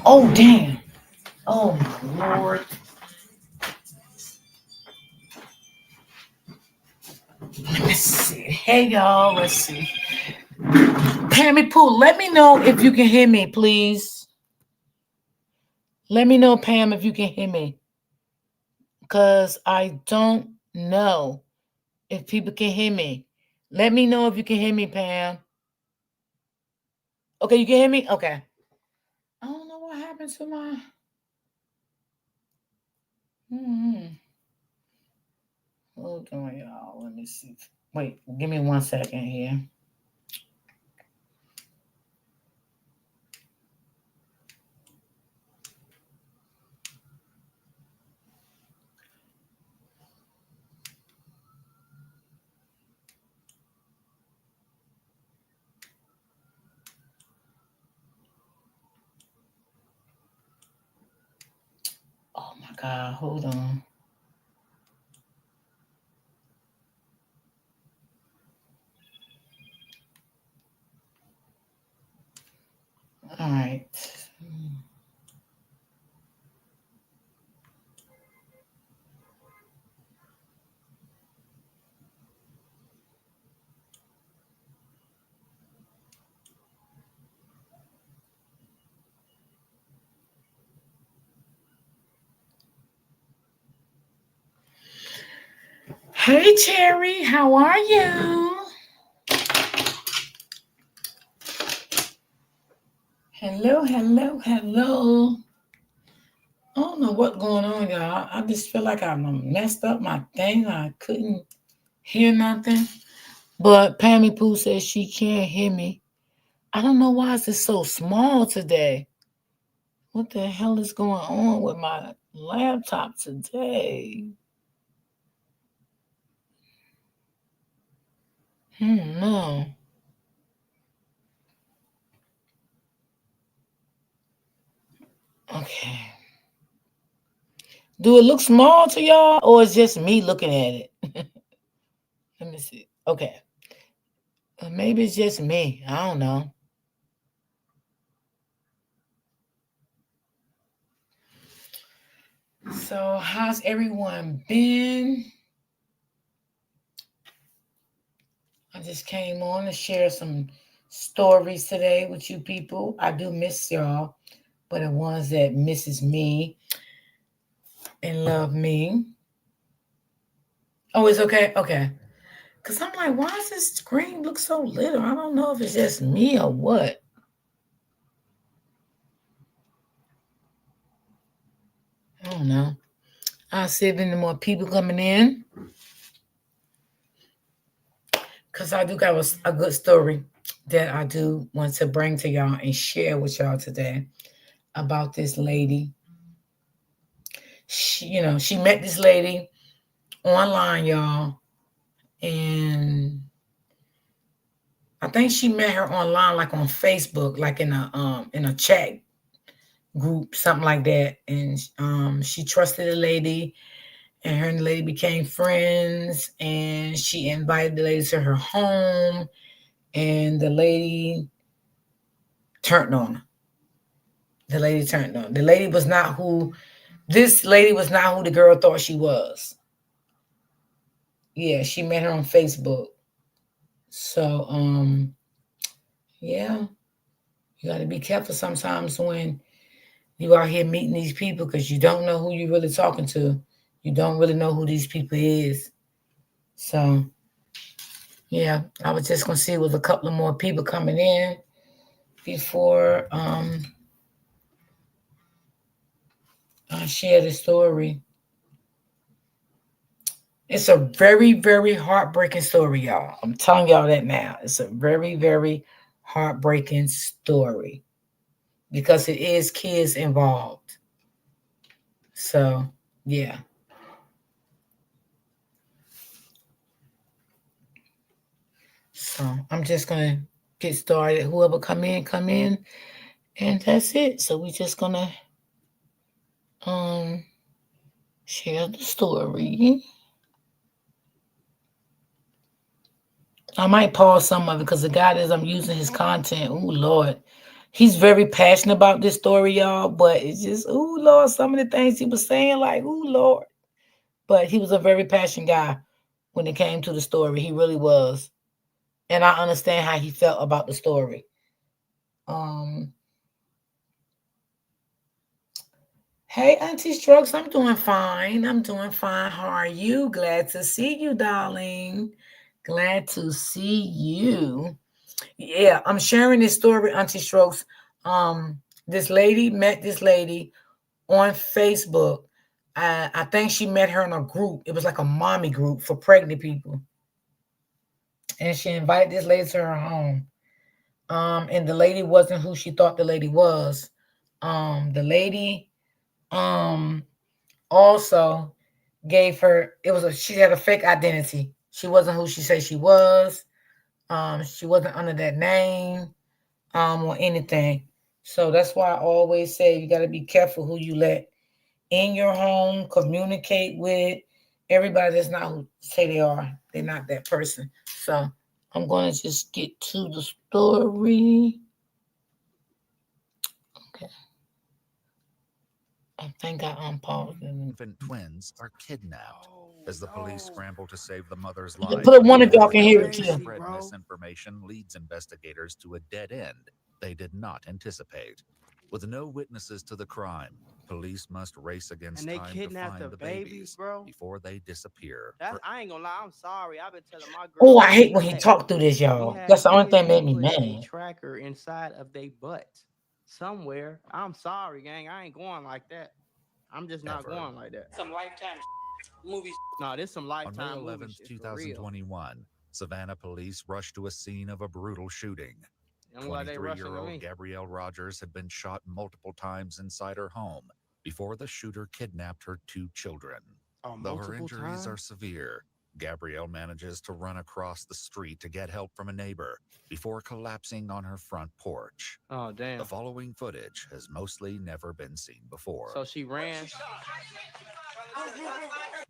Oh, damn. Oh, my Lord. Let me see. Hey, y'all. Let's see. Pammy Pooh, let me know if you can hear me, please. Let me know, Pam, if you can hear me. Because I don't know if people can hear me. Let me know if you can hear me, Pam. Okay, you can hear me? Okay. I don't know what happened to my. Hmm. Hold on, y'all. Let me see. Wait, give me 1 second here. Oh my God, hold on. All right. Hey, Cherry, how are you? Hello, hello, hello. I don't know what's going on, y'all. I just feel like I messed up my thing. I couldn't hear nothing. But Pammy Pooh says she can't hear me. I don't know why it's so small today. What the hell is going on with my laptop today? No. Okay. Do it look small to y'all, or it's just me looking at it? Let me see. Okay. Maybe it's just me. I don't know. So, how's everyone been? I just came on to share some stories today with you people. I do miss y'all, but the ones that misses me and love me. Oh, it's okay. Okay. Cause I'm like, why does this screen look so little? I don't know if it's just me or what. I don't know. I'll see if any more people coming in. Cause I do got a good story that I do want to bring to y'all and share with y'all today about this lady. She met this lady online, y'all, and I think she met her online, like on Facebook, like in a chat group, something like that. And she trusted the lady, and her and the lady became friends. And she invited the lady to her home, and the lady turned on her. The lady turned on. The lady was not who this lady was not who the girl thought she was. Yeah, she met her on Facebook. So yeah, you got to be careful sometimes when you out here meeting these people because you don't know who you're really talking to. You don't really know who these people is. So yeah, I was just gonna see with a couple of more people coming in before I share the story. It's a very, very heartbreaking story, y'all. I'm telling y'all that now. It's a very, very heartbreaking story because it is kids involved. So yeah. So I'm just gonna get started. Whoever come in, and that's it. So we're just gonna um share the story. I might pause some of it because the guy is I'm using his content. Oh Lord, He's very passionate about this story, y'all, but it's just, oh Lord, some of the things he was saying, like, oh Lord. But he was a very passionate guy when it came to the story. He really was. And I understand how he felt about the story. Um, hey, Auntie Strokes, I'm doing fine. I'm doing fine. How are you? Glad to see you, darling. Glad to see you. Yeah, I'm sharing this story, Auntie Strokes. This lady met this lady on Facebook. I think she met her in a group. It was like a mommy group for pregnant people. And she invited this lady to her home. And the lady wasn't who she thought the lady was. The lady um also gave her, it was a, she had a fake identity. She wasn't who she said she was. She wasn't under that name or anything. So that's why I always say you got to be careful who you let in your home, communicate with. Everybody that's not who say they are, they're not that person. So I'm going to just get to the story. Okay. I think I unpaused it. Infant twins are kidnapped. As the police scramble to save the mother's You life, put one if y'all can hear it too. spread misinformation leads investigators to a dead end they did not anticipate. With no witnesses to the crime, police must race against time to find the babies before they disappear. I ain't gonna lie. I'm sorry. I've been telling my Oh, girl. I hate when he talked through this, y'all. That's the only thing that made me A mad. tracker inside of their butt somewhere. I'm sorry, gang. I ain't going like that. I'm just not going like that. Some lifetime movies. No, this some On May lifetime 11th, movies. 2021, Savannah police rushed to a scene of a brutal shooting. I'm glad they rushing to 23-year-old me. Gabrielle Rogers had been shot multiple times inside her home before the shooter kidnapped her 2 children. Though her injuries are severe, Gabrielle manages to run across the street to get help from a neighbor before collapsing on her front porch. Oh damn. The following footage has mostly never been seen before. So she ran.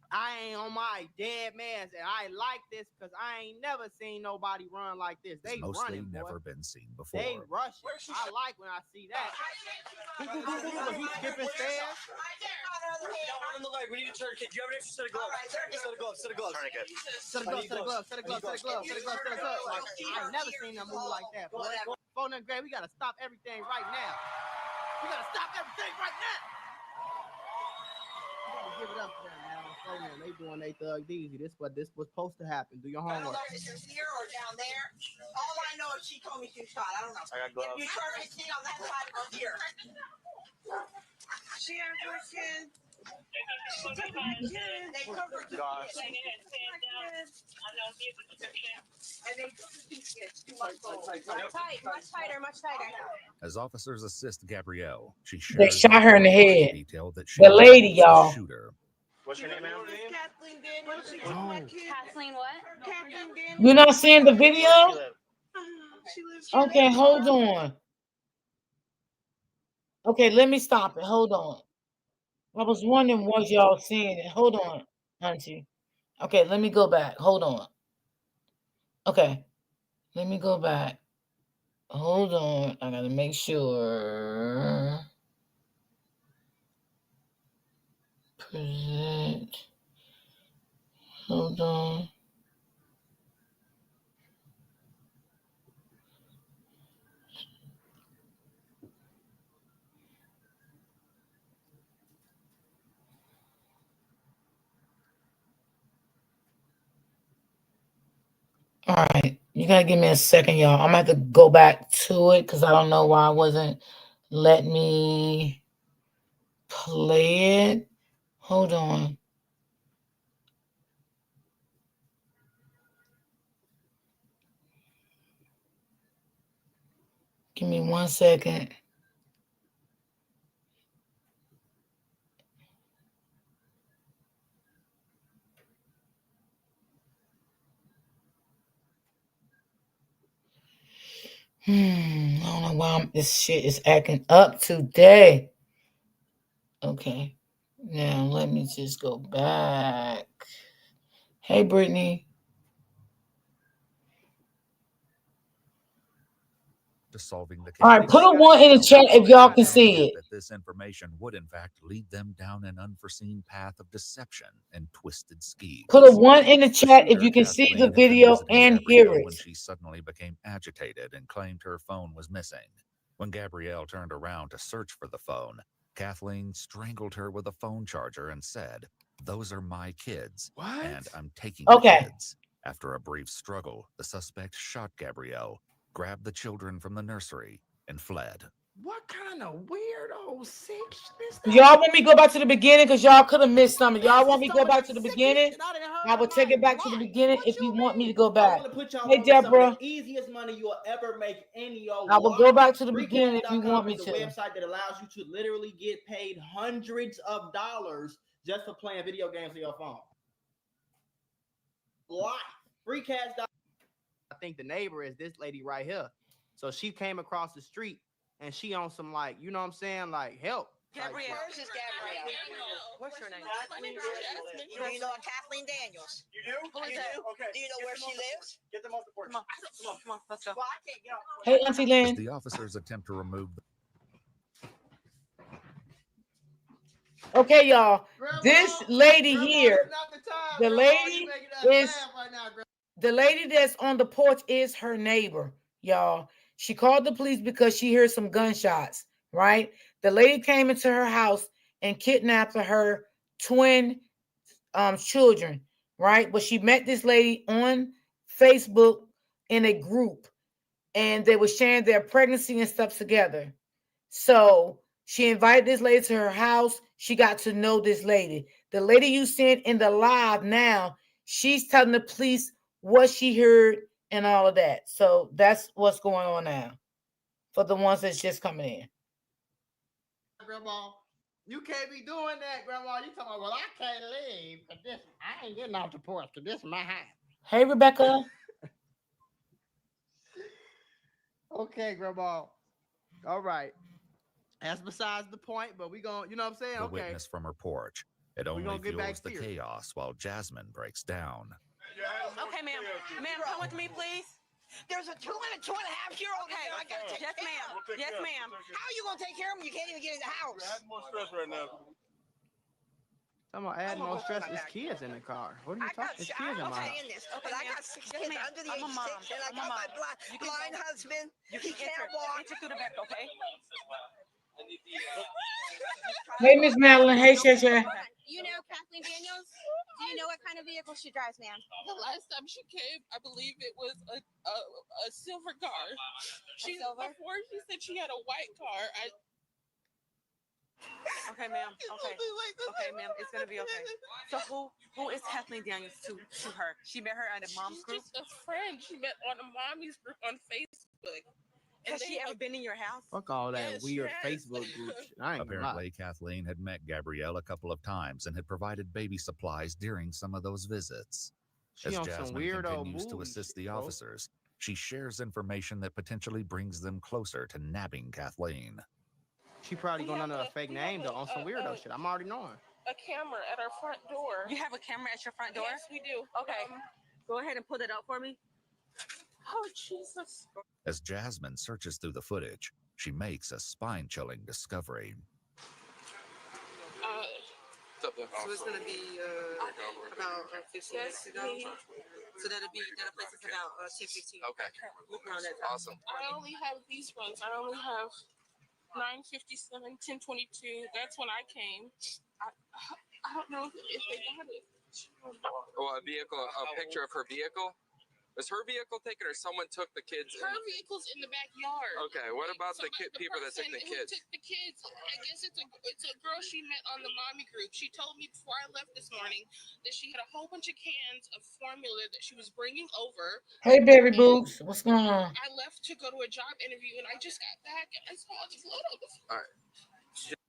I ain't on my dead man's, and I like this because I ain't never seen nobody run like this. They mostly running, boy. never been seen before. They rushing. I like when I see that. He skipping stairs. On the leg. We need to turn. Do you have an extra set of gloves? Set of gloves. Set of gloves. Tourniquet. Set of gloves. Set of gloves. Set of gloves. Set of gloves. Set of gloves. Set of gloves. Like, I ain't never seen them move like that, boy. Phone and Gray, we gotta stop everything right now. We gotta stop everything right now. Give it up to them, man. Phone them. They doing they thug easy. This was supposed to happen. Do your homework. I don't know if it's here or down there. All I know is she told me she was shot. I don't know. I got gloves. If you turn her seat on that side or here. She has her chin. They covered the Gosh. and they took the kids too much. Much tighter. As officers assist Gabrielle, she They shares shot her in the head. detail that she The lady, knows y'all. shooter. What's your name, ma'am? Kathleen Daniels. She was my kid. Kathleen what? Kathleen Daniels. You're not seeing the video? She lives here. Okay, hold on. Okay, let me stop it. Hold on. I was wondering, was y'all seeing it? Hold on, Auntie. Okay, let me go back. Hold on. Okay, let me go back. Hold on. I gotta make sure. Present. Hold on. All right, you gotta give me a second, y'all. I'm gonna have to go back to it because I don't know why I wasn't letting me play it. Hold on. Give me 1 second. I don't know why this shit is acting up today. Okay. Now let me just go back. Hey, Brittany. To to solving the case. All right, put a 1 in the chat if y'all can see it. That this information would in fact lead them down an unforeseen path of deception and twisted schemes. Put a 1 in the chat if you can see the video and hear it. When she suddenly became agitated and claimed her phone was missing. When Gabrielle turned around to search for the phone, Kathleen strangled her with a phone charger and said, "Those are my kids, and I'm taking the kids." After a brief struggle, the suspect shot Gabrielle, grabbed the children from the nursery, and fled. What kind of weirdo sickness? Y'all want me to go back to the beginning because y'all could have missed something. Y'all want me to go back to the beginning? I will take it back to the beginning if you want me to go back. Hey, Deborah. Easiest money you will ever make in your I will go back to the beginning if you want me to. to. It's a website that allows you to literally get paid hundreds of dollars just for playing video games on your phone. Live. Freecash. I think the neighbor is this lady right here. So she came across the street and she on some like, you know what I'm saying? Like help. Gabrielle. Where's Gabrielle? What's her name? My name is Jasmine. Do you know Kathleen Daniels? You do? Who is that? Okay. Do you know where she lives? Get them off the porch. Come on, let's go. Well, I can't get off. Hey, Auntie As Lynn. the officers attempt to remove Okay, y'all. Grandma, This lady Grandma, here, it's not the time, the Grandma. lady You making us is- laugh right now, Grandma. the lady that's on the porch is her neighbor, y'all. She called the police because she heard some gunshots, right? The lady came into her house and kidnapped her twin children, right? But she met this lady on Facebook in a group, and they were sharing their pregnancy and stuff together. So she invited this lady to her house. She got to know this lady. The lady you seen in the live now, she's telling the police what she heard and all of that. So that's what's going on now for the ones that's just coming in. Grandma, you can't be doing that, Grandma. You talking about, well, I can't leave because this, I ain't getting off the porch because this is my house. Hey, Rebecca. Okay, Grandma. All right. That's besides the point, but we gonna, you know what I'm saying? the Okay. witness from her porch. It We only gonna get back fuels the here. chaos while Jasmine breaks down. Okay, ma'am. Ma'am, come with me, please. There's a 2 and a 2.5-year-old. Okay. I gotta take Yes, care ma'am. of him. Yes, ma'am. How are you gonna take care of him? You can't even get in the house. more stress right now. I'm gonna add I'm gonna more go stress. to my There's bag. kids in the car. What are you I got, talking? There's kids in I'm my house. saying this, Okay, but I ma'am. got 6 Yes, kids ma'am. under the I'm age a of mom. 6, and I I'm a got my mom. You can blind enter. husband. You He can can't walk. enter through the back, okay? Hey, Miss Madeline. Hey, Shay. You know Kathleen Daniels? Do you know what kind of vehicle she drives, ma'am? The last time she came, I believe it was a silver car. Silver? Before she said she had a white car. Okay, ma'am. Okay. Okay, ma'am. It's gonna be okay. So who is Kathleen Daniels to her? She met her at a mom's group. Just a friend she met on a mommy's group on Facebook. Has she ever been in your house? Fuck all that Yes, weird yes. Facebook group shit. I ain't gonna lie. Apparently, Kathleen had met Gabrielle a couple of times and had provided baby supplies during some of those visits. She As on some Jasmine weirdo continues to movies, assist the bro. officers, she shares information that potentially brings them closer to nabbing Kathleen. She probably We going have under a a- fake we name have though, on some a- weirdo shit. I'm already knowing. A camera at our front door. You have a camera at your front door? Yes, we do. Okay. Go ahead and pull it out for me. Oh, Jesus. As Jasmine searches through the footage, she makes a spine-chilling discovery. So it's gonna be about 15 minutes ago. So that'll place us about 10-15. Okay. Look around that time. Awesome. I only have these ones. I only have 9:57, 10:22. That's when I came. I don't know if they got it. Well, a picture of her vehicle? Was her vehicle taken or someone took the kids? Her vehicle's in the backyard. Okay, what about the people that took person the who kids? took the kids? I guess it's a girl she met on the mommy group. She told me before I left this morning that she had a whole bunch of cans of formula that she was bringing over. Hey, Baby Boots. What's going on? I left to go to a job interview and I just got back and I saw the flood on the floor. All right.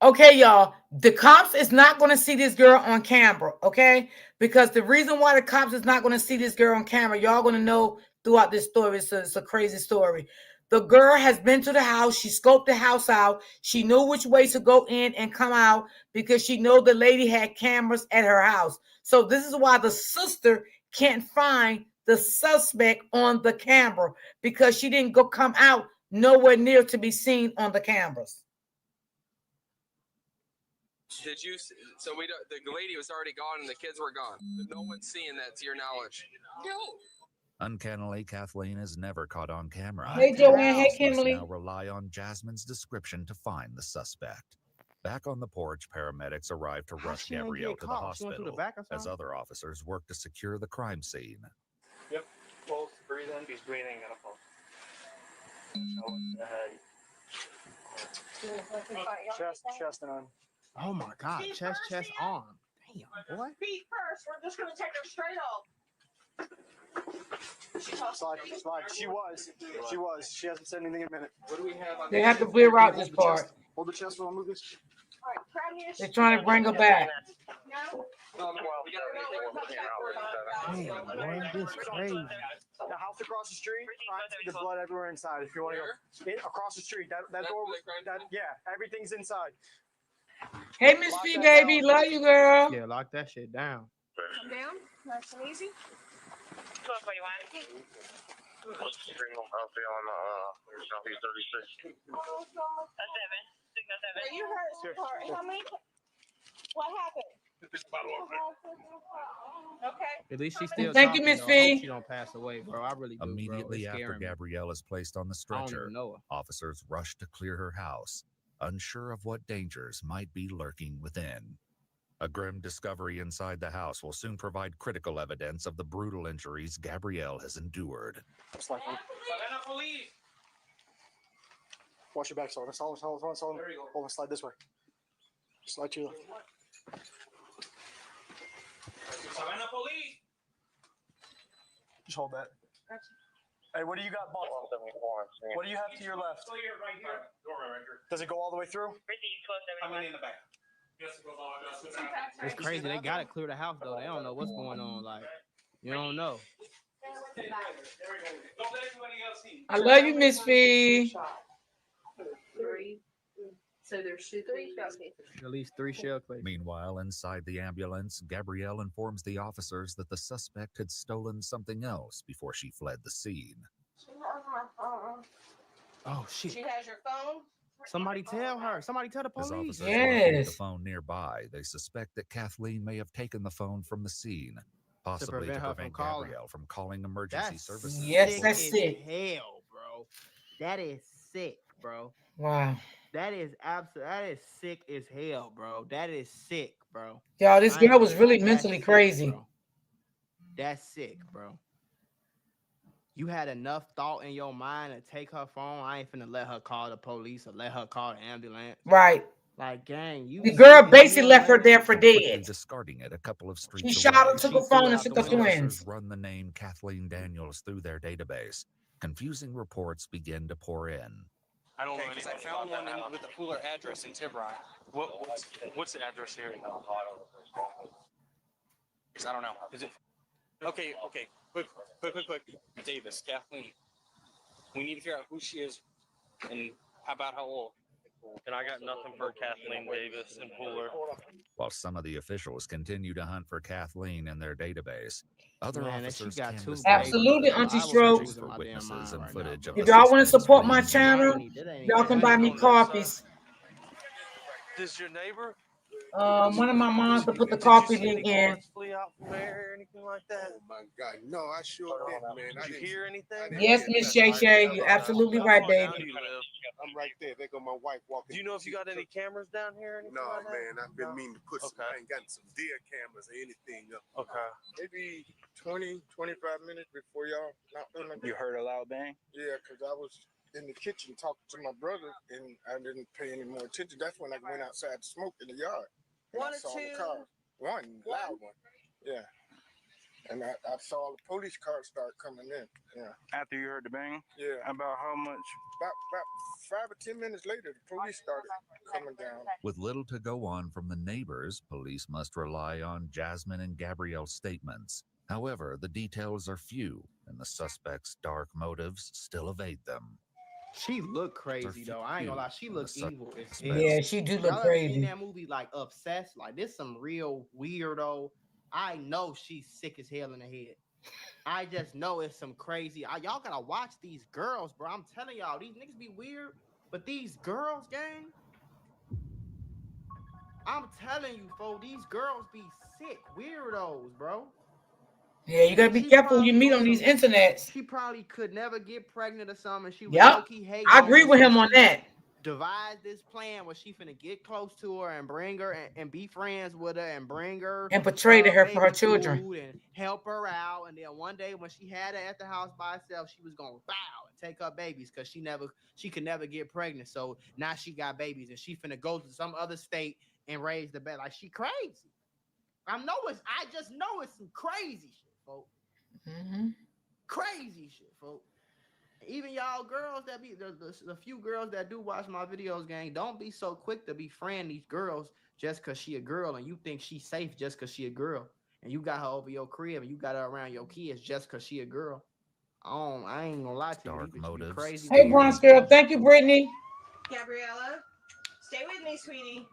Okay, y'all. The cops is not going to see this girl on camera, okay? Because the reason why the cops is not going to see this girl on camera, y'all going to know throughout this story. It's a crazy story. The girl has been to the house. She scoped the house out. She knew which way to go in and come out because she know the lady had cameras at her house. So this is why the sister can't find the suspect on the camera because she didn't come out nowhere near to be seen on the cameras. Did you? So we don't. The lady was already gone, and the kids were gone. No one's seeing that, to your knowledge. No. Uncannily, Kathleen is never caught on camera. Hey, Joanne. Hey, Police must Kimberly. now rely on Jasmine's description to find the suspect. Back on the porch, paramedics arrive to rush she ain't Gabrielle get to the caught? She went through the hospital back or as something? other officers work to secure the crime scene. Yep. Pulse, breathe in. He's breathing. Got a pulse. Chest and on. Oh my God, chest, arm. Damn, boy. Feet first. We're just gonna take her straight off. Slide. She was. She hasn't said anything in a minute. What do we have on They have to clear out this part. Hold the chest while I move this. All right, grab me a They're trying to bring her back. No. Damn, boy, this crazy. The house across the street. There's blood everywhere inside. If you want to go across the street, that door. Yeah, everything's inside. Hey, Miss Fee, baby. Love you, girl. Yeah, lock that shit down. Come down. Nice and easy. 1241. What's the signal out there on Southeast 36? Signal 7. You heard part. How many? What happened? Okay. At least she's still Thank you, talking, Miss though. I hope Fee. she don't pass away, bro. I really do, Immediately bro. It's after scaring me. Gabrielle is placed on the I don't stretcher, even know her. officers rush to clear her house, unsure of what dangers might be lurking within. A grim discovery inside the house will soon provide critical evidence of the brutal injuries Gabrielle has endured. Watch your back, Sullivan. Sullivan. There you go. Hold on, slide this way. Slide to your left. Just hold that. Hey, what do you got, Bob? What do you have to your left? Does it go all the way through? In the back. It's crazy. They gotta clear the house though. They don't know what's going on. Like, you don't know. I love you, Miss Fee. 3. So there's 3 shell cases. At least 3 shell cases. Meanwhile, inside the ambulance, Gabrielle informs the officers that the suspect had stolen something else before she fled the scene. Oh shit! She has your phone. Somebody tell her. Somebody tell the As police. officers locate the phone nearby, they suspect that Kathleen may have taken the phone from the scene, possibly to prevent her from prevent calling. Gabrielle from calling emergency That's services. Yes, sick that's as sick. hell, bro. That is sick, bro. Wow. That is sick as hell, bro. That is sick, bro. Y'all, this I ain't girl was gonna really lie, mentally that's sick, crazy. bro. That's sick, bro. You had enough thought in your mind to take her phone. I ain't finna let her call the police or let her call the ambulance. Right. Like, gang, you. The girl sick as basically hell, left her lady. there for Quickly dead. discarding it a couple of streets She away. shot her, took her She phone, threw and out took the her window. twins. Officers run the name Kathleen Daniels through their database. Confusing reports begin to pour in. I don't know Because anything. I found one with a cooler address in Tiburon. What's the address here? I don't know. Is it? Okay. Quick. Davis, Kathleen. We need to figure out who she is and how about how old. And I got nothing for Kathleen Davis and Pooler. While some of the officials continue to hunt for Kathleen in their database, other Man, and she officers got canvass two the Absolutely, neighborhood, Auntie I was Stroke. losing for my damn witnesses mind and right footage now, of If the y'all want to suspect's support my fleeing channel, y'all can buy me coffees. This your neighbor? One of my moms will put the coffee link in. Flee out from there or anything like that? Oh my God, no, I sure didn't, man. Did you hear anything? Yes, Miss Shay Shay, you're absolutely right, baby. I'm right there. There go my wife walking. Do you know if you got any cameras down here? Or anything No, like that? man. I've been meaning to put some. Okay. I ain't gotten some deer cameras or anything up. Okay. Maybe 20, 25 minutes before y'all. You heard a loud bang? Yeah, because I was in the kitchen talking to my brother and I didn't pay any more attention. That's when I went outside to smoke in the yard. And One I or saw two? the car. One loud one. Yeah. And I saw the police car start coming in. Yeah. After you heard the bang? Yeah. About how much? About 5 or 10 minutes later, the police started coming down. With little to go on from the neighbors, police must rely on Jasmine and Gabrielle's statements. However, the details are few, and the suspect's dark motives still evade them. She looked crazy though. I ain't gonna lie. She looked evil as hell. Yeah, she do look Y'all ever seen crazy. that movie like Obsessed? Like this some real weirdo. I know she's sick as hell in the head. I just know it's some crazy. Y'all gotta watch these girls, bro. I'm telling y'all, these niggas be weird, but these girls, gang. I'm telling you, folks, these girls be sick weirdos, bro. Yeah, you gotta be careful when you meet on these internets. She probably could never get pregnant or something. She was Yep. low-key hating I on agree her, with so him on she that. devised this plan where she finna get close to her and bring her and be friends with her and bring her And portray to her for her baby children. food and help her out. And then one day when she had her at the house by herself, she was gonna bow and take her babies because she could never get pregnant. So now she got babies and she finna go to some other state and raise the baby. Like she crazy. I just know it's some crazy shit, folks. Crazy shit, folks. Even y'all girls that be the few girls that do watch my videos, gang, don't be so quick to befriend these girls just because she a girl and you think she's safe just because she a girl and you got her over your crib and you got her around your kids just because she a girl. I ain't gonna lie to you. These bitches be crazy. Hey, Bronx girl. Thank you, Brittany. Gabriella, stay with me, sweetie.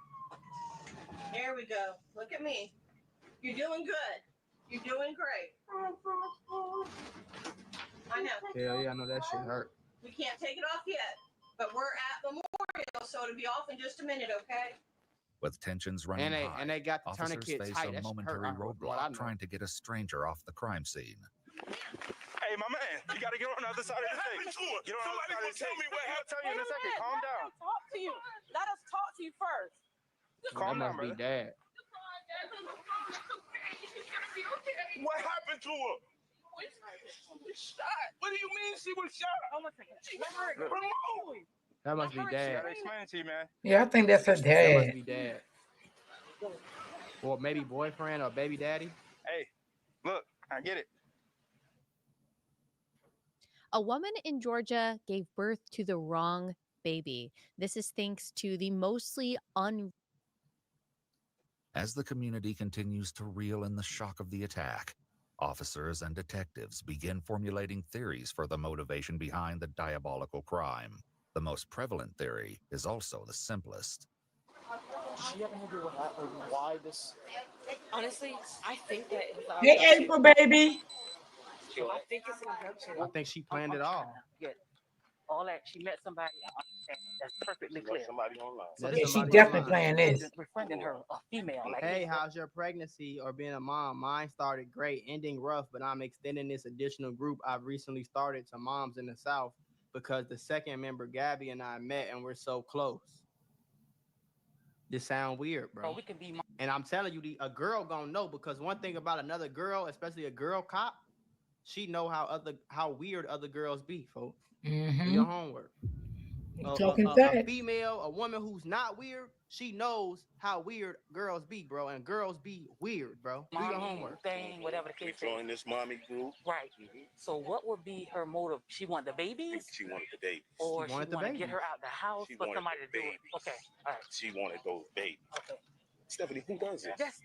There we go. Look at me. You're doing good. You're doing great. I know. Hell yeah, I know that shit hurt. We can't take it off yet, but we're at Memorial, so it'll be off in just a minute, okay? With tensions running high, and they got the officers tourniquet face tight. a That shit momentary hurt. roadblock trying to get a stranger off the crime scene. Hey, my man, you gotta get on the other side of the tape. Get on the other side of the tape. Tell me what happened. I'll tell you in a second. Calm down. Talk to you. Let us talk to you first. Calm down, That must be brother. dad. What happened to her? We shot. What do you mean she was shot? She was hurt. Remove. That must be I dad. gotta explain it to you, man. Yeah, I think that's her That dad. must be dad. Or maybe boyfriend or baby daddy. Hey, look, I get it. A woman in Georgia gave birth to the wrong baby. This is thanks to the mostly As the community continues to reel in the shock of the attack, officers and detectives begin formulating theories for the motivation behind the diabolical crime. The most prevalent theory is also the simplest. She have any idea why this? Honestly, I think that it's Hey, April, baby. I think it's an abduction. I think she planned it all. Yeah. All that. She met somebody. That's perfectly clear. Somebody online. So Yeah, she definitely playing this. Befriending her, a female. Like, Hey, how's your pregnancy or being a mom? Mine started great, ending rough, but I'm extending this additional group I've recently started to moms in the South because the second member, Gabby, and I met and we're so close. This sound weird, bro. we can be And I'm telling you, a girl gonna know because one thing about another girl, especially a girl cop, she know how weird other girls be, folks. Do your homework. A female, a woman who's not weird, she knows how weird girls be, bro. And girls be weird, bro. Do your homework. Thing, whatever the case is. Join this mommy group. Right. So what would be her motive? She wanted the babies? She wanted the babies. Or she wanted to get her out the house She for wanted somebody the to do it? babies. Okay. All right. She wanted those babies. Okay. Stephanie, who does this? That's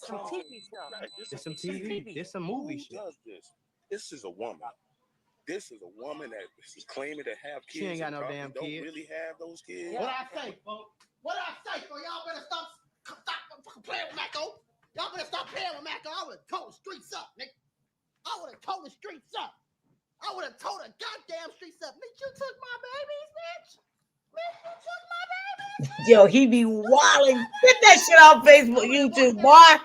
some TV stuff. Right, It's some TV. It's some movie shit. Who does this? This is a woman. This is a woman that is claiming to have kids. She ain't got and no probably damn don't kids. really have those kids. What I say, folks? What I say, folks? Y'all better stop fucking playing with Macko. Y'all better stop playing with Macko. I would have told the streets up, nigga. I would have told the streets up. I would have told the goddamn streets up. Bitch, you took my babies, bitch. Bitch, you took my babies. Yo, he be wilding. Get that shit off Facebook, YouTube, boy.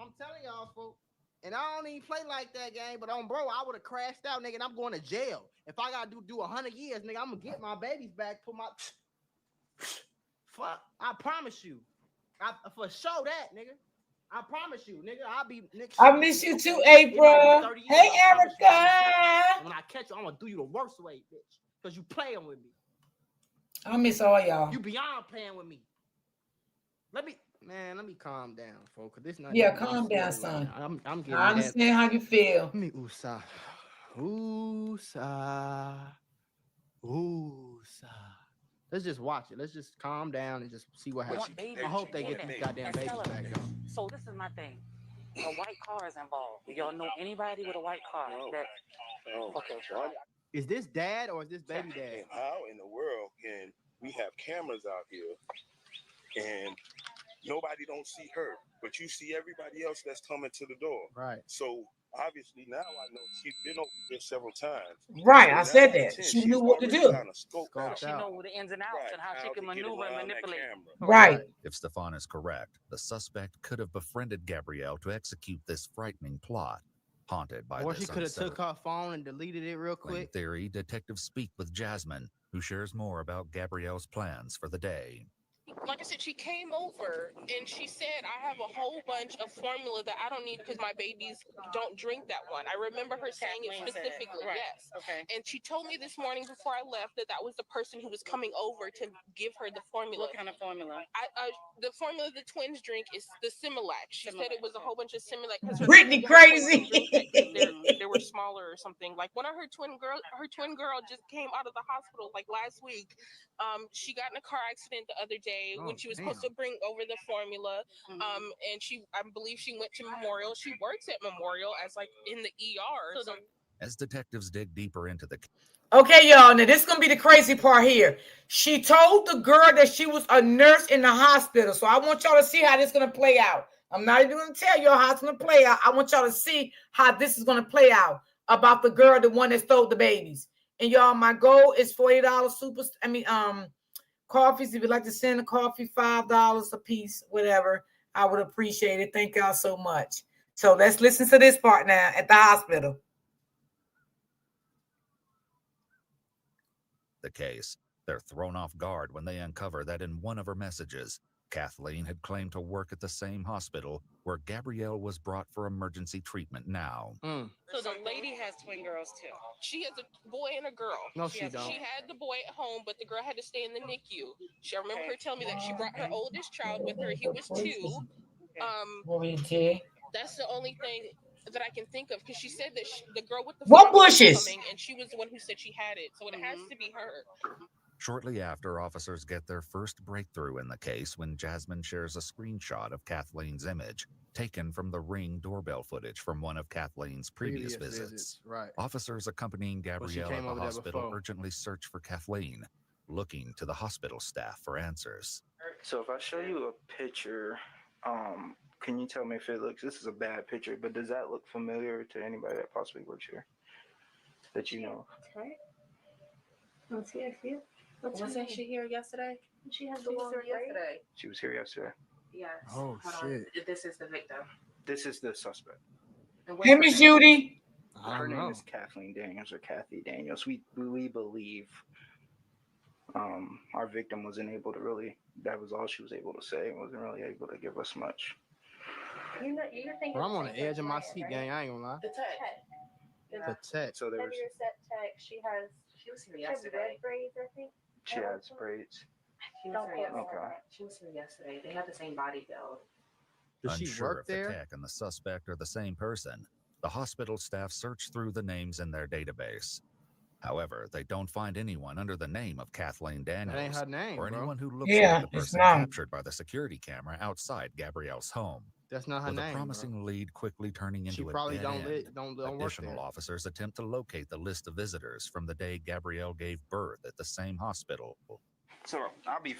I'm telling y'all, folks. And I don't even play like that game, but on bro, I would have crashed out, nigga, and I'm going to jail. If I gotta do 100 years, nigga, I'm gonna get my babies back, put my fuck. I promise you. I for sure that, nigga. I promise you, nigga. I'll be nigga. I miss you too, April. Hey, Erica. When I catch you, I'm gonna do you the worst way, bitch. Because you playing with me. I miss all y'all. You beyond playing with me. Let me calm down, folks. This not. Yeah, calm down, son. I'm getting. I understand how you feel. Let me USA. Let's just watch it. Let's just calm down and just see what happens. I hope they get these goddamn babies back, y'all. So this is my thing. A white car is involved. Do y'all know anybody with a white car? Okay. Is this dad or is this baby dad? How in the world can we have cameras out here and nobody don't see her, but you see everybody else that's coming to the door. Right. So obviously now I know she's been over here several times. Right, So I said 9 out of that. 10, She she's knew what to already do. kind of scoped out. She know the ins and outs and how she can maneuver and manipulate. Right. If Stefan is correct, the suspect could have befriended Gabrielle to execute this frightening plot. Haunted by Or this she could have took her phone and deleted it real unsettling quick. theory, detectives speak with Jasmine, who shares more about Gabrielle's plans for the day. Like I said, she came over and she said, I have a whole bunch of formula that I don't need because my babies don't drink that one. I remember her saying it specifically, yes. Okay. And she told me this morning before I left that was the person who was coming over to give her the formula. What kind of formula? The formula the twins drink is the Similac. She said it was a whole bunch of Similac. Brittany crazy. They were smaller or something. Like one of her twin girl just came out of the hospital like last week. She got in a car accident the other day when she was supposed to bring over the formula. And I believe she went to Memorial. She works at Memorial as like in the ER. So As detectives dig deeper into the Okay, y'all. Now this is gonna be the crazy part here. She told the girl that she was a nurse in the hospital. So I want y'all to see how this is gonna play out. I'm not even gonna tell y'all how it's gonna play out. I want y'all to see how this is gonna play out about the girl, the one that stole the babies. And y'all, my goal is $40 coffees. If you'd like to send a coffee, $5 a piece, whatever, I would appreciate it. Thank y'all so much. So let's listen to this part now at the hospital. The case. They're thrown off guard when they uncover that in one of her messages, Kathleen had claimed to work at the same hospital where Gabrielle was brought for emergency treatment now. So the lady has twin girls too. she has a boy and a girl. No, she don't. She had the boy at home, but the girl had to stay in the NICU. I remember her telling me that she brought her oldest child with her. He was 2. That's the only thing that I can think of, because she said that the girl with the what flowers was bushes? coming, and she was the one who said she had it, so it has to be her. Shortly after, officers get their first breakthrough in the case when Jasmine shares a screenshot of Kathleen's image, taken from the Ring doorbell footage from one of Kathleen's previous visits. Right. Officers accompanying Gabrielle at came the over there hospital before. urgently search for Kathleen, looking to the hospital staff for answers. So if I show you a picture, can you tell me if it looks, this is a bad picture, but does that look familiar to anybody that possibly works here that you know? I see it. Wasn't she here yesterday? She has the long braids. yesterday. She was here yesterday. Yes. Oh, Hold on. shit. This is the victim. This is the suspect. And what's Hey, her Miss name? Judy. Her name know. is Kathleen Daniels or Kathy Daniels. We believe our victim wasn't able to really, that was all she was able to say, wasn't really able to give us much. You're thinking. Bro, I'm on the edge of my seat, gang. I ain't gonna lie. The tech. The tech. So there was, Heavier set tech. She was here yesterday. Red braids, I think. she has braids. She was here yesterday. Okay. She was here yesterday. They have the same body build. Does she Unsure work if the there? tech and the suspect are the same person, the hospital staff search through the names in their database. However, they don't find anyone under the name of Kathleen Daniels, That ain't her name, or bro. anyone who looks Yeah, like the it's person not. captured by the security camera outside Gabrielle's home. That's not her With a name. promising lead quickly turning She into probably a dead end, don't work additional there. officers attempt to locate the list of visitors from the day Gabrielle gave birth at the same hospital. So I'll be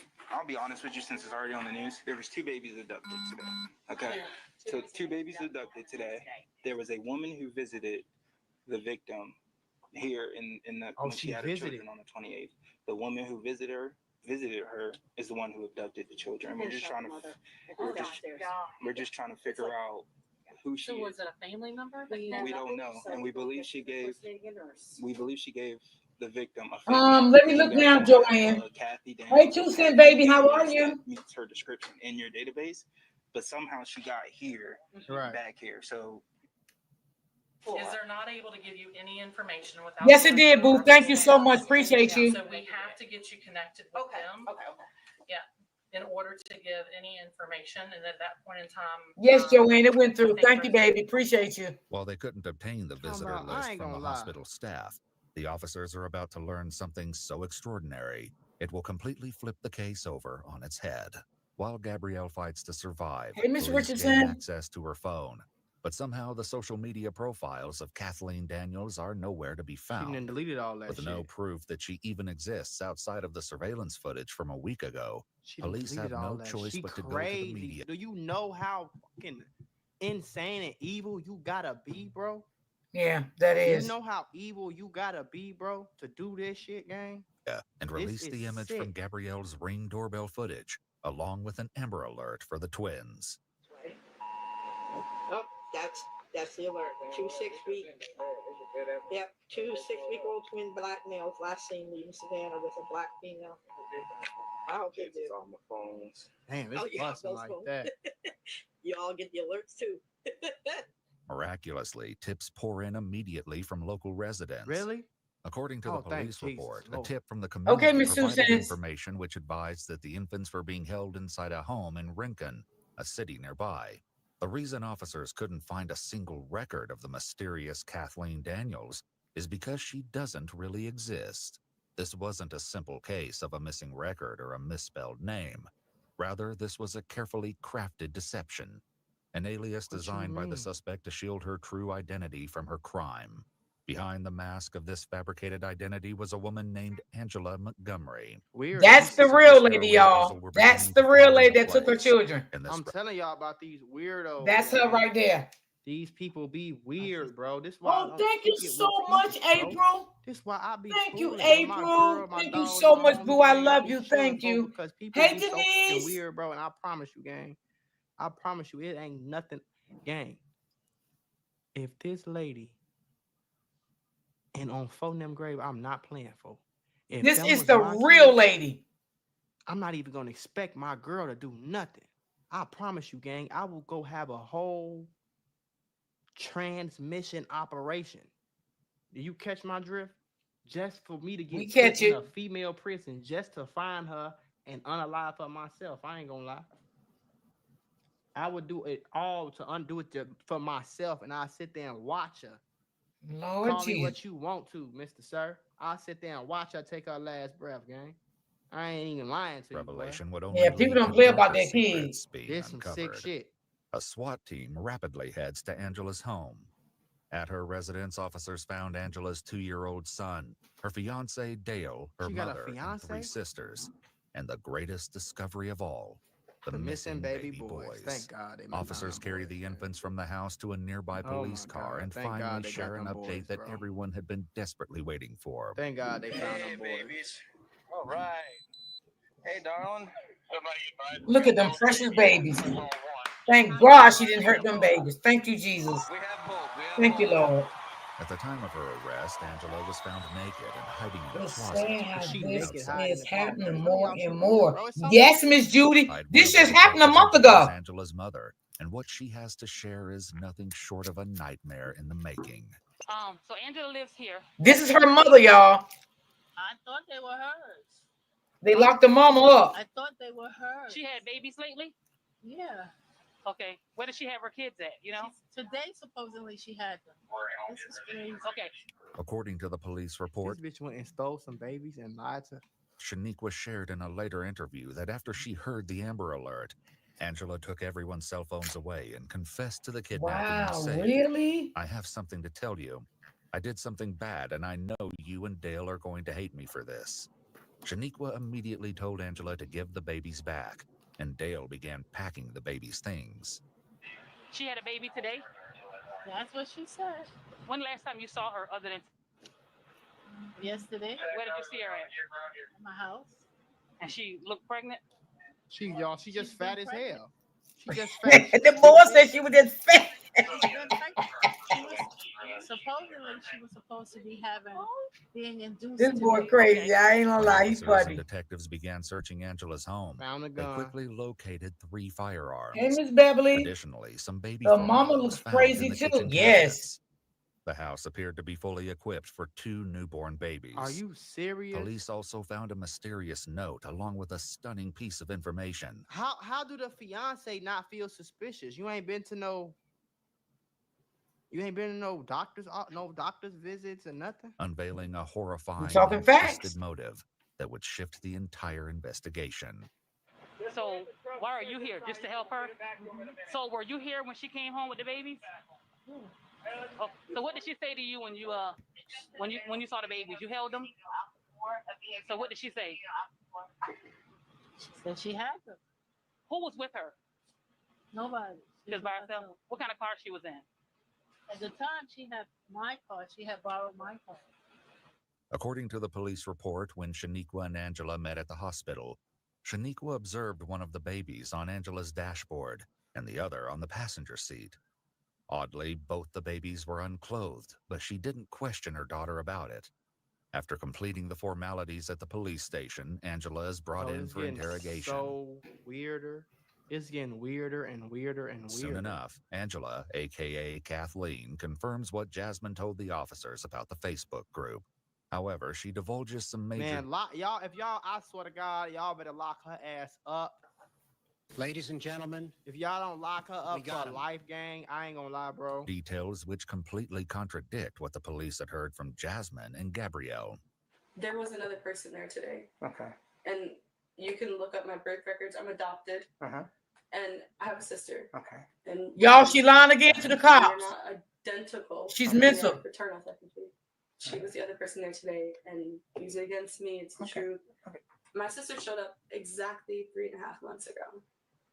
honest with you, since it's already on the news. There was 2 babies abducted today. Okay. So 2 babies abducted today. There was a woman who visited the victim here in the when she she had her visited. children on the 28th. The woman who visited her is the one who abducted the children. We're just trying to figure out who she So was is. it a family member? We don't know, and we believe she gave the victim a Let me look now, Joanne. Kathy Hey, 2 Cent baby, how are you? meets her description in your database, but somehow she got here, Right. back here. So Is there not able to give you any information without? Yes, it did, boo. Thank you so much. Appreciate you. So we have to get you connected with them. Okay. Yeah, in order to give any information, and at that point in time. Yes, Joanne, it went through. I think Thank you, we're- baby. Appreciate you. While they couldn't obtain the visitor about? I list ain't from the gonna lie. hospital staff, the officers are about to learn something so extraordinary, it will completely flip the case over on its head. While Gabrielle fights to survive, Hey, Miss police gain Richardson. access to her phone. But somehow the social media profiles of Kathleen Daniels are nowhere to be She found. done deleted all that With shit. no proof that she even exists outside of the surveillance footage from a week ago, She done police have deleted all no that. choice She but to go to crazy. the media. Do you know how fucking insane and evil you gotta be, bro? Yeah, that is. You know how evil you gotta be, bro, to do this shit, gang? And release the image from Gabrielle's Ring doorbell footage, along with an Amber Alert for the twins. Oh, that's the alert. 2 6-week. Yep, 2 6-week-old twin black males last seen leaving Savannah with a black female. I hope they do. On my phones. Damn, it's busting like that. You all get the alerts too. Miraculously, tips pour in immediately from local residents. Really? According to the police report, a tip from the Okay, community Miss provided Susan. information which advised that the infants were being held inside a home in Rincon, a city nearby. The reason officers couldn't find a single record of the mysterious Kathleen Daniels is because she doesn't really exist. This wasn't a simple case of a missing record or a misspelled name. Rather, this was a carefully crafted deception, an alias designed by the suspect to shield her true identity from her crime. Behind the mask of this fabricated identity was a woman named Angela Montgomery. Weird. That's the real lady, y'all. That's the real lady that took her children. I'm telling y'all about these weirdos. That's her right there. These people be weird, bro. This why. I Oh, don't thank you kick it with so much, people, bro. April. This why I be. Thank you, fooling with my April. girl, my Thank you dog, so my much, homie, boo. I gang. love be you. chilling, Thank bro, you. Because people Hey, be so fucking Denise. weird, bro. And I promise you, gang. I promise you, it ain't nothing, gang. If this lady and on phone them grave, I'm not playing for. If This them is was the my real kids, lady. I'm not even gonna expect my girl to do nothing. I promise you, gang. I will go have a whole transmission operation. Do you catch my drift? Just for me to We get catch put in it. a female prison, just to find her and unalive her myself. I ain't gonna lie. I would do it all to undo it for myself, and I sit there and watch her. Lord Call me Jesus. what you want to, Mr. Sir. I'll sit there and watch her take her last breath, gang. I ain't even lying to Revelation you, would boy. only Yeah, people lead don't to play about darker their secrets kids. being This some sick uncovered. shit. A SWAT team rapidly heads to Angela's home. At her residence, officers found Angela's 2-year-old son, her fiance Dale, her She got a mother, and 3 fiance? sisters, and the greatest discovery of all, the missing baby boys. Thank God. They Officers carried the infants from the house to a nearby Oh police my car God. and Thank God finally they got share an them update boys, that bro. everyone had been desperately waiting for. Thank God they found them boys. Babies. All right. Hey, darling. Look at them precious babies. Thank God she didn't hurt them babies. Thank you, Jesus. We have both. We have Thank you, both. Lord. At the time of her arrest, Angela was found naked and hiding in a It's closet sad how this outside. is happening Some of more y'all shit and weird, more. bro. It's so Yes, Miss Judy. One This of the just happened a month detectives interviews ago. Angela's mother, and what she has to share is nothing short of a nightmare in the making. So Angela lives here. This is her mother, y'all. I thought they were hers. They locked the mama up. I thought they were hers. She had babies lately? Yeah. Okay. Where does she have her kids at? You know? Today, supposedly, she had them. This is crazy. Okay. According to the police report, This bitch went and stole some babies and lied to. Shaniqua shared in a later interview that after she heard the Amber Alert, Angela took everyone's cell phones away and confessed to the kidnapping, Wow, saying, really? "I have something to tell you. I did something bad, and I know you and Dale are going to hate me for this." Shaniqua immediately told Angela to give the babies back, and Dale began packing the babies' things. She had a baby today? That's what she said. When last time you saw her other than yesterday? Where did you see her at? At my house. And she looked pregnant? She just fat as pregnant. hell. She just fat. The boy said she was just fat. Supposedly she was supposed to be being induced. This to boy be- crazy. I ain't gonna When lie. He's officers and funny. detectives began searching Angela's home, Found a they gun. quickly located 3 firearms. Hey, Miss Beverly. Additionally, some baby The mama formula looks was found crazy in the too. kitchen Yes. cabinets. The house appeared to be fully equipped for 2 newborn babies. Are you serious? Police also found a mysterious note along with a stunning piece of information. How do the fiance not feel suspicious? You ain't been to no doctor's visits or nothing. Unveiling a horrifying talking and facts. twisted motive that would shift the entire investigation. So why are you here? Just to help her? So were you here when she came home with the babies? Oh, so what did she say to you when you saw the babies? You held them? So what did she say? She said she had them. Who was with her? Nobody. Just by herself? What kind of car she was in? At the time, she had my car. She had borrowed my car. According to the police report, when Shaniqua and Angela met at the hospital, Shaniqua observed one of the babies on Angela's dashboard and the other on the passenger seat. Oddly, both the babies were unclothed, but she didn't question her daughter about it. After completing the formalities at the police station, Angela is brought in for interrogation. So weirder. It's getting weirder and weirder and weirder. Soon enough, Angela, aka Kathleen, confirms what Jasmine told the officers about the Facebook group. However, she divulges some major... Man, y'all, I swear to God, y'all better lock her ass up. Ladies and gentlemen, if y'all don't lock her up for a life, gang, I ain't gonna lie, bro. Details which completely contradict what the police had heard from Jasmine and Gabrielle. There was another person there today. Okay. And you can look up my birth records. I'm adopted. And I have a sister. Okay. And y'all, she lying again to the cops. They're not identical. She's mental. Paternal, technically. She was the other person there today and used it against me. It's the truth. My sister showed up exactly 3.5 months ago.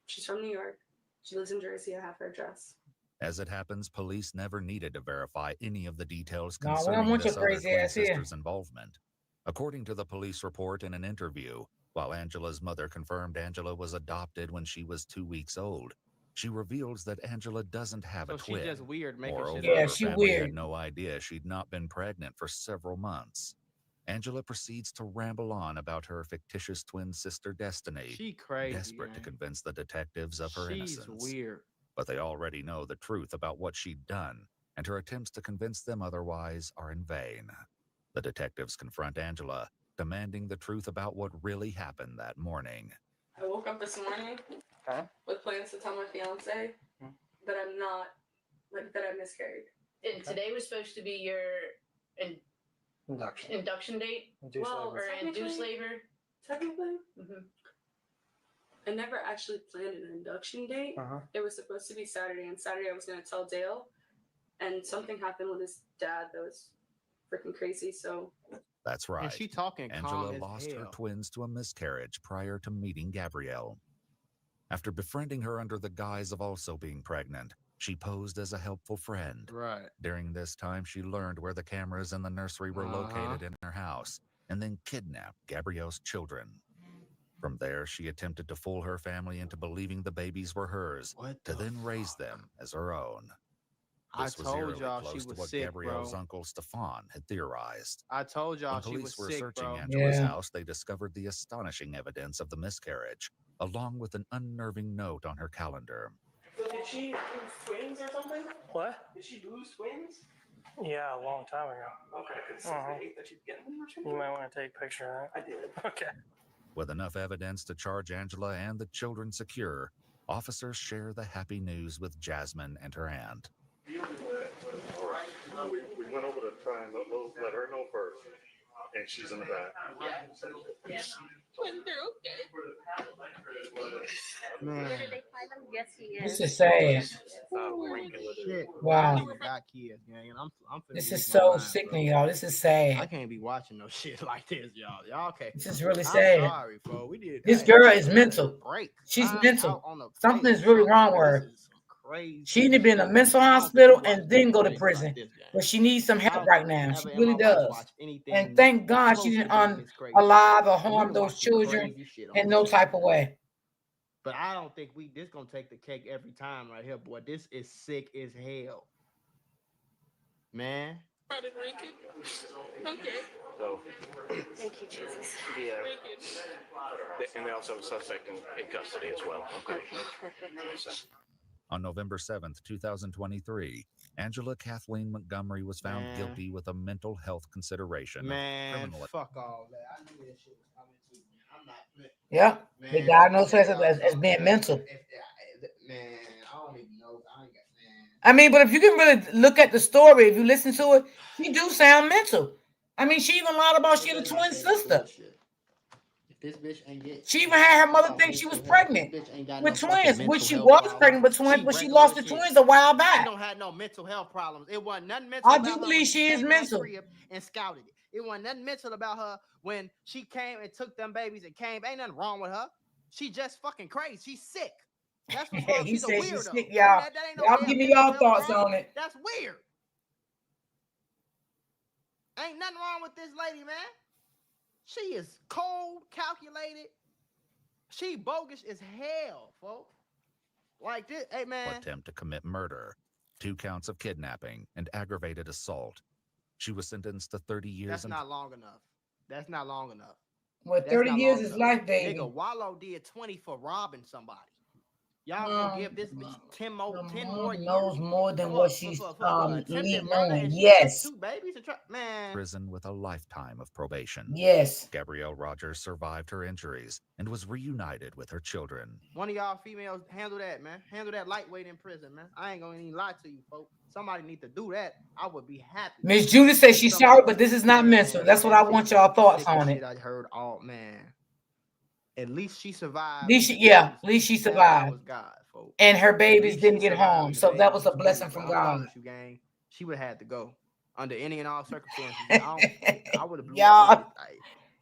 She's from New York. She lives in Jersey. I have her address. As it happens, police never needed to verify any of the details No, we don't concerning want this your other crazy twin ass here. sister's involvement. According to the police report in an interview, while Angela's mother confirmed Angela was adopted when she was 2 weeks old, she reveals that Angela doesn't have a twin. She's just weird, making Moreover, shit up. her family had no idea she'd not been pregnant for several months. Angela proceeds to ramble on about her fictitious twin sister Destiny, She crazy, desperate to convince the detectives of her She's innocence. weird. But they already know the truth about what she'd done, and her attempts to convince them otherwise are in vain. The detectives confront Angela, demanding the truth about what really happened that morning. I woke up this morning with plans to tell my fiance that I'm not, that I miscarried. And today was supposed to be your induction date. Induced labor. Or induced labor. Technically. I never actually planned an induction date. It was supposed to be Saturday, and Saturday I was going to tell Dale, and something happened with his dad that was freaking crazy. So That's right. And she talking calm Angela as lost her hell. twins to a miscarriage prior to meeting Gabrielle. After befriending her under the guise of also being pregnant, she posed as a helpful friend. Right. During this time, she learned where the cameras in the nursery were located in her house and then kidnapped Gabrielle's children. From there, she attempted to fool her family into believing the babies were hers, to then raise them as her own. This was told eerily y'all close she to was what sick, Gabrielle's bro. uncle Stefan had theorized. I told y'all When she police was were sick, searching bro. Angela's house, they discovered the astonishing evidence of the miscarriage, along with an unnerving note on her calendar. So did she lose twins or something? What? Did she lose twins? Yeah, a long time ago. Okay, because I hate that she's getting them or something. You might want to take a picture of that. I did. Okay. With enough evidence to charge Angela and the children secure, officers share the happy news with Jasmine and her aunt. We went over to try and let her know first, and she's in the back. Twins are okay. Man. Yes, he is. This is sad. Shit. Wow. Niggas got kids, gang, and I'm finna This lose is my so mind, sickening, bro. y'all. This is sad. I can't be watching no shit like this, y'all. Y'all okay? This is really I'm sad. sorry, bro. We did. This hey, girl we is did mental. break. She's I'm mental. out on the Something face. is really wrong with her. Crazy. She need to be in a mental hospital and then go to prison. But she needs some help right now. She really does. And thank God she didn't unalive or harm those children in no type of way. But I don't think this gonna take the cake every time right here, boy. This is sick as hell, man. Try to drink it. Okay. So, Thank you, Jesus. yeah. Thank you. And they also have a suspect in custody as well. Okay. So, On November 7th, 2023, Angela Kathleen Montgomery was found Man. guilty with a mental health consideration. Man, criminal fuck all that. I knew that shit was coming to me. I'm not. Yep. They diagnosed her as being mental. Man, I don't even know. I ain't got. I mean, but if you can really look at the story, if you listen to it, she do sound mental. I mean, she even lied about she had a twin sister. This bitch ain't get. She even had her mother think she was pregnant with twins, which she was pregnant with twins, but she lost the twins a while back. She don't have no mental health problems. It wasn't nothing mental. I do believe she is mental. And scouted it. It wasn't nothing mental about her when she came and took them babies and came. Ain't nothing wrong with her. She just fucking crazy. She's sick. That's what's wrong. She's a weirdo. She's sick, y'all. Y'all give me y'all thoughts on it. That's weird. Ain't nothing wrong with this lady, man. She is cold, calculated. She bogus as hell, folks. Like this, hey man. Attempt to commit murder, 2 counts of kidnapping, and aggravated assault. She was sentenced to 30 years. That's not long enough. That's not long enough. Well, 30 years is life, baby. Nigga, Wallow did 20 for robbing somebody. Y'all gonna give this bitch 10 more years. Knows more than what she's knowing. Yes. 2 babies, man. Prison with a lifetime of probation. Yes. Gabrielle Rogers survived her injuries and was reunited with her children. One of y'all females handle that, man. Handle that lightweight in prison, man. I ain't gonna even lie to you, folks. Somebody need to do that. I would be happy. Miss Judith says she's sorry, but this is not mental. That's what I want y'all thoughts on it. I heard all, man. At least she survived. At least she survived. God, folks. And her babies didn't get home. So that was a blessing from God. She would have had to go under any and all circumstances. I would have blew y'all.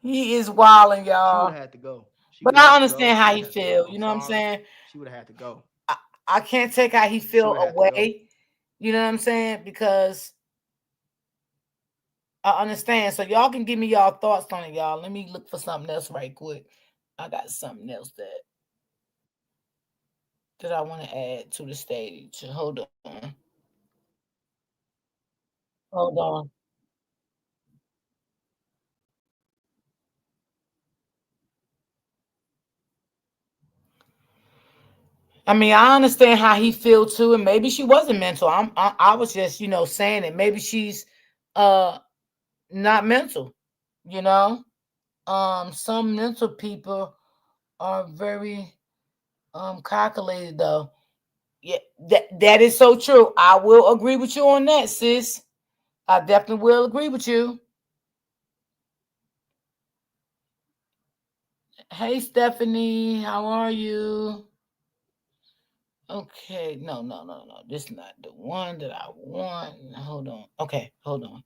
He is wilding, y'all. She would have had to go. But I understand how he feel. You know what I'm saying? She would have had to go. I can't take how he feel away. You know what I'm saying? Because I understand. So y'all can give me y'all thoughts on it, y'all. Let me look for something else right quick. I got something else that I want to add to the stage. Hold on. Hold on. I mean, I understand how he feel too, and maybe she wasn't mental. I was just, saying it. Maybe she's not mental. Some mental people are very calculated, though. Yeah, that is so true. I will agree with you on that, sis. I definitely will agree with you. Hey, Stephanie, how are you? Okay, no. This is not the one that I want. Hold on. Okay, hold on.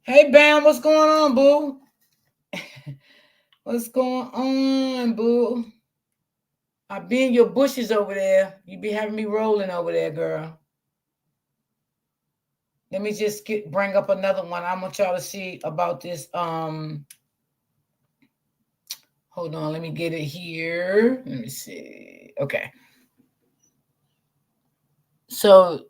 Hey, Bam, what's going on, boo? What's going on, boo? I be in your bushes over there. You be having me rolling over there, girl. Let me just bring up another one. I want y'all to see about this. Hold on, let me get it here. Let me see. Okay. So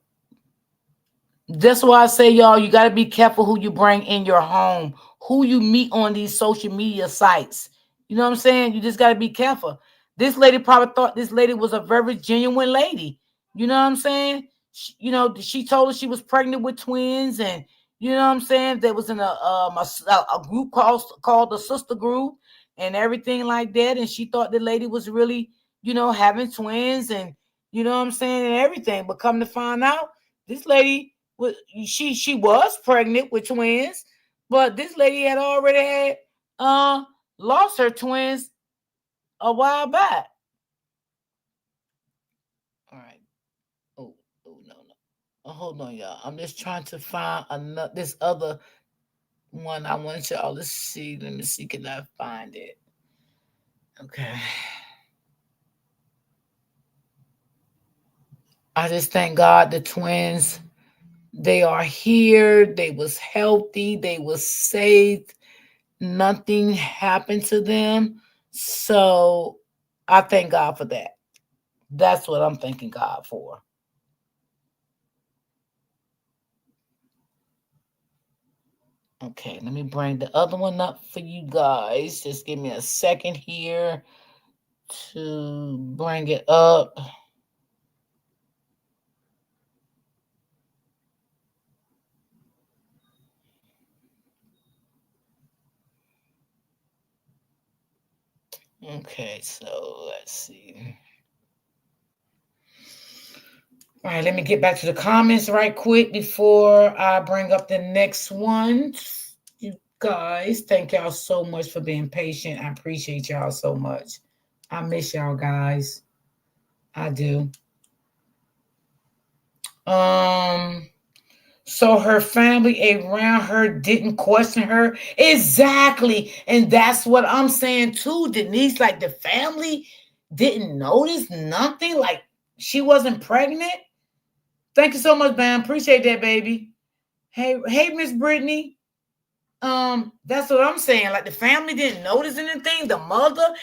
that's why I say, y'all, you got to be careful who you bring in your home, who you meet on these social media sites. You know what I'm saying? You just got to be careful. This lady probably thought this lady was a very genuine lady. You know what I'm saying? She told her she was pregnant with twins, and you know what I'm saying? There was in a group called the Sister Group and everything like that, and she thought the lady was really, having twins, and you know what I'm saying, and everything. But come to find out, this lady she was pregnant with twins, but this lady had already had lost her twins a while back. All right. Oh no. Hold on, y'all. I'm just trying to find this other one I want y'all to see. Let me see, can I find it? Okay. I just thank God the twins, they are here. They was healthy. They was safe. Nothing happened to them. So I thank God for that. That's what I'm thanking God for. Okay, let me bring the other one up for you guys. Just give me a second here to bring it up. Okay, so let's see. All right, let me get back to the comments right quick before I bring up the next one. Guys, thank y'all so much for being patient. I appreciate y'all so much. I miss y'all, guys. I do. So her family around her didn't question her. Exactly. And that's what I'm saying too, Denise. Like the family didn't notice nothing. Like she wasn't pregnant. Thank you so much, Bam. Appreciate that, baby. Hey, Miss Brittany. That's what I'm saying. Like the family didn't notice anything. The mother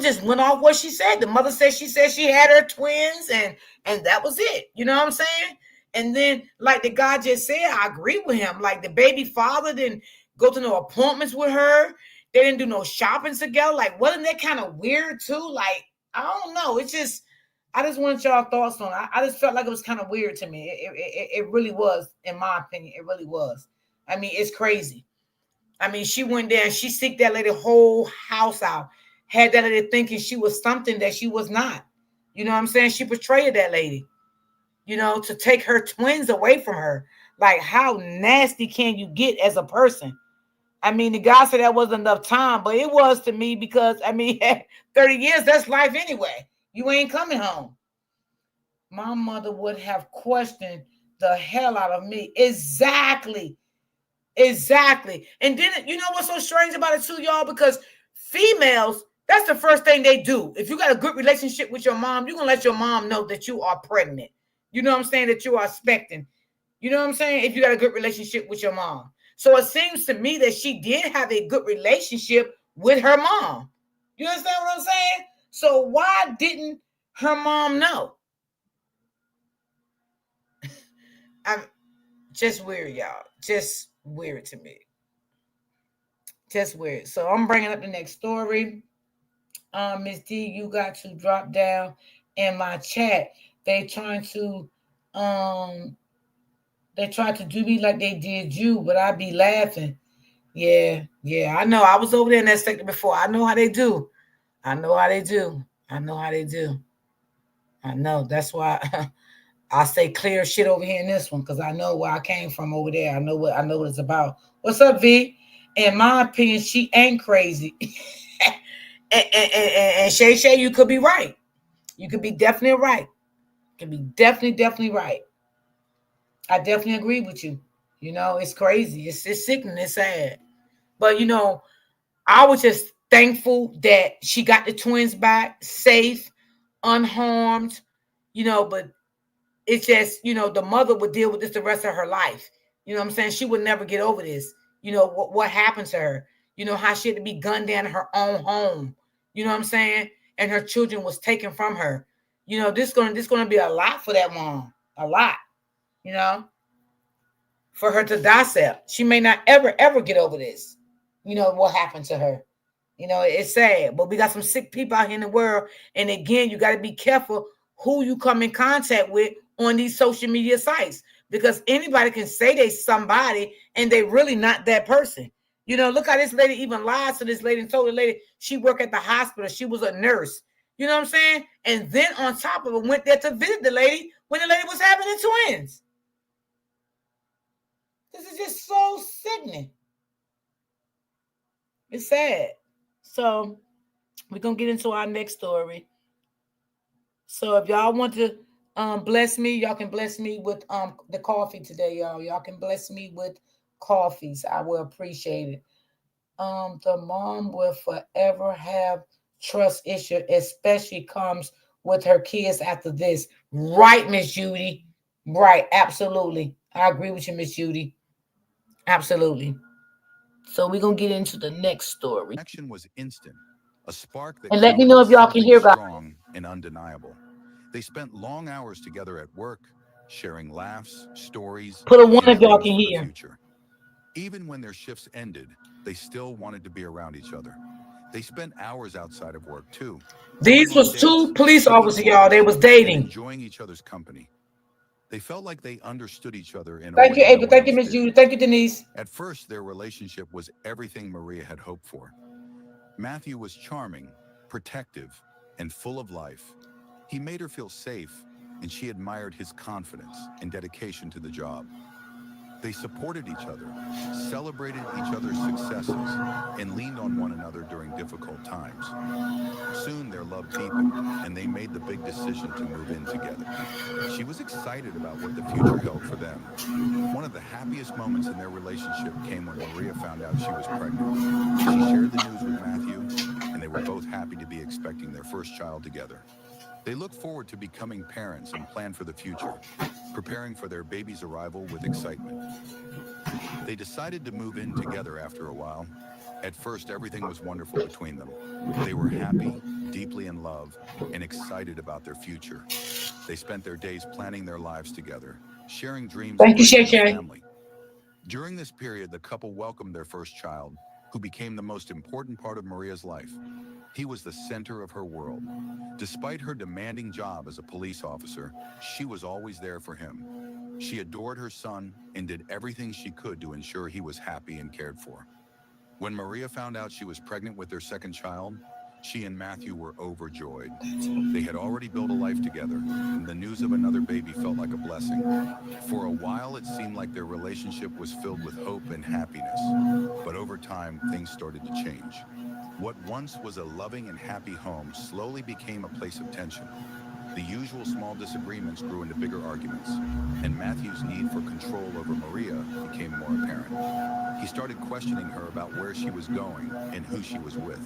just went off what she said. The mother said she had her twins, and that was it. You know what I'm saying? And then, like the guy just said, I agree with him. Like the baby father didn't go to no appointments with her. They didn't do no shopping together. Like, wasn't that kind of weird too? Like, I don't know. It's just, I just wanted y'all thoughts on it. I just felt like it was kind of weird to me. It really was, in my opinion. It really was. I mean, it's crazy. I mean, she went there and she seeked that lady whole house out. Had that lady thinking she was something that she was not. You know what I'm saying? She betrayed that lady, you know, to take her twins away from her. Like, how nasty can you get as a person? I mean, the guy said that wasn't enough time, but it was to me because, I mean, 30 years, that's life anyway. You ain't coming home. My mother would have questioned the hell out of me. Exactly. And then, you know what's so strange about it too, y'all? Because females, that's the first thing they do. If you got a good relationship with your mom, you're going to let your mom know that you are pregnant. You know what I'm saying? That you are expecting. You know what I'm saying? If you got a good relationship with your mom. So it seems to me that she did have a good relationship with her mom. You understand what I'm saying? So why didn't her mom know? I'm just weird, y'all. Just weird to me. Just weird. So I'm bringing up the next story. Miss D, you got to drop down in my chat. They tried to do me like they did you, but I be laughing. Yeah, I know. I was over there in that sector before. I know how they do. I know. That's why I say clear shit over here in this one, because I know where I came from over there. I know what it's about. What's up, V? In my opinion, she ain't crazy. and Shay, you could be right. You could be definitely right. You could be definitely right. I definitely agree with you. You know, it's crazy. It's sickening. It's sad. But, you know, I was just thankful that she got the twins back safe, unharmed, you know, but it's just, you know, the mother would deal with this the rest of her life. You know what I'm saying? She would never get over this. You know, what happened to her. You know, how she had to be gunned down in her own home. You know what I'm saying? And her children was taken from her. You know, this gonna be a lot for that mom. A lot. You know? For her to dissect. She may not ever get over this. You know, what happened to her. You know, it's sad. But we got some sick people out here in the world. And again, you got to be careful who you come in contact with on these social media sites, because anybody can say they somebody and they really not that person. You know, look how this lady even lied to this lady and told the lady she worked at the hospital. She was a nurse. You know what I'm saying? And then on top of it, went there to visit the lady when the lady was having the twins. This is just so sickening. It's sad. So we're going to get into our next story. So if y'all want to bless me, y'all can bless me with the coffee today, y'all. Y'all can bless me with coffees. I will appreciate it. The mom will forever have trust issue, especially comes with her kids after this. Right, Miss Judy. Right, absolutely. I agree with you, Miss Judy. Absolutely. So we're going to get into the next story. Action was instant. A spark that and let me know if y'all can hear, guys. Strong and undeniable. They spent long hours together at work, sharing laughs, stories. Put a one if y'all can hear. Future. Even when their shifts ended, they still wanted to be around each other. They spent hours outside of work too. These was two police officers, y'all. They was dating, enjoying each other's company. They felt like they understood each other in a Thank way you, April. no Thank you, one Miss else did. Judy. Thank you, Denise. At first, their relationship was everything Maria had hoped for. Matthew was charming, protective, and full of life. He made her feel safe, and she admired his confidence and dedication to the job. They supported each other, celebrated each other's successes, and leaned on one another during difficult times. Soon their love deepened, and they made the big decision to move in together. She was excited about what the future held for them. One of the happiest moments in their relationship came when Maria found out she was pregnant. She shared the news with Matthew, and they were both happy to be expecting their first child together. They looked forward to becoming parents and planned for the future, preparing for their baby's arrival with excitement. They decided to move in together after a while. At first, everything was wonderful between them. They were happy, deeply in love, and excited about their future. They spent their days planning their lives together, sharing dreams Thank you, of Shay raising a Shay. family. During this period, the couple welcomed their first child, who became the most important part of Maria's life. He was the center of her world. Despite her demanding job as a police officer, she was always there for him. She adored her son and did everything she could to ensure he was happy and cared for. When Maria found out she was pregnant with their second child, she and Matthew were overjoyed. They had already built a life together, and the news of another baby felt like a blessing. For a while, it seemed like their relationship was filled with hope and happiness. But over time, things started to change. What once was a loving and happy home slowly became a place of tension. The usual small disagreements grew into bigger arguments, and Matthew's need for control over Maria became more apparent. He started questioning her about where she was going and who she was with.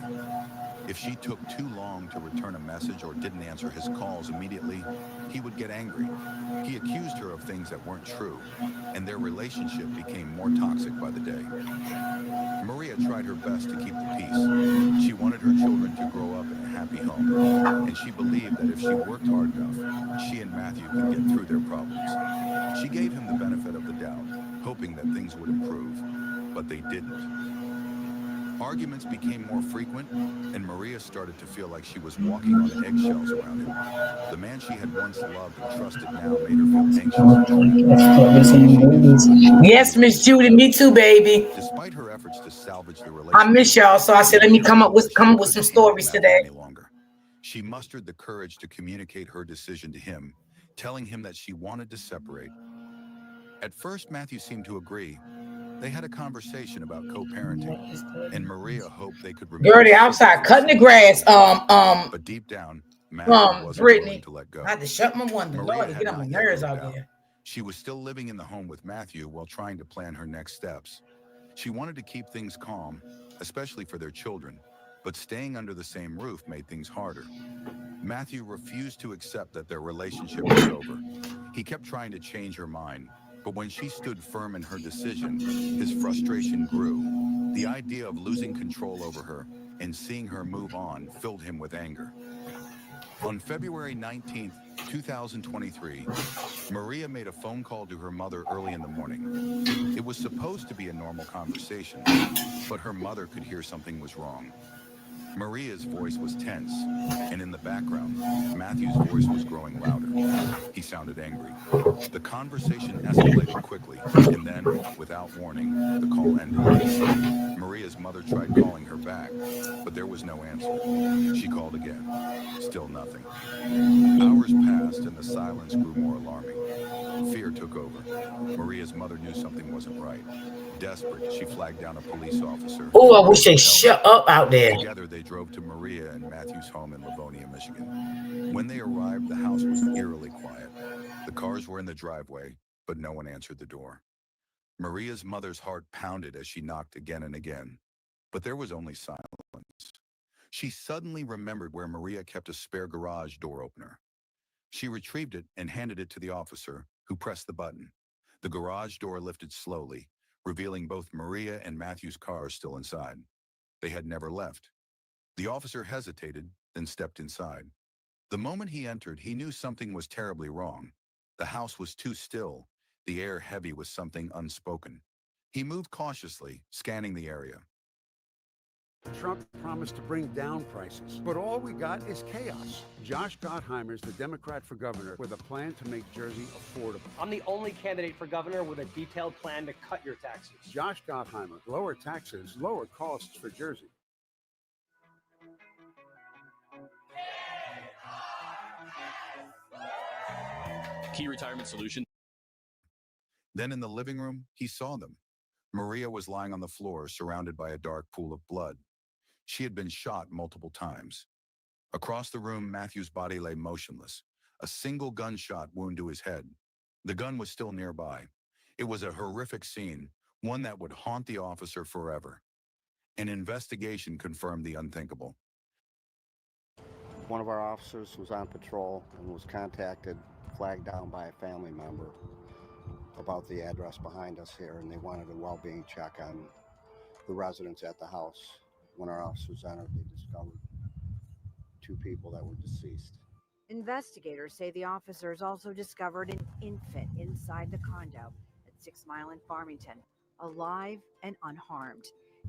If she took too long to return a message or didn't answer his calls immediately, he would get angry. He accused her of things that weren't true, and their relationship became more toxic by the day. Maria tried her best to keep the peace. She wanted her children to grow up in a happy home, and she believed that if she worked hard enough, she and Matthew could get through their problems. She gave him the benefit of the doubt, hoping that things would improve, but they didn't. Arguments became more frequent, and Maria started to feel like she was walking on eggshells around him. The man she had once loved and trusted now made her feel anxious. Yes, Miss Judy, me too, baby. Despite her efforts to salvage the relationship, I miss y'all, so I said let me come up with some stories today. She mustered the courage to communicate her decision to him, telling him that she wanted to separate. At first, Matthew seemed to agree. They had a conversation about co-parenting, and Maria hoped they could remain Girl, they outside cutting the grass. But deep down, Matthew wasn't Brittany, willing to let go. I had to shut my window. Maria Lord, had get on my not yet nerves moved out out. there. She was still living in the home with Matthew while trying to plan her next steps. She wanted to keep things calm, especially for their children, but staying under the same roof made things harder. Matthew refused to accept that their relationship was over. He kept trying to change her mind, but when she stood firm in her decision, his frustration grew. The idea of losing control over her and seeing her move on filled him with anger. On February 19th, 2023, Maria made a phone call to her mother early in the morning. It was supposed to be a normal conversation, but her mother could hear something was wrong. Maria's voice was tense, and in the background, Matthew's voice was growing louder. He sounded angry. The conversation escalated quickly, and then, without warning, the call ended. Maria's mother tried calling her back, but there was no answer. She called again. Still nothing. Hours passed, and the silence grew more alarming. Fear took over. Maria's mother knew something wasn't right. Desperate, she flagged down a police officer. Oh, I wish they shut up out there. Together, they drove to Maria and Matthew's home in Livonia, Michigan. When they arrived, the house was eerily quiet. The cars were in the driveway, but no one answered the door. Maria's mother's heart pounded as she knocked again and again, but there was only silence. She suddenly remembered where Maria kept a spare garage door opener. She retrieved it and handed it to the officer, who pressed the button. The garage door lifted slowly, revealing both Maria and Matthew's cars still inside. They had never left. The officer hesitated, then stepped inside. The moment he entered, he knew something was terribly wrong. The house was too still, the air heavy with something unspoken. He moved cautiously, scanning the area. Trump promised to bring down prices, but all we got is chaos. Josh Gottheimer's the Democrat for governor with a plan to make Jersey affordable. I'm the only candidate for governor with a detailed plan to cut your taxes. Josh Gottheimer, lower taxes, lower costs for Jersey. Key Retirement Solution. Then in the living room, he saw them. Maria was lying on the floor, surrounded by a dark pool of blood. She had been shot multiple times. Across the room, Matthew's body lay motionless, a single gunshot wound to his head. The gun was still nearby. It was a horrific scene, one that would haunt the officer forever. An investigation confirmed the unthinkable. One of our officers was on patrol and was contacted, flagged down by a family member about the address behind us here, and they wanted a well-being check on the residents at the house. When our officers entered, they discovered 2 people that were deceased. Investigators say the officers also discovered an infant inside the condo at 6 Mile in Farmington, alive and unharmed.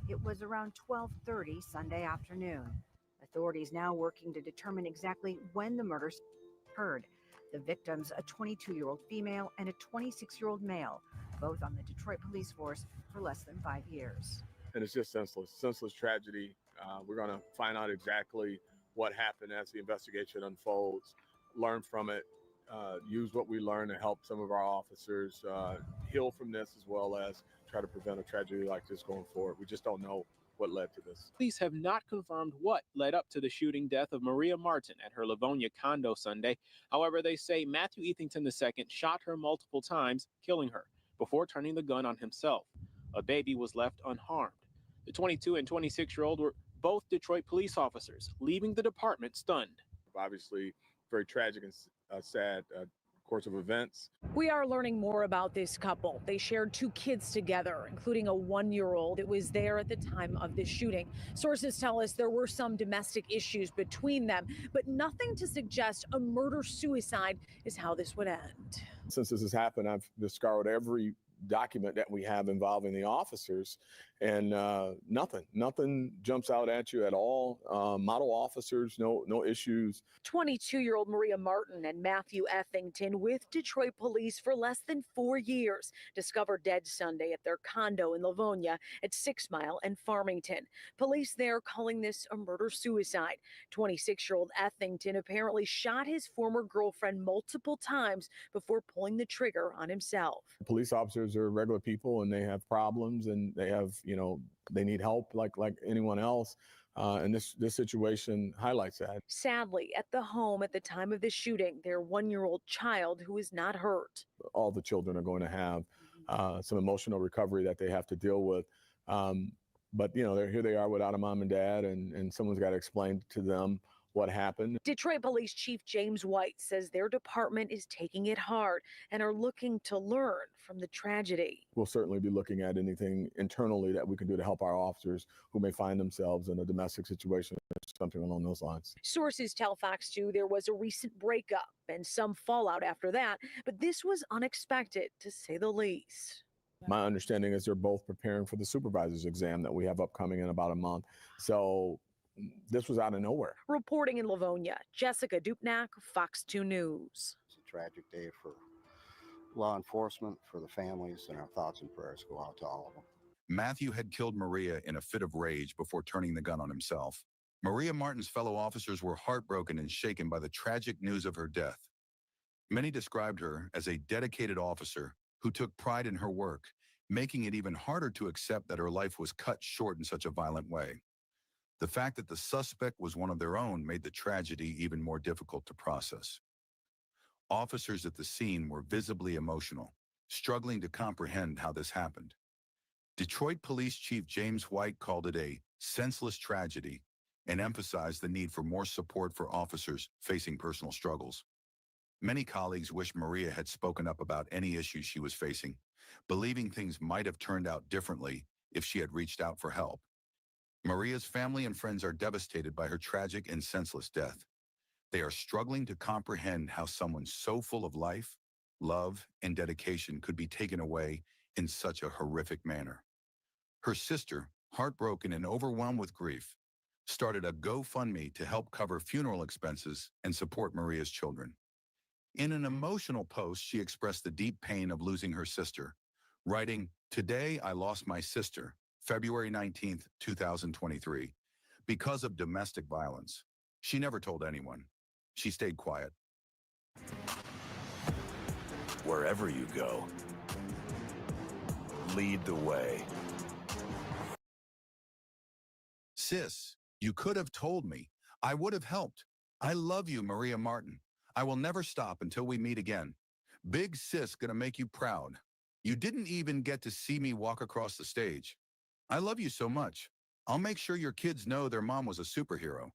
It was around 12:30 Sunday afternoon. Authorities now working to determine exactly when the murders occurred. The victims, a 22-year-old female and a 26-year-old male, both on the Detroit police force for less than 5 years. And it's just senseless tragedy. We're going to find out exactly what happened as the investigation unfolds, learn from it, use what we learn to help some of our officers heal from this, as well as try to prevent a tragedy like this going forward. We just don't know what led to this. Police have not confirmed what led up to the shooting death of Maria Martin at her Livonia condo Sunday. However, they say Matthew Ethington II shot her multiple times, killing her, before turning the gun on himself. A baby was left unharmed. The 22 and 26-year-old were both Detroit police officers, leaving the department stunned. Obviously, very tragic and sad course of events. We are learning more about this couple. They shared 2 kids together, including a 1-year-old that was there at the time of the shooting. Sources tell us there were some domestic issues between them, but nothing to suggest a murder-suicide is how this would end. Since this has happened, I've scoured every document that we have involving the officers, and nothing jumps out at you at all. Model officers, no issues. 22-year-old Maria Martin and Matthew Ethington with Detroit police for less than 4 years, discovered dead Sunday at their condo in Livonia at 6 Mile and Farmington. Police there calling this a murder-suicide. 26-year-old Ethington apparently shot his former girlfriend multiple times before pulling the trigger on himself. Police officers are regular people, and they have problems, and they have, they need help like anyone else. And this situation highlights that. Sadly, at the home at the time of the shooting, their 1-year-old child who is not hurt. All the children are going to have some emotional recovery that they have to deal with. But, here they are without a mom and dad, and someone's got to explain to them what happened. Detroit Police Chief James White says their department is taking it hard and are looking to learn from the tragedy. We'll certainly be looking at anything internally that we can do to help our officers who may find themselves in a domestic situation or something along those lines. Sources tell Fox 2 there was a recent breakup and some fallout after that, but this was unexpected, to say the least. My understanding is they're both preparing for the supervisor's exam that we have upcoming in about a month. So this was out of nowhere. Reporting in Livonia, Jessica Dupnack, Fox 2 News. It's a tragic day for law enforcement, for the families, and our thoughts and prayers go out to all of them. Matthew had killed Maria in a fit of rage before turning the gun on himself. Maria Martin's fellow officers were heartbroken and shaken by the tragic news of her death. Many described her as a dedicated officer who took pride in her work, making it even harder to accept that her life was cut short in such a violent way. The fact that the suspect was one of their own made the tragedy even more difficult to process. Officers at the scene were visibly emotional, struggling to comprehend how this happened. Detroit Police Chief James White called it a senseless tragedy and emphasized the need for more support for officers facing personal struggles. Many colleagues wish Maria had spoken up about any issues she was facing, believing things might have turned out differently if she had reached out for help. Maria's family and friends are devastated by her tragic and senseless death. They are struggling to comprehend how someone so full of life, love, and dedication could be taken away in such a horrific manner. Her sister, heartbroken and overwhelmed with grief, started a GoFundMe to help cover funeral expenses and support Maria's children. In an emotional post, she expressed the deep pain of losing her sister, writing, "Today I lost my sister, February 19th, 2023, because of domestic violence. She never told anyone. She stayed quiet." Wherever you go, lead the way. Sis, you could have told me. I would have helped. I love you, Maria Martin. I will never stop until we meet again. Big sis gonna make you proud. You didn't even get to see me walk across the stage. I love you so much. I'll make sure your kids know their mom was a superhero.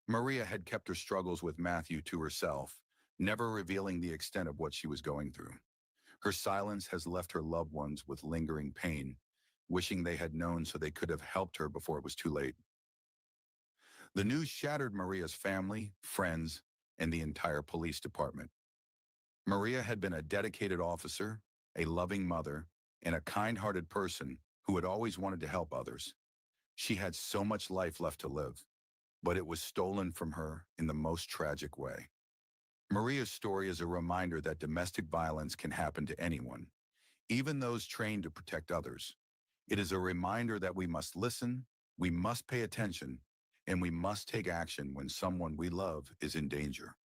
Maria had kept her struggles with Matthew to herself, never revealing the extent of what she was going through. Her silence has left her loved ones with lingering pain, wishing they had known so they could have helped her before it was too late. The news shattered Maria's family, friends, and the entire police department. Maria had been a dedicated officer, a loving mother, and a kind-hearted person who had always wanted to help others. She had so much life left to live, but it was stolen from her in the most tragic way. Maria's story is a reminder that domestic violence can happen to anyone, even those trained to protect others. It is a reminder that we must listen, we must pay attention, and we must take action when someone we love is in danger.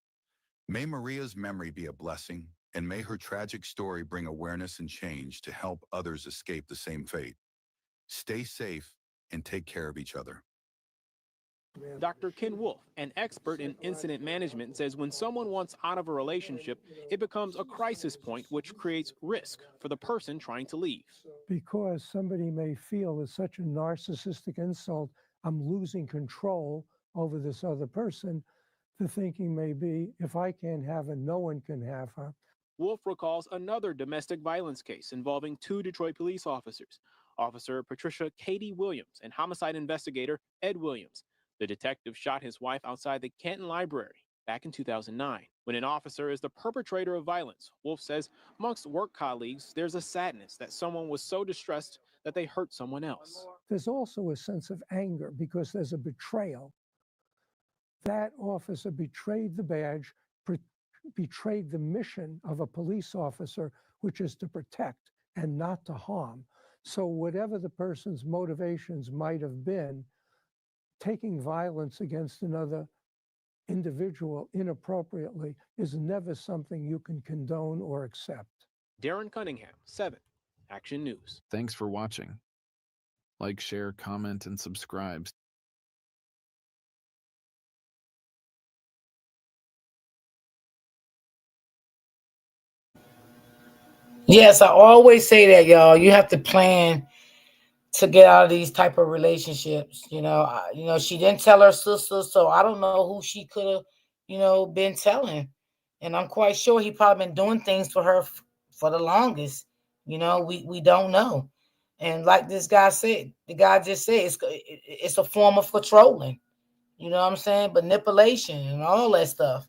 May Maria's memory be a blessing, and may her tragic story bring awareness and change to help others escape the same fate. Stay safe and take care of each other. Dr. Ken Wolf, an expert in incident management, says when someone wants out of a relationship, it becomes a crisis point, which creates risk for the person trying to leave. Because somebody may feel it's such a narcissistic insult, I'm losing control over this other person. The thinking may be, if I can't have her, no one can have her. Wolf recalls another domestic violence case involving 2 Detroit police officers, Officer Patricia Katie Williams and homicide investigator Ed Williams. The detective shot his wife outside the Canton Library back in 2009. When an officer is the perpetrator of violence, Wolf says amongst work colleagues, there's a sadness that someone was so distressed that they hurt someone else. There's also a sense of anger because there's a betrayal. That officer betrayed the badge, betrayed the mission of a police officer, which is to protect and not to harm. So whatever the person's motivations might have been, taking violence against another individual inappropriately is never something you can condone or accept. Darren Cunningham, 7 Action News. Thanks for watching. Like, share, comment, and subscribe. Yes, I always say that, y'all. You have to plan to get out of these type of relationships. You know, she didn't tell her sister, so I don't know who she could have, been telling. And I'm quite sure he probably been doing things for her for the longest. We don't know. And like this guy said, the guy just said, it's a form of controlling. You know what I'm saying? Manipulation and all that stuff.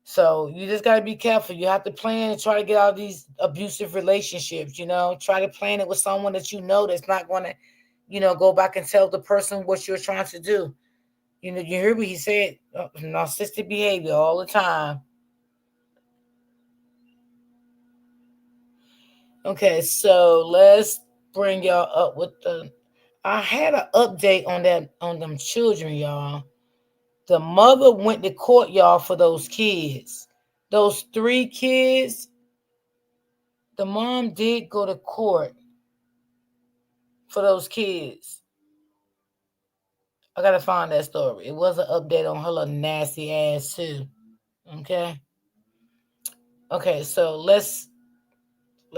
So you just got to be careful. You have to plan and try to get out of these abusive relationships, try to plan it with someone that that's not going to, go back and tell the person what you're trying to do. You hear what he said, narcissistic behavior all the time. Okay, so let's bring y'all up with I had an update on them children, y'all. The mother went to court, y'all, for those kids. Those 3 kids, the mom did go to court for those kids. I got to find that story. It was an update on her little nasty ass, too. Okay? Okay, so let's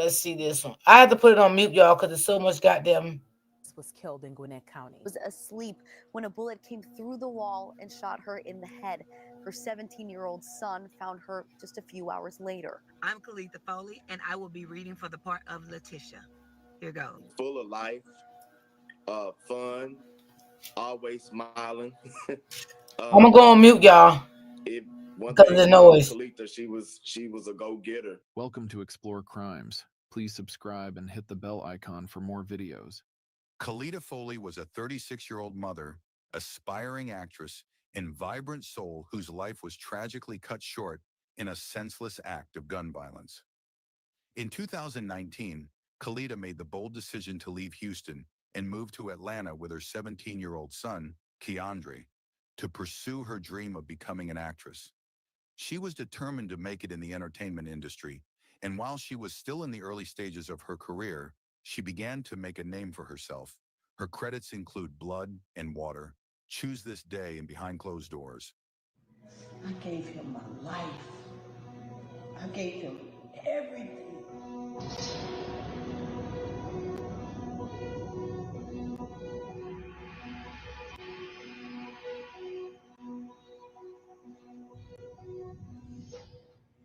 see this one. I had to put it on mute, y'all, because there's so much goddamn... was killed in Gwinnett County. Was asleep when a bullet came through the wall and shot her in the head. Her 17-year-old son found her just a few hours later. I'm Kalitha Foley, and I will be reading for the part of Letitia. Here goes. Full of life, fun, always smiling. I'm gonna go on mute, y'all. Because of the noise. Kalitha, she was a go-getter. Welcome to Explore Crimes. Please subscribe and hit the bell icon for more videos. Kalitha Foley was a 36-year-old mother, aspiring actress, and vibrant soul whose life was tragically cut short in a senseless act of gun violence. In 2019, Kalitha made the bold decision to leave Houston and move to Atlanta with her 17-year-old son, Keandre, to pursue her dream of becoming an actress. She was determined to make it in the entertainment industry And while she was still in the early stages of her career, she began to make a name for herself. Her credits include Blood and Water, Choose This Day, and Behind Closed Doors. I gave him my life. I gave him everything.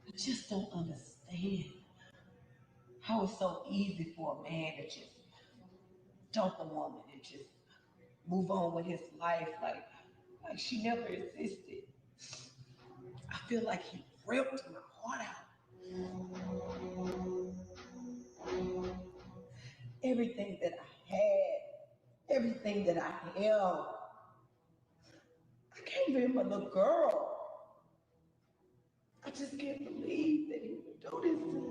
I just don't understand how it's so easy for a man to just dump a woman and just move on with his life like she never existed. I feel like he ripped my heart out. Everything that I had, everything that I held, I gave him a little girl. I just can't believe that he would do this to me.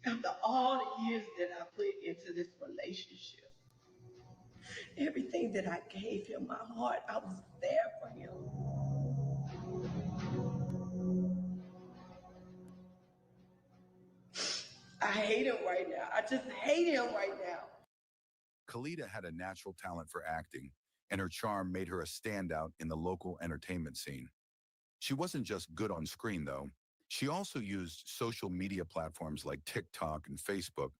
After all the years that I put into this relationship, everything that I gave him, my heart, I was there for him. I hate him right now. I just hate him right now. Khalida had a natural talent for acting, and her charm made her a standout in the local entertainment scene. She wasn't just good on screen, though. She also used social media platforms like TikTok and Facebook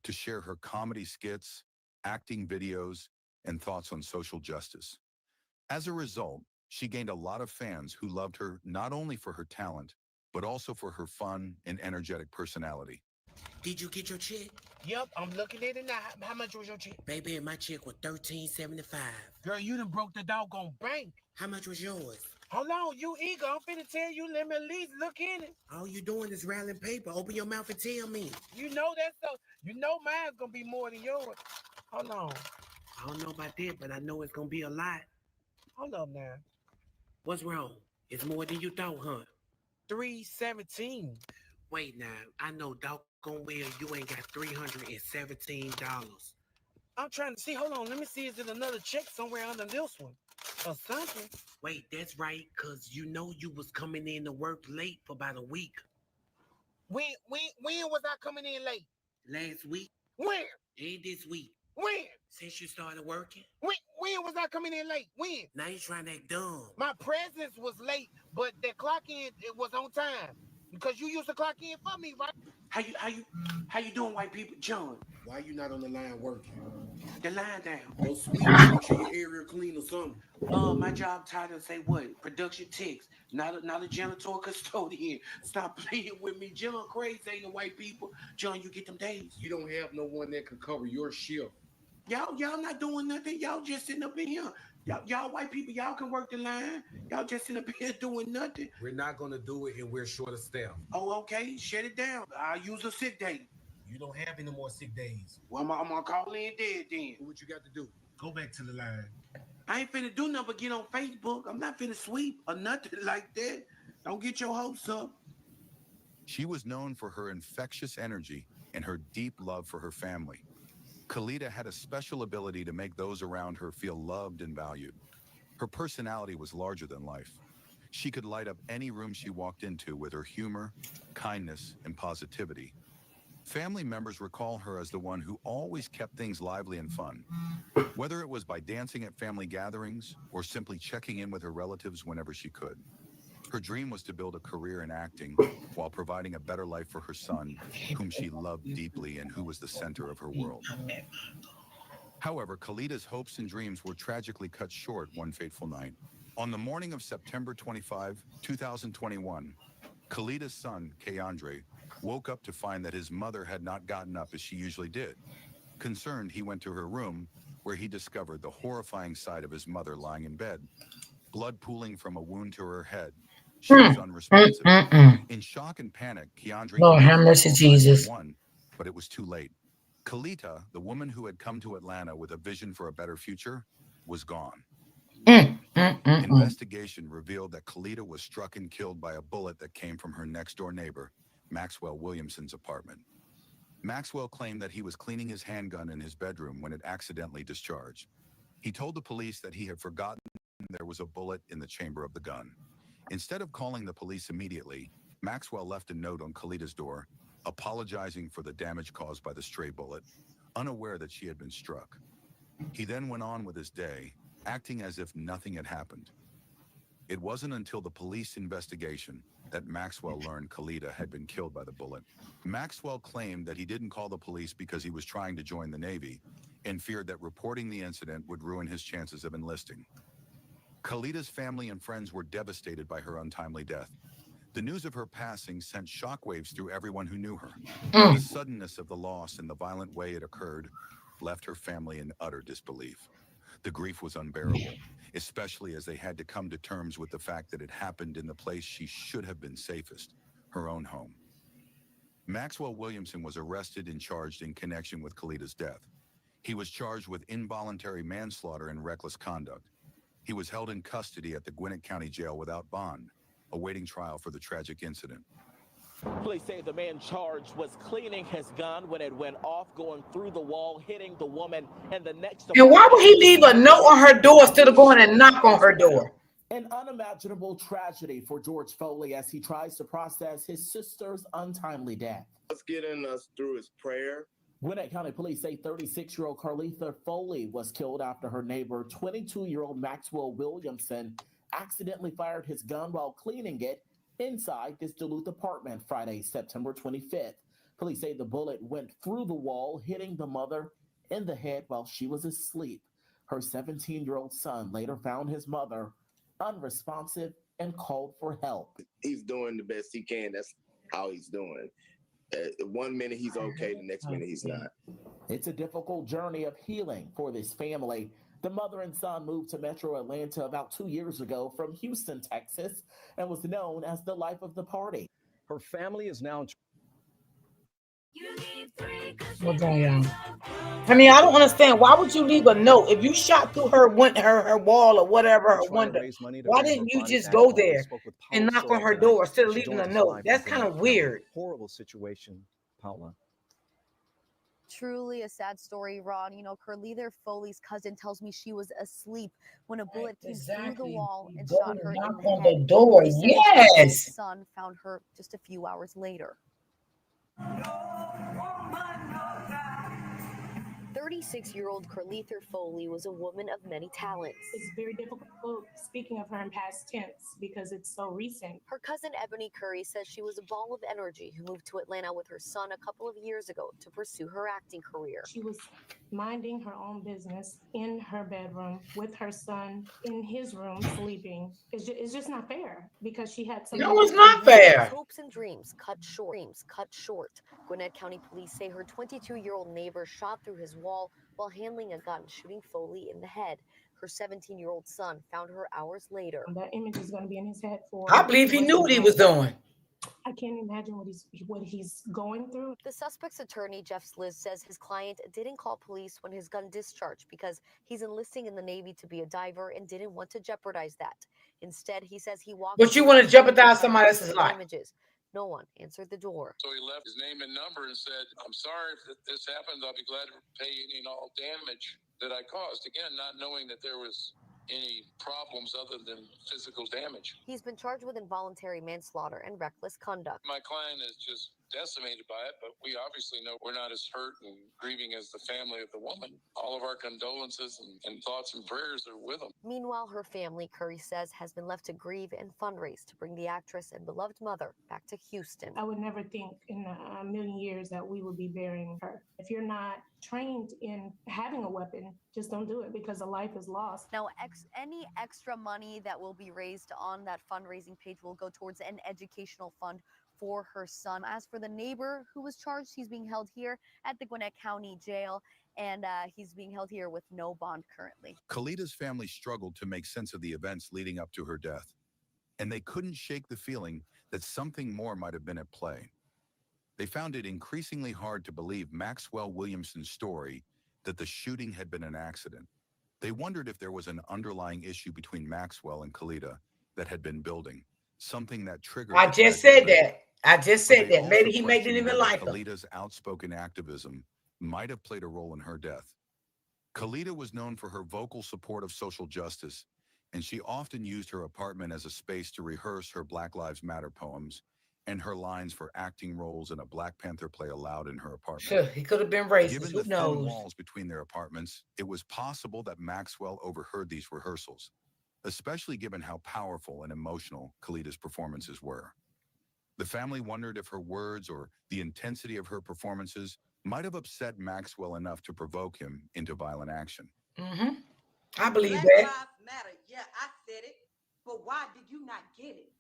to share her comedy skits, acting videos, and thoughts on social justice. As a result, she gained a lot of fans who loved her not only for her talent, but also for her fun and energetic personality. Did you get your check? Yep, I'm looking at it now. How much was your check? Baby, my check was $13.75. Girl, you done broke the doggone bank. How much was yours? Hold on, you eager. I'm finna tell you, let me at least look in it. All you doing is rattling paper. Open your mouth and tell me. You know that stuff. You know mine's gonna be more than yours. Hold on. I don't know about that, but I know it's gonna be a lot. Hold up now. What's wrong? It's more than you thought, huh? $317. Wait now, I know doggone well you ain't got $317. I'm trying to see. Hold on, let me see. Is it another check somewhere under this one? Or something? Wait, that's right, cause you know you was coming in to work late for about a week. When was I coming in late? Last week. When? And this week. When? Since you started working. When was I coming in late? When? Now you trying to act dumb. My presence was late, but the clock in it was on time. Because you used to clock in for me, right? How you doing, white people? John, why you not on the line working? The line down. Go sweep, make sure your area clean or something. My job title say what? Production techs, not a janitor or custodian. Stop playing with me. John crazy ain't the white people. John, you get them days. You don't have no one that can cover your shift. Y'all not doing nothing. Y'all just sitting up in here. Y'all white people, y'all can work the line. Y'all just sitting up here doing nothing. We're not gonna do it, and we're short of staff. Oh, okay. Shut it down. I'll use a sick day. You don't have any more sick days. Well, I'm gonna call in dead then. What you got to do? Go back to the line. I ain't finna do nothing but get on Facebook. I'm not finna sweep or nothing like that. Don't get your hopes up. She was known for her infectious energy and her deep love for her family. Khalida had a special ability to make those around her feel loved and valued. Her personality was larger than life. She could light up any room she walked into with her humor, kindness, and positivity. Family members recall her as the one who always kept things lively and fun, whether it was by dancing at family gatherings or simply checking in with her relatives whenever she could. Her dream was to build a career in acting while providing a better life for her son, whom she loved deeply and who was the center of her world. However, Khalida's hopes and dreams were tragically cut short one fateful night. On the morning of September 25, 2021, Khalida's son, Keandre, woke up to find that his mother had not gotten up as she usually did. Concerned, he went to her room, where he discovered the horrifying sight of his mother lying in bed, blood pooling from a wound to her head. She was unresponsive. In shock and panic, Keandre Lord have mercy, Jesus. But it was too late. Khalida, the woman who had come to Atlanta with a vision for a better future, was gone. Investigation revealed that Khalida was struck and killed by a bullet that came from her next-door neighbor, Maxwell Williamson's apartment. Maxwell claimed that he was cleaning his handgun in his bedroom when it accidentally discharged. He told the police that he had forgotten there was a bullet in the chamber of the gun. Instead of calling the police immediately, Maxwell left a note on Khalida's door, apologizing for the damage caused by the stray bullet, unaware that she had been struck. He then went on with his day, acting as if nothing had happened. It wasn't until the police investigation that Maxwell learned Khalida had been killed by the bullet. Maxwell claimed that he didn't call the police because he was trying to join the Navy and feared that reporting the incident would ruin his chances of enlisting. Khalida's family and friends were devastated by her untimely death. The news of her passing sent shockwaves through everyone who knew her. The suddenness of the loss and the violent way it occurred left her family in utter disbelief. The grief was unbearable, especially as they had to come to terms with the fact that it happened in the place she should have been safest, her own home. Maxwell Williamson was arrested and charged in connection with Khalida's death. He was charged with involuntary manslaughter and reckless conduct. He was held in custody at the Gwinnett County Jail without bond, awaiting trial for the tragic incident. Police say the man charged was cleaning his gun when it went off, going through the wall, hitting the woman, and the next... And why would he leave a note on her door instead of going and knock on her door? An unimaginable tragedy for George Foley as he tries to process his sister's untimely death. What's getting us through is prayer. Gwinnett County Police say 36-year-old Carletha Foley was killed after her neighbor, 22-year-old Maxwell Williamson, accidentally fired his gun while cleaning it inside this Duluth apartment Friday, September 25th. Police say the bullet went through the wall, hitting the mother in the head while she was asleep. Her 17-year-old son later found his mother unresponsive and called for help. He's doing the best he can. That's how he's doing. 1 minute he's okay, the next minute he's not. It's a difficult journey of healing for this family. The mother and son moved to Metro Atlanta about 2 years ago from Houston, Texas, and was known as the life of the party. Her family is now... What's on, y'all? I mean, I don't understand. Why would you leave a note if you shot through her wall or whatever, her window? Why didn't you just go there and knock on her door instead of leaving a note? That's kind of weird. Horrible situation, Paula. Truly a sad story, Ron. You know, Carletha Foley's cousin tells me she was asleep when a bullet came through the wall and shot her in the on head. the door. Her Yes. son found her just a few hours later. 36-year-old Carletha Foley was a woman of many talents. It's very difficult speaking of her in past tense because it's so recent. Her cousin Ebony Curry says she was a ball of energy who moved to Atlanta with her son a couple of years ago to pursue her acting career. She was minding her own business in her bedroom with her son in his room sleeping. It's just not fair because she had some... No, it's not fair. Hopes and dreams cut short. Gwinnett County Police say her 22-year-old neighbor shot through his wall while handling a gun, shooting Foley in the head. Her 17-year-old son found her hours later. That image is going to be in his head for... I believe he knew what he was doing. I can't imagine what he's going through. The suspect's attorney, Jeff Sliz, says his client didn't call police when his gun discharged because he's enlisting in the Navy to be a diver and didn't want to jeopardize that. Instead, he says he walked... But you want to jeopardize somebody else's life. Images. No one answered the door. So he left his name and number and said, "I'm sorry if this happens. I'll be glad to pay any and all damage that I caused." Again, not knowing that there was any problems other than physical damage. He's been charged with involuntary manslaughter and reckless conduct. My client is just decimated by it, but we obviously know we're not as hurt and grieving as the family of the woman. All of our condolences and thoughts and prayers are with them. Meanwhile, her family, Curry says, has been left to grieve and fundraise to bring the actress and beloved mother back to Houston. I would never think in a million years that we would be burying her. If you're not trained in having a weapon, just don't do it because a life is lost. Now, any extra money that will be raised on that fundraising page will go towards an educational fund for her son. As for the neighbor who was charged, he's being held here at the Gwinnett County Jail, and he's being held here with no bond currently. Khalida's family struggled to make sense of the events leading up to her death, and they couldn't shake the feeling that something more might have been at play. They found it increasingly hard to believe Maxwell Williamson's story that the shooting had been an accident. They wondered if there was an underlying issue between Maxwell and Khalida that had been building, something that triggered I the just tragic said event. that. I just But said they that. Maybe also he made it questioned even whether like her. Khalida's outspoken activism might have played a role in her death. Khalida was known for her vocal support of social justice, and she often used her apartment as a space to rehearse her Black Lives Matter poems and her lines for acting roles in a Black Panther play aloud in her apartment. Sure, he could have been racist. Given Who the thin knows? walls between their apartments, it was possible that Maxwell overheard these rehearsals, especially given how powerful and emotional Khalida's performances were. The family wondered if her words or the intensity of her performances might have upset Maxwell enough to provoke him into violent action. Mm-hmm. I believe Black that. Lives Matter. Yeah, I said it. But why did you not get it?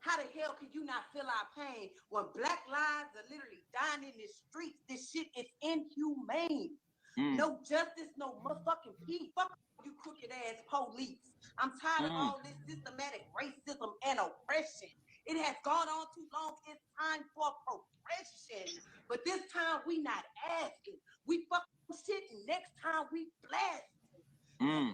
How the hell could you not feel our pain when Black lives are literally dying in the streets? This shit is inhumane. No justice, no motherfucking peace. Fuck you crooked ass police. I'm tired of all this systematic racism and oppression. It has gone on too long. It's time for progression. But this time we not asking. We fucking shit, and next time we blast.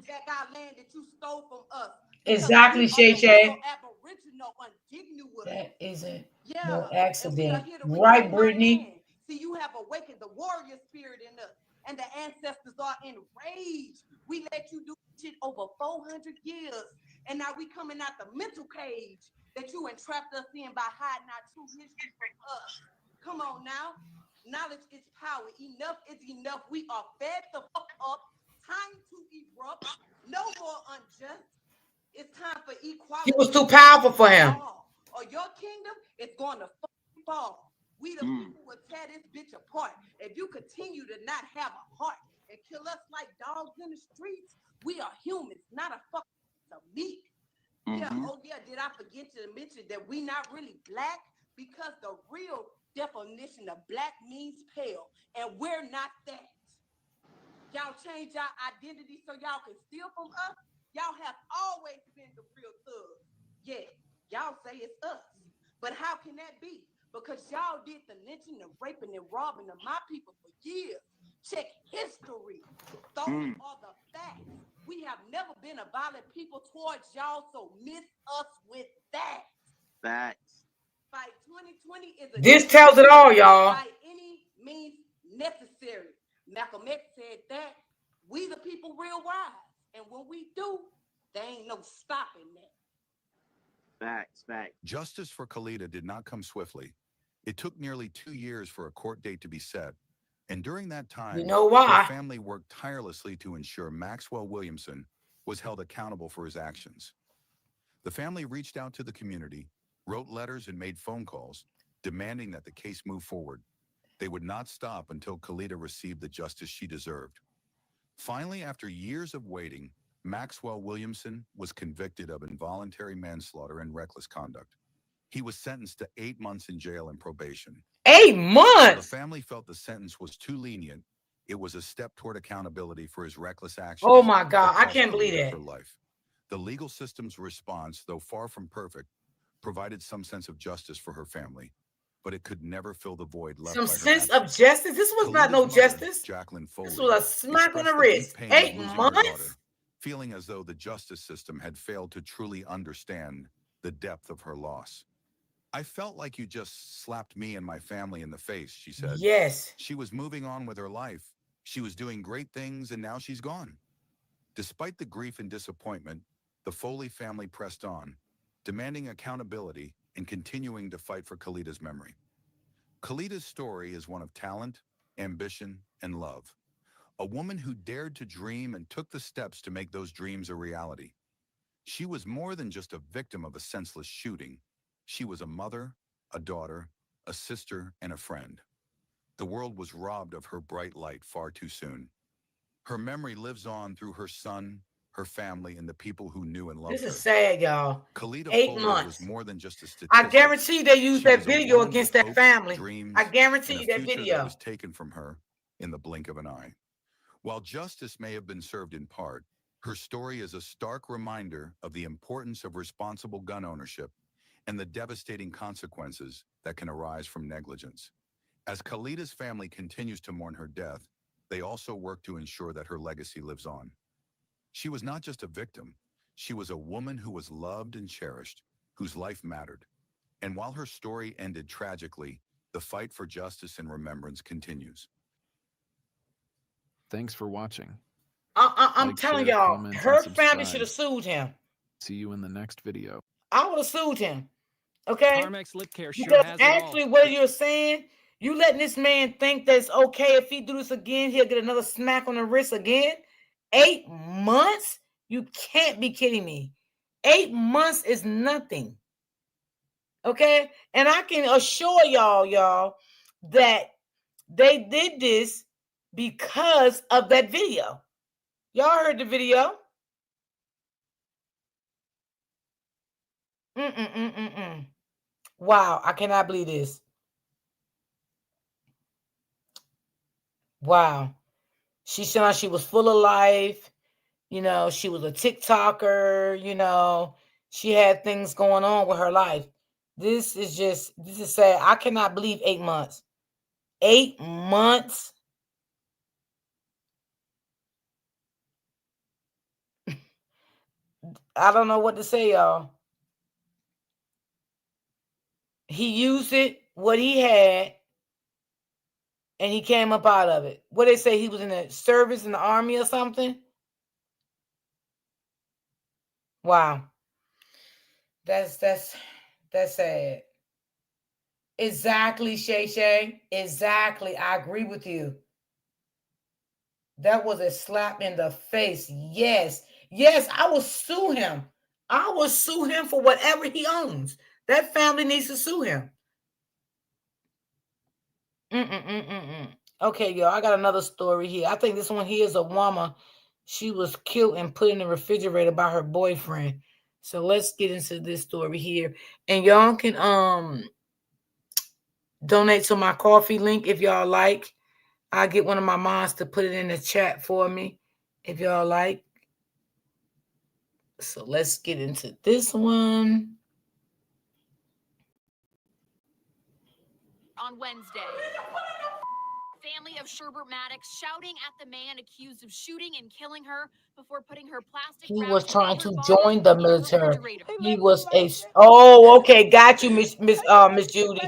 Back our land that you stole from us. Exactly, Shay Shay. Aboriginal, indigenous. That isn't Yeah, no and we are accident. here to Right, reclaim our Brittany? land. See, you have awakened the warrior spirit in us, and the ancestors are enraged. We let you do shit over 400 years, and now we coming out the mental cage that you entrapped us in by hiding our true history from us. Come on now. Knowledge is power. Enough is enough. We are fed the fuck up. Time to erupt. No more unjust. It's time for equality. She was too powerful for him. Or your kingdom is going to fall. We the people will tear this bitch apart. If you continue to not have a heart and kill us like dogs in the streets, we are humans, not a fucking piece of meat. Yeah, oh yeah, did I forget to mention that we not really black? Because the real definition of black means pale, and we're not that. Y'all change y'all identity so y'all can steal from us? Y'all have always been the real thugs. Yeah, y'all say it's us. But how can that be? Because y'all did the lynching and raping and robbing of my people for years. Check history. Those are the facts. We have never been a violent people towards y'all, so miss us with that. Facts. By 2020 is a This tells it all, y'all. by any means necessary. Malcolm X said that. We the people real rise. And when we do, there ain't no stopping that. Facts. Justice for Khalida did not come swiftly. It took nearly 2 years for a court date to be set. And during that time, You know why? her family worked tirelessly to ensure Maxwell Williamson was held accountable for his actions. The family reached out to the community, wrote letters and made phone calls, demanding that the case move forward. They would not stop until Khalida received the justice she deserved. Finally, after years of waiting, Maxwell Williamson was convicted of involuntary manslaughter and reckless conduct. He was sentenced to 8 months in jail and probation. 8 While the months. family felt the sentence was too lenient, it was a step toward accountability for his reckless actions. Oh my God, that I cost can't believe Khalida that. her life. The legal system's response, though far from perfect, provided some sense of justice for her family, but it could never fill the void left Some by her sense absence. of justice. This was not no Khalida's mother, justice. Jacqueline Foley, This was a smack on the expressed the deep wrist. pain of 8 losing her months. daughter, feeling as though the justice system had failed to truly understand the depth of her loss. I felt like you just slapped me and my family in the face, she said. Yes. She was moving on with her life. She was doing great things, and now she's gone. Despite the grief and disappointment, the Foley family pressed on, demanding accountability and continuing to fight for Khalida's memory. Khalida's story is one of talent, ambition, and love. A woman who dared to dream and took the steps to make those dreams a reality. She was more than just a victim of a senseless shooting. She was a mother, a daughter, a sister, and a friend. The world was robbed of her bright light far too soon. Her memory lives on through her son, her family, and the people who knew and loved This her. is sad, y'all. Khalida 8 Foley months. was more than just a I statistic. guarantee they used She that was a video woman against with that hope, family. dreams, I guarantee and you a that future that video. was taken from her in the blink of an eye. While justice may have been served in part, her story is a stark reminder of the importance of responsible gun ownership and the devastating consequences that can arise from negligence. As Khalida's family continues to mourn her death, they also work to ensure that her legacy lives on. She was not just a victim. She was a woman who was loved and cherished, whose life mattered. And while her story ended tragically, the fight for justice and remembrance continues. Thanks for watching. I'm Like, telling share, y'all, comment, and her family should subscribe. have sued him. See you in the next video. I would have sued him. Okay? Carmex Lip Care sure Because has it all. actually, what you're saying, you letting this man think that it's okay if he do this again, he'll get another smack on the wrist again? 8 months? You can't be kidding me. 8 months is nothing. Okay? And I can assure y'all, that they did this because of that video. Y'all heard the video. Wow, I cannot believe this. Wow. She said she was full of life. You know, she was a TikToker. You know, she had things going on with her life. This is sad. I cannot believe 8 months. 8 months. I don't know what to say, y'all. He used it, what he had, and he came up out of it. What they say, he was in the service in the army or something? Wow. That's sad. Exactly, Shay. Exactly. I agree with you. That was a slap in the face. Yes. Yes, I will sue him. I will sue him for whatever he owns. That family needs to sue him. Okay, y'all, I got another story here. I think this one here is a woman. She was killed and put in the refrigerator by her boyfriend. So let's get into this story here. And y'all can donate to my coffee link if y'all like. I'll get one of my moms to put it in the chat for me if y'all like. So let's get into this one. On Wednesday, family of Sherbert Maddox shouting at the man accused of shooting and killing her before putting her plastic. He was trying to join the military. He was okay. Got you, Miss Judy.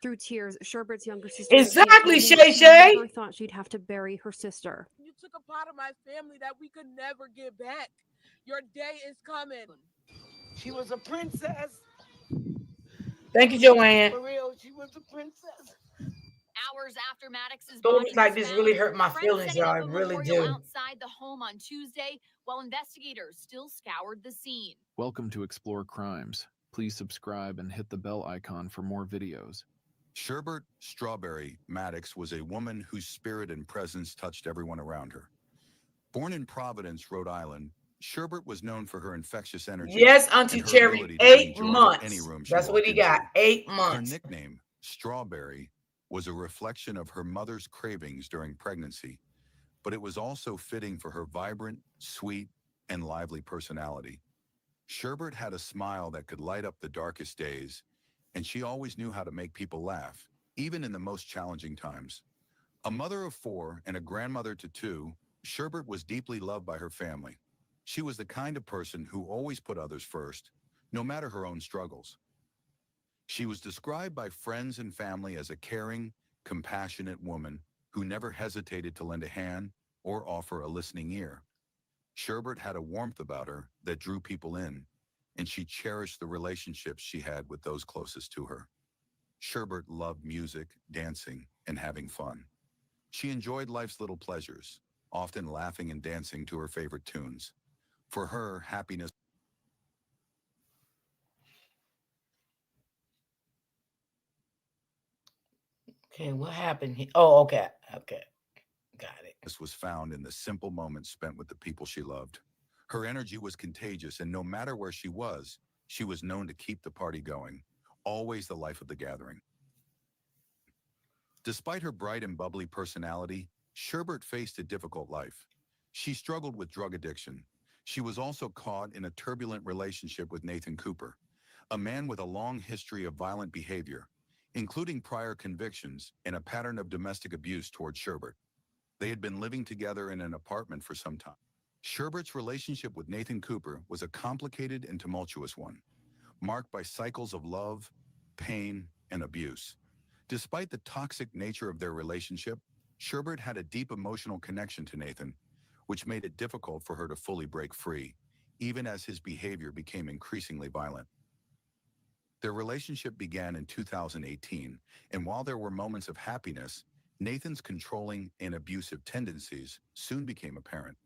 Through tears, Sherbert's younger sister. Exactly, she Shay. never thought she'd have to bury her sister. You took a part of my family that we could never get back. Your day is coming. She was a princess. Thank you, Joanne. For real, she was a princess. Hours after Maddox's Stories body like was this really found, hurt my friends feelings, setting y'all. up It a really memorial do. outside the home on Tuesday, while investigators still scoured the scene. Welcome to Explore Crimes. Please subscribe and hit the bell icon for more videos. Sherbert Strawberry Maddox was a woman whose spirit and presence touched everyone around her. Born in Providence, Rhode Island, Sherbert was known for her infectious energy. Yes, Auntie and her Cherry. ability to 8 enjoy months. any room she That's what walked he got. into. 8 Her months. nickname, Strawberry, was a reflection of her mother's cravings during pregnancy, but it was also fitting for her vibrant, sweet, and lively personality. Sherbert had a smile that could light up the darkest days, and she always knew how to make people laugh, even in the most challenging times. A mother of 4 and a grandmother to 2, Sherbert was deeply loved by her family. She was the kind of person who always put others first, no matter her own struggles. She was described by friends and family as a caring, compassionate woman who never hesitated to lend a hand or offer a listening ear. Sherbert had a warmth about her that drew people in, and she cherished the relationships she had with those closest to her. Sherbert loved music, dancing, and having fun. She enjoyed life's little pleasures, often laughing and dancing to her favorite tunes. For her, happiness. Okay, what happened here? Oh, okay. Got it. This was found in the simple moments spent with the people she loved. Her energy was contagious, and no matter where she was known to keep the party going, always the life of the gathering. Despite her bright and bubbly personality, Sherbert faced a difficult life. She struggled with drug addiction. She was also caught in a turbulent relationship with Nathan Cooper, a man with a long history of violent behavior, including prior convictions and a pattern of domestic abuse toward Sherbert. They had been living together in an apartment for some time. Sherbert's relationship with Nathan Cooper was a complicated and tumultuous one, marked by cycles of love, pain, and abuse. Despite the toxic nature of their relationship, Sherbert had a deep emotional connection to Nathan, which made it difficult for her to fully break free, even as his behavior became increasingly violent. Their relationship began in 2018, and while there were moments of happiness, Nathan's controlling and abusive tendencies soon became apparent.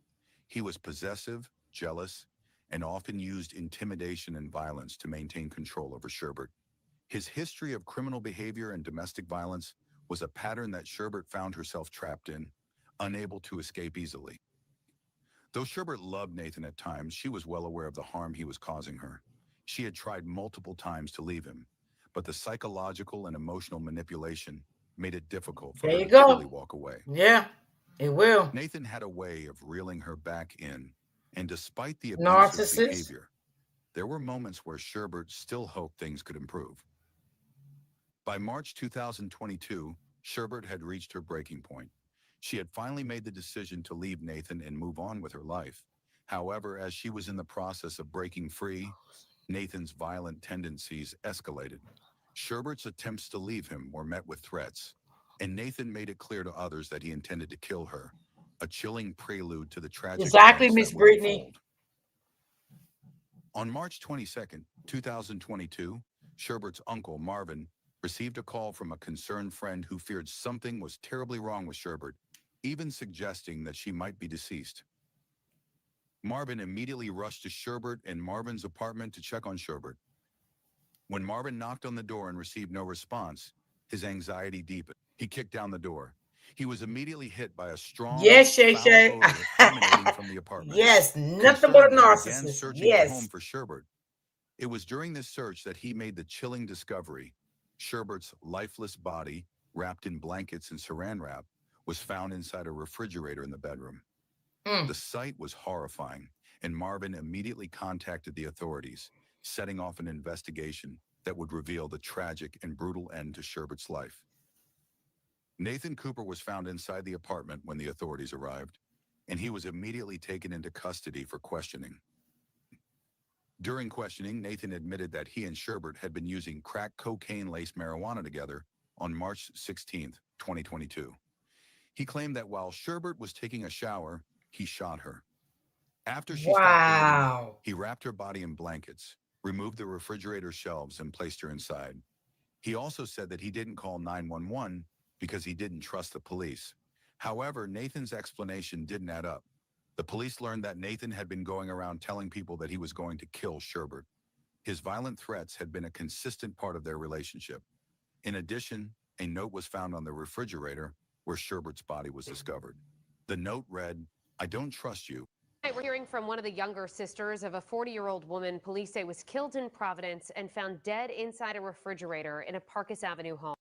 He was possessive, jealous, and often used intimidation and violence to maintain control over Sherbert. His history of criminal behavior and domestic violence was a pattern that Sherbert found herself trapped in, unable to escape easily. Though Sherbert loved Nathan at times, she was well aware of the harm he was causing her. She had tried multiple times to leave him, but the psychological and emotional manipulation made it difficult for There her you to go. truly walk away. Yeah, it will. Nathan had a way of reeling her back in, and despite the abusive Narcissist. behavior, there were moments where Sherbert still hoped things could improve. By March 2022, Sherbert had reached her breaking point. She had finally made the decision to leave Nathan and move on with her life. However, as she was in the process of breaking free, Nathan's violent tendencies escalated. Sherbert's attempts to leave him were met with threats, and Nathan made it clear to others that he intended to kill her, a chilling prelude to the tragic Exactly, events Miss that would Brittany. unfold. On March 22nd, 2022, Sherbert's uncle, Marvin, received a call from a concerned friend who feared something was terribly wrong with Sherbert, even suggesting that she might be deceased. Marvin immediately rushed to Sherbert and Marvin's apartment to check on Sherbert. When Marvin knocked on the door and received no response, his anxiety deepened. He kicked down the door. He was immediately hit by a strong, Yes, Shay foul Shay. odor emanating from the apartment. Yes, nothing but a Concerned, he began narcissist. searching the Yes. home for Sherbert. It was during this search that he made the chilling discovery. Sherbert's lifeless body, wrapped in blankets and saran wrap, was found inside a refrigerator in the bedroom. The sight was horrifying, and Marvin immediately contacted the authorities, setting off an investigation that would reveal the tragic and brutal end to Sherbert's life. Nathan Cooper was found inside the apartment when the authorities arrived, and he was immediately taken into custody for questioning. During questioning, Nathan admitted that he and Sherbert had been using crack cocaine-laced marijuana together on March 16, 2022. He claimed that while Sherbert was taking a shower, he shot her. After she stopped breathing, he wrapped her body in blankets, removed the refrigerator shelves, and placed her inside. He also said that he didn't call 911 because he didn't trust the police. However, Nathan's explanation didn't add up. The police learned that Nathan had been going around telling people that he was going to kill Sherbert. His violent threats had been a consistent part of their relationship. In addition, a note was found on the refrigerator where Sherbert's body was discovered. The note read, "I don't trust you." Tonight, we're hearing from one of the younger sisters of a 40-year-old woman police say was killed in Providence and found dead inside a refrigerator in a Parkes Avenue home.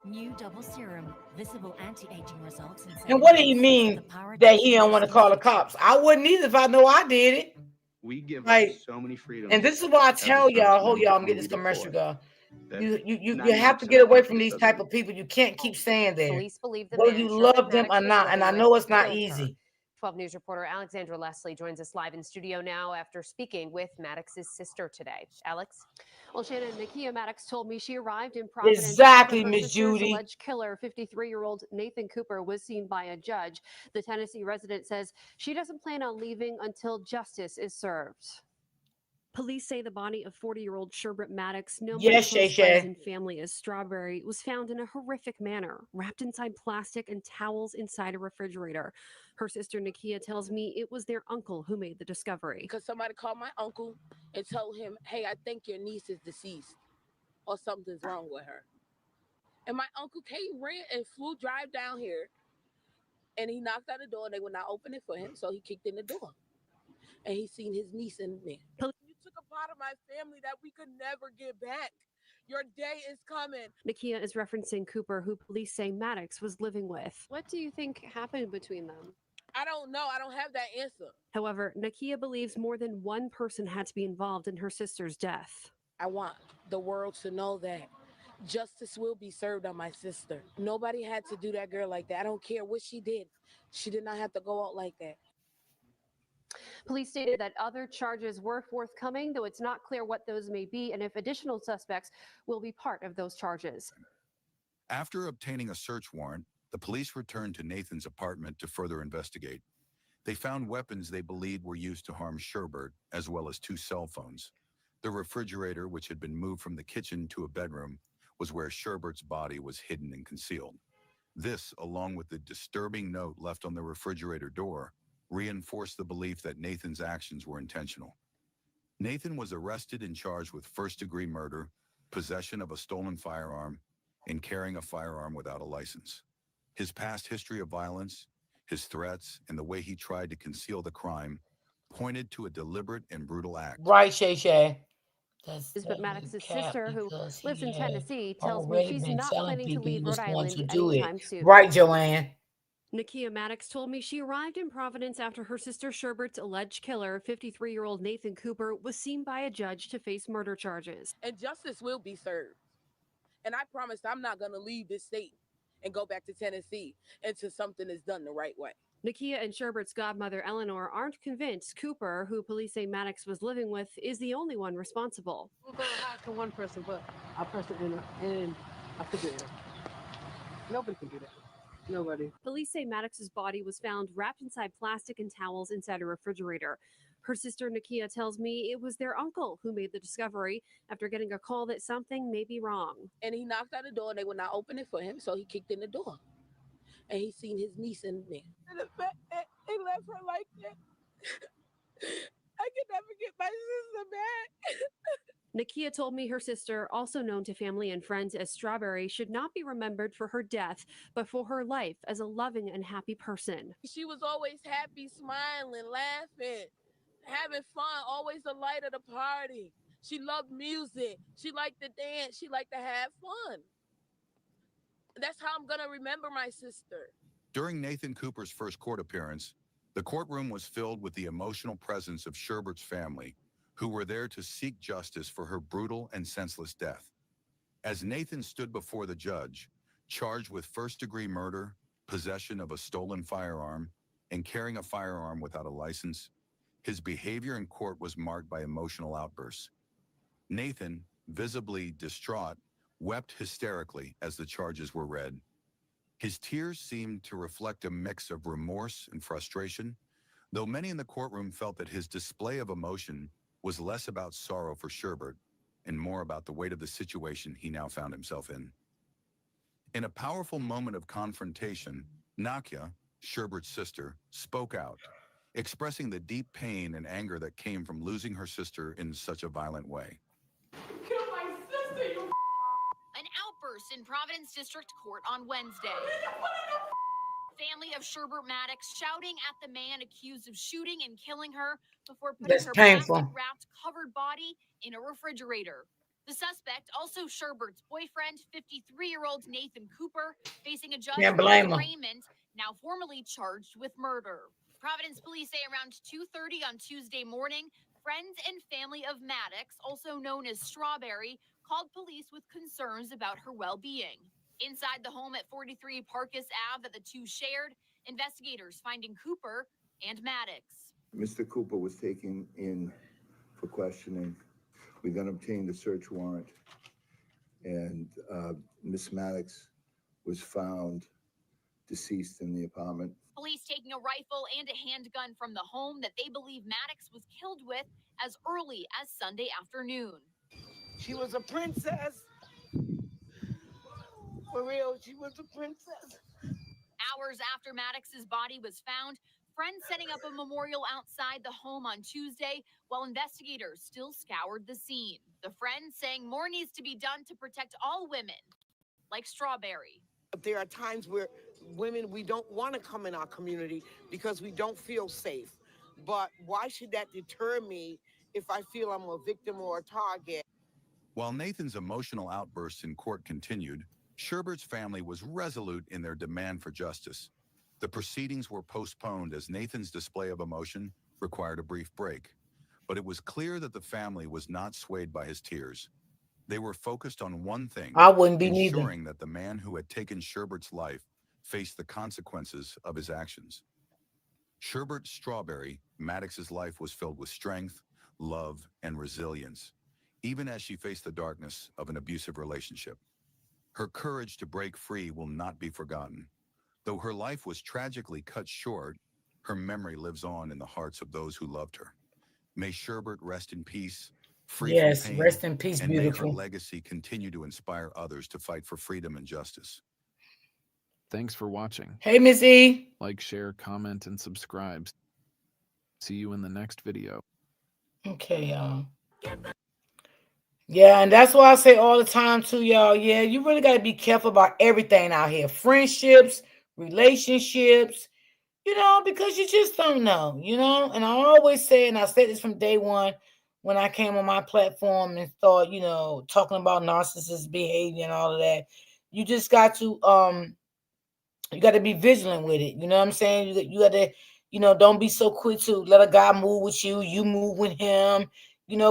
New double serum, visible anti-aging results in And what do you mean that he don't want to call the cops? I wouldn't either if I know I did it. We give Like, her so many freedoms. and this is why I as a tell y'all, service hold member y'all, I'm who getting we this commercial, deploy, girl. that You 90% have to of get the away people from these doesn't type of people. You can't keep saying that. Police believe the Whether man you Sherbert love them Maddox or was not, and I living know with it's not killed her. easy. 12 News reporter Alexandra Leslie joins us live in studio now after speaking with Maddox's sister today. Alex? Well, Shannon, Nakia Maddox told me she arrived in Providence Exactly, after her Miss sister's Judy. alleged killer, 53-year-old Nathan Cooper, was seen by a judge. The Tennessee resident says she doesn't plan on leaving until justice is served. Police say the body of 40-year-old Sherbert Maddox, known by Yes, close Shay friends Shay. and family as Strawberry, was found in a horrific manner, wrapped inside plastic and towels inside a refrigerator. Her sister Nakia tells me it was their uncle who made the discovery. Because somebody called my uncle and told him, hey, I think your niece is deceased or something's wrong with her. And my uncle came, ran, and flew drive down here, and he knocked on the door, and they would not open it for him, so he kicked in the door. And he seen his niece in there. You took a part of my family that we could never get back. Your day is coming. Nakia is referencing Cooper, who police say Maddox was living with. What do you think happened between them? I don't know. I don't have that answer. However, Nakia believes more than one person had to be involved in her sister's death. I want the world to know that justice will be served on my sister. Nobody had to do that girl like that. I don't care what she did. She did not have to go out like that. Police stated that other charges were forthcoming, though it's not clear what those may be and if additional suspects will be part of those charges. After obtaining a search warrant, the police returned to Nathan's apartment to further investigate. They found weapons they believed were used to harm Sherbert, as well as 2 cell phones. The refrigerator, which had been moved from the kitchen to a bedroom, was where Sherbert's body was hidden and concealed. This, along with the disturbing note left on the refrigerator door, reinforced the belief that Nathan's actions were intentional. Nathan was arrested and charged with first-degree murder, possession of a stolen firearm, and carrying a firearm without a license. His past history of violence, his threats, and the way he tried to conceal the crime pointed to a deliberate and brutal act. Right, Shay Shay. But Maddox's sister, who because lives he in had Tennessee, tells me already she's been not telling planning to people he leave was Rhode going Island to do it. anytime soon. Right, Joanne. Nakia Maddox told me she arrived in Providence after her sister Sherbert's alleged killer, 53-year-old Nathan Cooper, was seen by a judge to face murder charges. And justice will be served. And I promise I'm not going to leave this state and go back to Tennessee until something is done the right way. Nakia and Sherbert's godmother, Eleanor, aren't convinced Cooper, who police say Maddox was living with, is the only one responsible. We're going to hide to one person, but I pressed it in her, and I put it in her. Nobody can do that. Nobody. Police say Maddox's body was found wrapped inside plastic and towels inside a refrigerator. Her sister Nakia tells me it was their uncle who made the discovery after getting a call that something may be wrong. And he knocked on the door and they would not open it for him, so he kicked in the door. And he seen his niece in there. And the fact that he left her like that, I can never get my sister back. Nakia told me her sister, also known to family and friends as Strawberry, should not be remembered for her death, but for her life as a loving and happy person. She was always happy, smiling, laughing, having fun, always the light of the party. She loved music. She liked to dance. She liked to have fun. That's how I'm going to remember my sister. During Nathan Cooper's first court appearance, the courtroom was filled with the emotional presence of Sherbert's family, who were there to seek justice for her brutal and senseless death. As Nathan stood before the judge, charged with first-degree murder, possession of a stolen firearm, and carrying a firearm without a license, his behavior in court was marked by emotional outbursts. Nathan, visibly distraught, wept hysterically as the charges were read. His tears seemed to reflect a mix of remorse and frustration, though many in the courtroom felt that his display of emotion was less about sorrow for Sherbert and more about the weight of the situation he now found himself in. In a powerful moment of confrontation, Nakia, Sherbert's sister, spoke out, expressing the deep pain and anger that came from losing her sister in such a violent way. Kill my sister, you An outburst in Providence District Court on Wednesday. Family of Sherbert Maddox shouting at the man accused of shooting and killing her before putting That's her painful. plastic-wrapped covered body in a refrigerator. The suspect, also Sherbert's boyfriend, 53-year-old Nathan Cooper, facing a judge Can't blame him. arraignment, now formally charged with murder. Providence police say around 2:30 on Tuesday morning, friends and family of Maddox, also known as Strawberry, called police with concerns about her well-being. Inside the home at 43 Parkus Ave that the two shared, investigators finding Cooper and Maddox. Mr. Cooper was taken in for questioning. We then obtained a search warrant, and Miss Maddox was found deceased in the apartment. Police taking a rifle and a handgun from the home that they believe Maddox was killed with as early as Sunday afternoon. She was a princess. For real, she was a princess. Hours after Maddox's body was found, friends setting up a memorial outside the home on Tuesday while investigators still scoured the scene. The friends saying more needs to be done to protect all women, like Strawberry. There are times where women, we don't want to come in our community because we don't feel safe. But why should that deter me if I feel I'm a victim or a target? While Nathan's emotional outbursts in court continued, Sherbert's family was resolute in their demand for justice. The proceedings were postponed as Nathan's display of emotion required a brief break, but it was clear that the family was not swayed by his tears. They were focused on one thing, I wouldn't be neither. ensuring that the man who had taken Sherbert's life faced the consequences of his actions. Sherbert Strawberry, Maddox's life was filled with strength, love, and resilience, even as she faced the darkness of an abusive relationship. Her courage to break free will not be forgotten. Though her life was tragically cut short, her memory lives on in the hearts of those who loved her. May Sherbert rest in peace, free Yes, from pain, rest in peace, and may her beautiful. legacy continue to inspire others to fight for freedom and justice. Thanks for watching. Hey, Miss E. Like, share, comment, and subscribe. See you in the next video. Okay, y'all. Yeah, and that's why I say all the time too, y'all. Yeah, you really got to be careful about everything out here. Friendships, relationships, because you just don't know, And I always say, and I said this from day one when I came on my platform and thought, talking about narcissist behavior and all of that. You just got to you got to be vigilant with it. You know what I'm saying? You got to, don't be so quick to let a guy move with you. You move with him.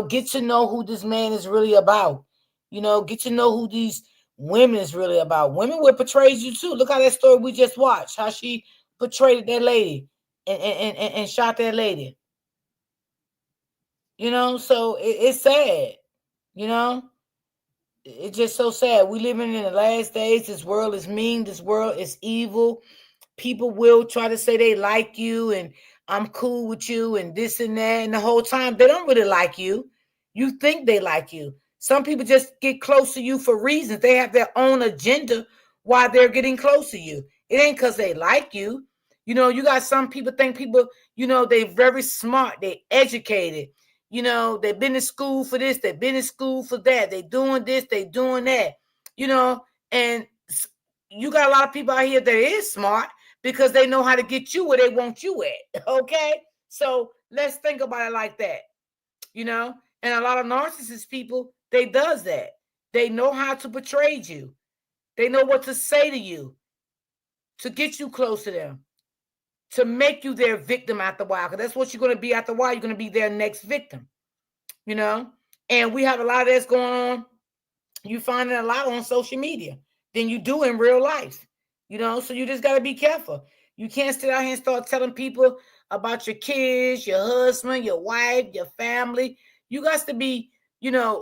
Get to know who this man is really about. Get to know who these women is really about. Women will portray you too. Look how that story we just watched, how she portrayed that lady and shot that lady. So it's sad. It's just so sad. We living in the last days. This world is mean. This world is evil. People will try to say they like you and I'm cool with you and this and that. And the whole time they don't really like you. You think they like you. Some people just get close to you for reasons. They have their own agenda while they're getting close to you. It ain't because they like you. You got some people think people, they're very smart. They educated. They've been to school for this. They've been in school for that. They doing this. They doing that. And you got a lot of people out here that is smart because they know how to get you where they want you at. Okay. So let's think about it like that. And a lot of narcissist people, they does that. They know how to portray you. They know what to say to you to get you close to them, to make you their victim after a while. Because that's what you're going to be after a while. You're going to be their next victim, And we have a lot of that's going on. You find it a lot on social media than you do in real life, So you just got to be careful. You can't sit out here and start telling people about your kids, your husband, your wife, your family. You got to be,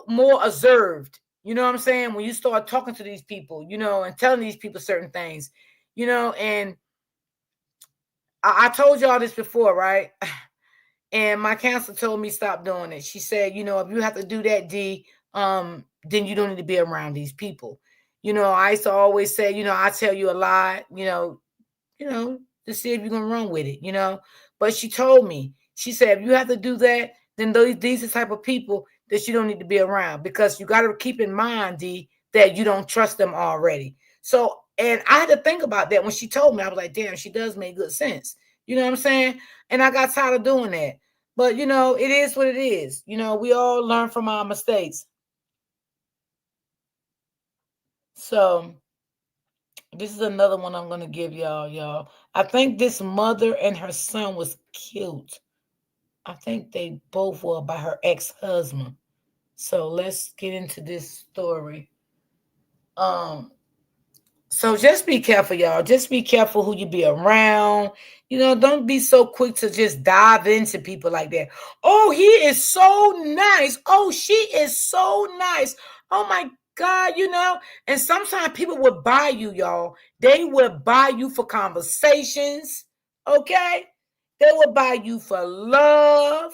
more observed. You know what I'm saying? When you start talking to these people, and telling these people certain things, and I told y'all this before, right? And my counselor told me stop doing it. She said, if you have to do that, D, then you don't need to be around these people. I used to always say, I tell you a lie, to see if you're going to run with it, But she told me, she said, if you have to do that, then these are the type of people that you don't need to be around because you got to keep in mind, D, that you don't trust them already. So, and I had to think about that when she told me. I was like, damn, she does make good sense. You know what I'm saying? And I got tired of doing that. But, it is what it is. We all learn from our mistakes. So this is another one I'm going to give y'all. I think this mother and her son was killed. I think they both were by her ex-husband. So let's get into this story. So just be careful, y'all. Just be careful who you be around. Don't be so quick to just dive into people like that. Oh, he is so nice. Oh, she is so nice. Oh my God, And sometimes people would buy you, y'all. They would buy you for conversations. Okay? They will buy you for love.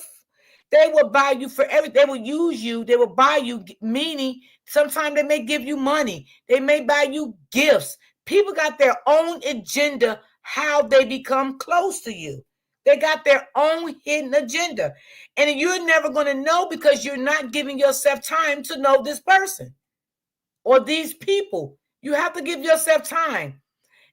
They will buy you for everything. They will use you. They will buy you, meaning sometimes they may give you money. They may buy you gifts. People got their own agenda, how they become close to you. They got their own hidden agenda. And you're never going to know because you're not giving yourself time to know this person or these people. You have to give yourself time.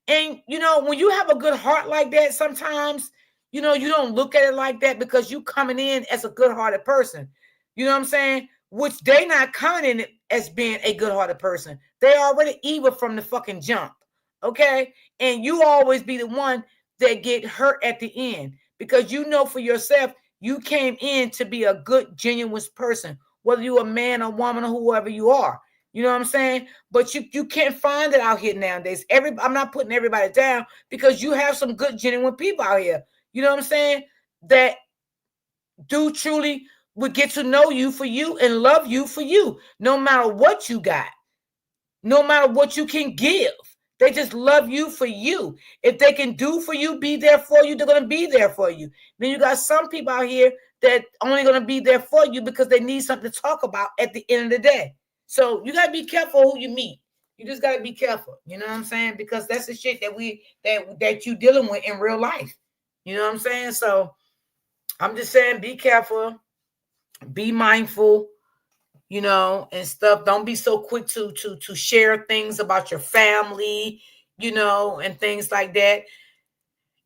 And, when you have a good heart like that, sometimes, you don't look at it like that because you coming in as a good-hearted person. You know what I'm saying? Which they not coming in as being a good-hearted person. They already evil from the fucking jump. Okay? And you always be the one that get hurt at the end because for yourself, you came in to be a good, genuine person whether you're a man or woman or whoever you are. You know what I'm saying? But you can't find it out here nowadays. I'm not putting everybody down, because you have some good, genuine people out here. You know what I'm saying? That do truly would get to know you for you and love you for you, no matter what you got, no matter what you can give. They just love you for you. If they can do for you, be there for you, they're going to be there for you. Then you got some people out here that only going to be there for you because they need something to talk about at the end of the day. So you got to be careful who you meet. You just got to be careful. You know what I'm saying? Because that's the shit that you dealing with in real life. You know what I'm saying? So I'm just saying, be careful, be mindful, you know, and stuff. Don't be so quick to share things about your family, you know, and things like that.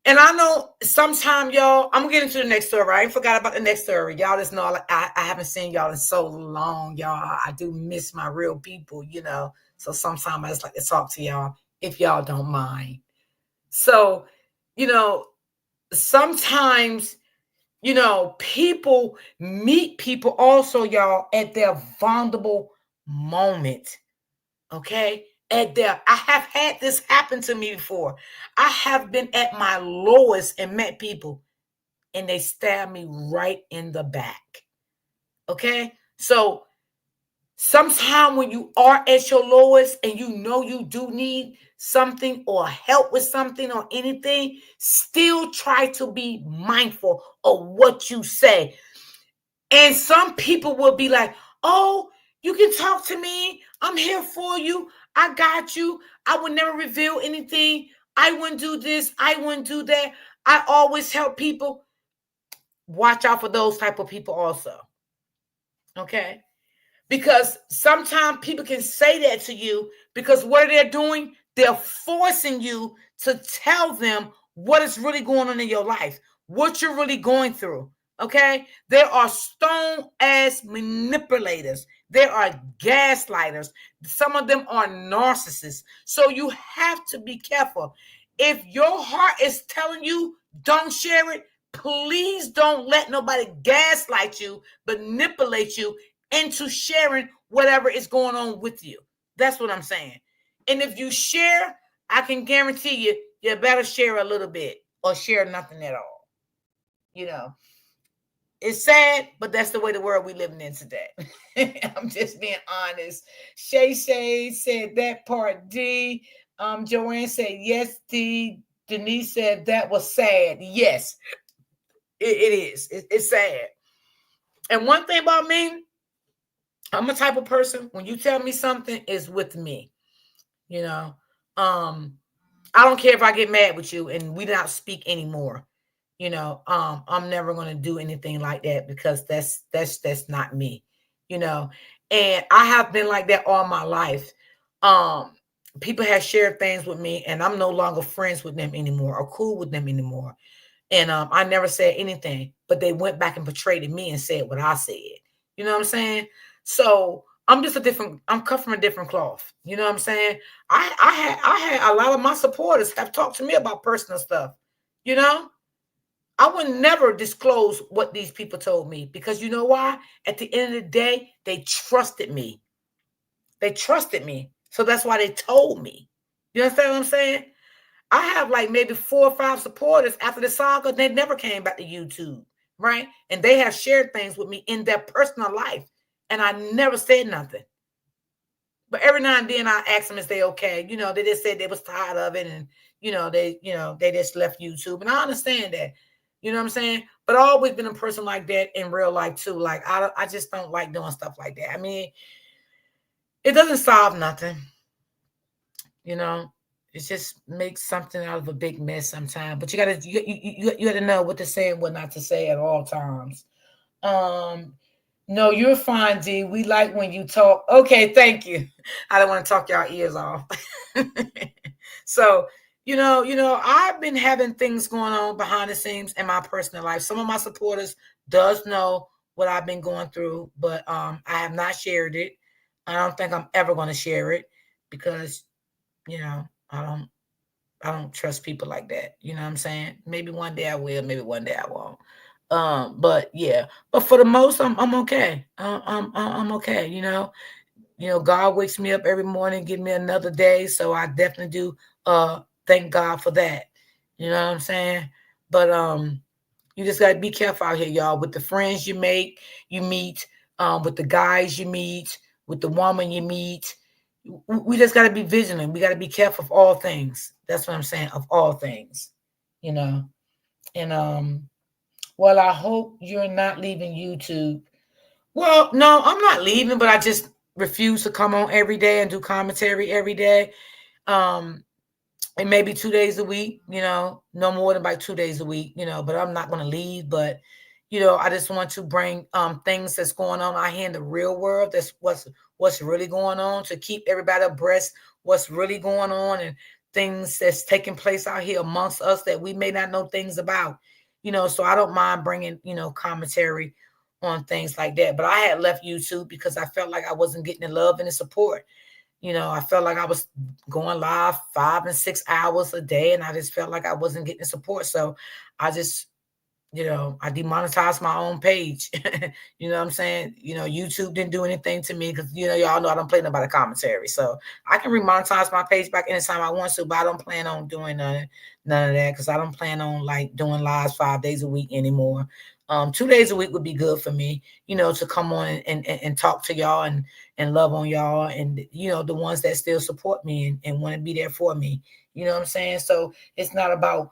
And I know sometimes, y'all, I'm gonna get into the next story. I ain't forgot about the next story. Y'all just know I haven't seen y'all in so long, y'all. I do miss my real people, you know. So sometimes I just like to talk to y'all, if y'all don't mind. So, you know, sometimes, you know, people meet people also, y'all, at their vulnerable moment. Okay? I have had this happen to me before. I have been at my lowest and met people, and they stabbed me right in the back. Okay? So sometimes when you are at your lowest and you know you do need something or help with something or anything, still try to be mindful of what you say. And some people will be like, oh, you can talk to me. I'm here for you. I got you. I would never reveal anything. I wouldn't do this. I wouldn't do that. I always help people. Watch out for those type of people also. Okay? Because sometimes people can say that to you because what they're doing, they're forcing you to tell them what is really going on in your life, what you're really going through. Okay? There are stone-ass manipulators. There are gaslighters. Some of them are narcissists. So you have to be careful. If your heart is telling you don't share it, please don't let nobody gaslight you, manipulate you into sharing whatever is going on with you. That's what I'm saying. And if you share, I can guarantee you better share a little bit or share nothing at all. You know, it's sad, but that's the way the world we living in today. I'm just being honest. Shay said that part D. Joanne said yes, D. Denise said that was sad. Yes, it is. It's sad. And one thing about me, I'm a type of person, when you tell me something, is with me. You know, I don't care if I get mad with you and we don't speak anymore. You know, I'm never going to do anything like that because that's not me, you know. And I have been like that all my life. People have shared things with me and I'm no longer friends with them anymore or cool with them anymore. And I never said anything, but they went back and portrayed me and said what I said. You know what I'm saying? So I'm cut from a different cloth. You know what I'm saying? I had a lot of my supporters have talked to me about personal stuff. You know, I would never disclose what these people told me because you know why? At the end of the day, they trusted me. They trusted me. So that's why they told me. You understand what I'm saying? I have like maybe 4 or 5 supporters after the saga. They never came back to YouTube, right? And they have shared things with me in their personal life. And I never said nothing. But every now and then I ask them if they okay. You know, they just said they was tired of it. And, they just left YouTube. And I understand that. You know what I'm saying? But I've always been a person like that in real life too. Like, I just don't like doing stuff like that. I mean, it doesn't solve nothing. You know, it just makes something out of a big mess sometimes. But you gotta know what to say and what not to say at all times. No, you're fine, D. We like when you talk. Okay, thank you. I don't want to talk y'all ears off. So, I've been having things going on behind the scenes in my personal life. Some of my supporters does know what I've been going through, but I have not shared it. I don't think I'm ever going to share it because, I don't trust people like that. You know what I'm saying? Maybe one day I will, maybe one day I won't. But yeah, but for the most, I'm okay. I'm okay. God wakes me up every morning, give me another day. So I definitely do thank God for that. You know what I'm saying? But you just gotta be careful out here, y'all, with the friends you meet, with the guys you meet, with the woman you meet. We just gotta be vigilant. We gotta be careful of all things. That's what I'm saying, of all things, And well, I hope you're not leaving YouTube. Well, no, I'm not leaving, but I just refuse to come on every day and do commentary every day. And maybe 2 days a week, no more than like 2 days a week, but I'm not going to leave. But, I just want to bring things that's going on out here in the real world. That's what's really going on, to keep everybody abreast what's really going on and things that's taking place out here amongst us that we may not know things about, so I don't mind bringing, commentary on things like that. But I had left YouTube because I felt like I wasn't getting the love and the support. I felt like I was going live 5 and 6 hours a day, and I just felt like I wasn't getting the support. So I just, I demonetized my own page. You know what I'm saying? YouTube didn't do anything to me because, y'all know I don't play nobody commentary. So I can remonetize my page back anytime I want to, but I don't plan on doing none of that because I don't plan on like doing lives 5 days a week anymore. 2 days a week would be good for me, to come on and talk to y'all and love on y'all and, the ones that still support me and want to be there for me. You know what I'm saying? So it's not about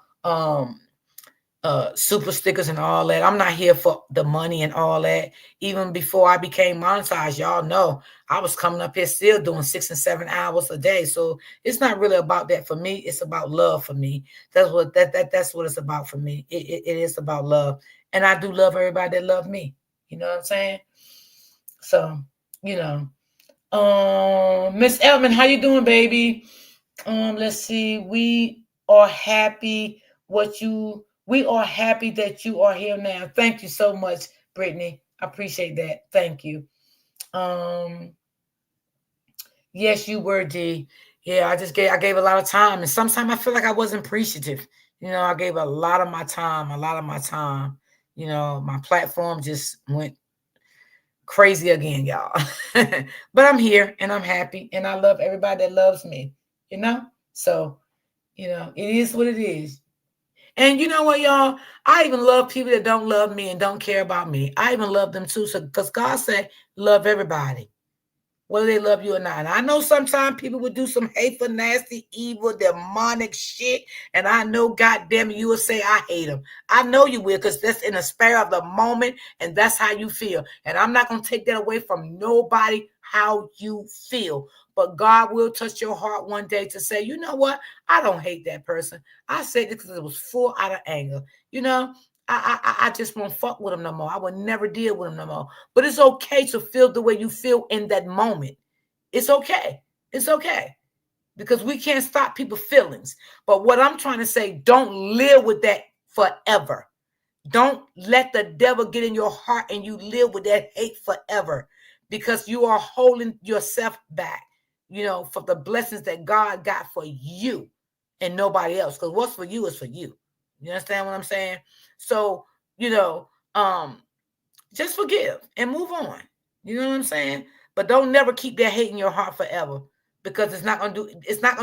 super stickers and all that. I'm not here for the money and all that. Even before I became monetized, y'all know I was coming up here still doing 6 and 7 hours a day. So it's not really about that for me. It's about love for me. That's what it's about for me. It is about love. And I do love everybody that love me. You know what I'm saying? So, Miss Elman, how you doing, baby? Let's see. We are happy that you are here now. Thank you so much, Brittany. I appreciate that. Thank you. Yes, you were, D. Yeah, I gave a lot of time. And sometimes I feel like I wasn't appreciative. I gave a lot of my time. My platform just went crazy again, y'all. But I'm here and I'm happy and I love everybody that loves me, So, it is what it is. And you know what, y'all? I even love people that don't love me and don't care about me. I even love them too. So, because God said, love everybody, whether they love you or not. And I know sometimes people would do some hateful, nasty, evil, demonic shit. And I know, goddamn it, you will say, I hate them. I know you will, because that's in the spare of the moment. And that's how you feel. And I'm not going to take that away from nobody, how you feel. But God will touch your heart one day to say, you know what? I don't hate that person. I said this because it was full out of anger. I just won't fuck with them no more. I will never deal with them no more. But it's okay to feel the way you feel in that moment. It's okay. It's okay. Because we can't stop people's feelings. But what I'm trying to say, don't live with that forever. Don't let the devil get in your heart and you live with that hate forever. Because you are holding yourself back, for the blessings that God got for you and nobody else. Because what's for you is for you. You understand what I'm saying? So, just forgive and move on. You know what I'm saying? But don't never keep that hate in your heart forever, because it's not gonna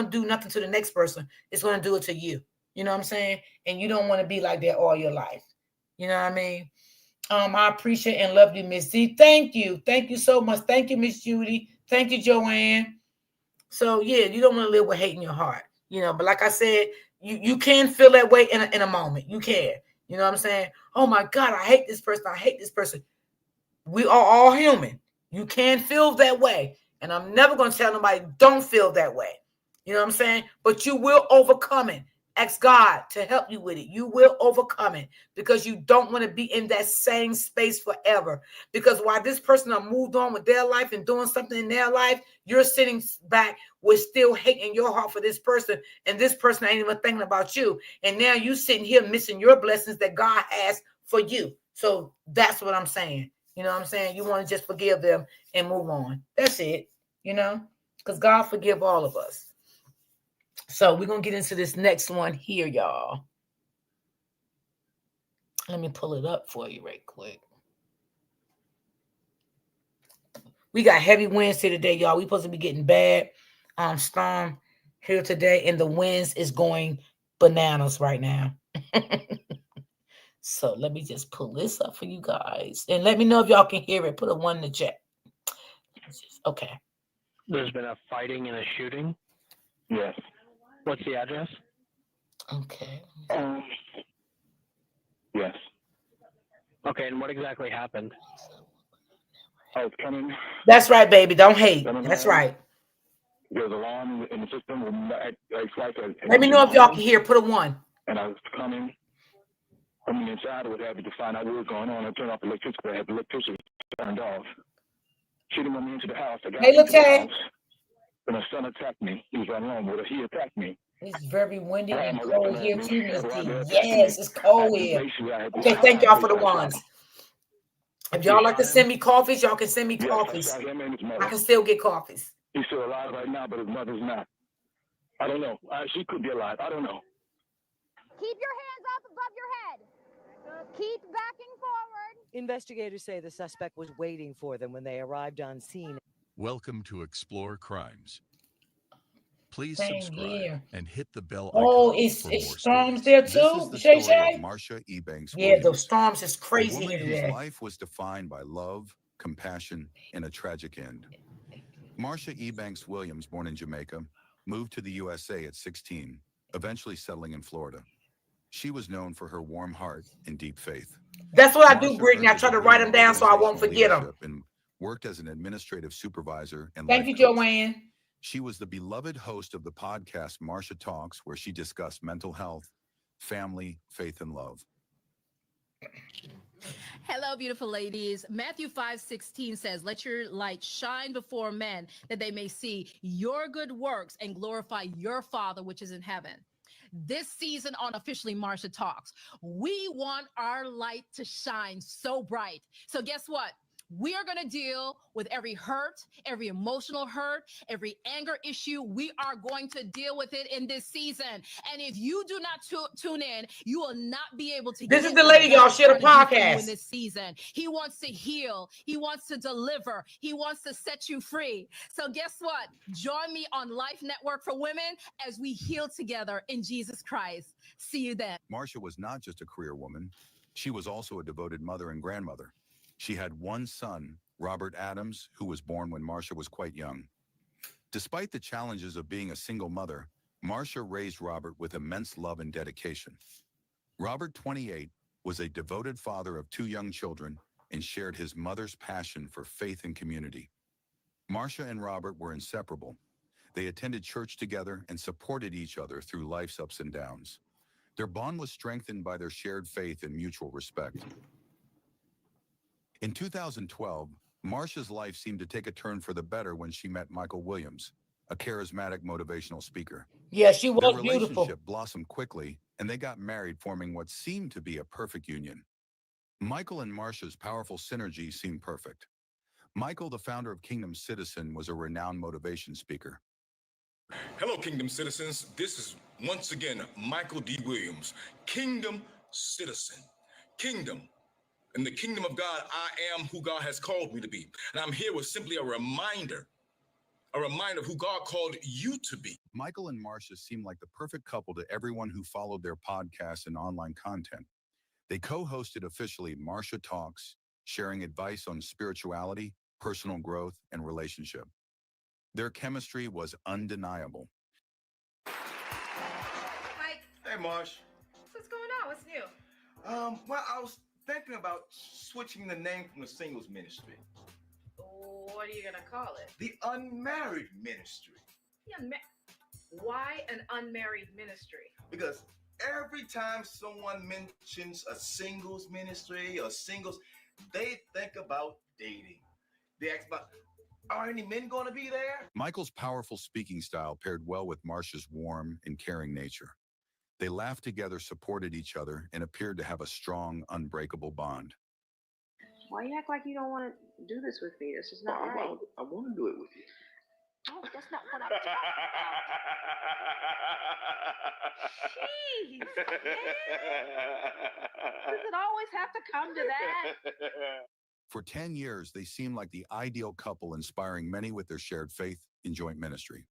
do nothing to the next person. It's gonna do it to you. You know what I'm saying? And you don't want to be like that all your life. You know what I mean? I appreciate and love you, Miss Z. Thank you. Thank you so much. Thank you, Miss Judy. Thank you, Joanne. So yeah, you don't want to live with hate in your heart. But like I said, you can feel that way in a moment. You can. You know what I'm saying? Oh my God, I hate this person. I hate this person. We are all human. You can feel that way. And I'm never going to tell nobody don't feel that way. You know what I'm saying? But you will overcome it. Ask God to help you with it. You will overcome it, because you don't want to be in that same space forever. Because while this person have moved on with their life and doing something in their life, you're sitting back with still hate in your heart for this person. And this person ain't even thinking about you. And now you sitting here missing your blessings that God has for you. So that's what I'm saying. You know what I'm saying? You want to just forgive them and move on. That's it. Because God forgive all of us. So we're going to get into this next one here, y'all. Let me pull it up for you right quick. We got heavy winds here today, y'all. We supposed to be getting bad storm here today, and the winds is going bananas right now. So let me just pull this up for you guys, and let me know if y'all can hear it. Put a 1 in the chat. Okay. There's been a fighting and a shooting? Yes. What's the address? Okay. Yes. Okay, and what exactly happened? Oh, it's coming. That's right, baby. Don't hate. That's right. There's alarm in the system. It's like Let me know if y'all can hear. Put a 1. And I was coming inside. I was happy to find out what was going on. I turned off the electricity. I had the electricity turned off. She didn't want me into the house. I got Hey, into the Latae. house. And my son attacked me. He was running home with her. He attacked me. It's very windy I had and my cold weapon here on me. too, Miss Right D. there. Yes, it's cold here. Okay, thank y'all for the 1s. If y'all like to send me coffees, y'all can send me coffees. I can still get coffees. He's still alive right now, but his mother's not. I don't know. She could be alive. I don't know. Keep your hands up above your head. Keep backing forward. Investigators say the suspect was waiting for them when they arrived on scene. Welcome to Explore Crimes. Please Same subscribe here. and hit the bell Oh, icon it's for more storms stories. there This too, is the Shay story Shay? of Marsha Ebanks Yeah, Williams, those storms is a crazy woman here whose today. life was defined by love, compassion, and a tragic end. Marsha Ebanks Williams, born in Jamaica, moved to the USA at 16, eventually settling in Florida. She was known for her warm heart and deep faith. That's what I do, Marsha Brittany. I earned a try to degree write in them down so I won't organizational forget them. leadership and worked as an administrative supervisor and Thank life you, coach. Joanne. She was the beloved host of the podcast Marsha Talks, where she discussed mental health, family, faith, and love. Hello, beautiful ladies. Matthew 5:16 says, "Let your light shine before men, that they may see your good works and glorify your Father which is in heaven." This season on Officially Marsha Talks, we want our light to shine so bright. So guess what? We are going to deal with every hurt, every emotional hurt, every anger issue. We are going to deal with it in this season. And if you do not tune in, you will not be able to This get is the what lady, God y'all. is Share the trying to do for you podcast. in this season. He wants to heal. He wants to deliver. He wants to set you free. So guess what? Join me on Life Network for Women as we heal together in Jesus Christ. See you then. Marsha was not just a career woman. She was also a devoted mother and grandmother. She had one son, Robert Adams, who was born when Marsha was quite young. Despite the challenges of being a single mother, Marsha raised Robert with immense love and dedication. Robert, 28, was a devoted father of 2 young children and shared his mother's passion for faith and community. Marsha and Robert were inseparable. They attended church together and supported each other through life's ups and downs. Their bond was strengthened by their shared faith and mutual respect. In 2012, Marsha's life seemed to take a turn for the better when she met Michael Williams, a charismatic motivational speaker. Yeah, she Their was beautiful. relationship blossomed quickly, and they got married, forming what seemed to be a perfect union. Michael and Marsha's powerful synergy seemed perfect. Michael, the founder of Kingdom Citizen, was a renowned motivation speaker. Hello, Kingdom Citizens. This is once again Michael D. Williams, Kingdom Citizen. Kingdom. In the kingdom of God, I am who God has called me to be. And I'm here with simply a reminder of who God called you to be. Michael and Marsha seemed like the perfect couple to everyone who followed their podcasts and online content. They co-hosted officially Marsha Talks, sharing advice on spirituality, personal growth, and relationship. Their chemistry was undeniable. Mike, Hey, Marsh. what's going on? What's new? Well, I was thinking about switching the name from the singles ministry. What are you gonna call it? The unmarried ministry. Why an unmarried ministry? Because every time someone mentions a singles ministry or singles, they think about dating. They ask about, are any men going to be there? Michael's powerful speaking style paired well with Marsha's warm and caring nature. They laughed together, supported each other, and appeared to have a strong, unbreakable bond. Why you act like you don't want to do this with me? This is not right. I want to do it with you. No, that's not what I'm talking about. Jeez, does it always have to come to that? For 10 years, they seemed like the ideal couple, inspiring many with their shared faith in joint ministry.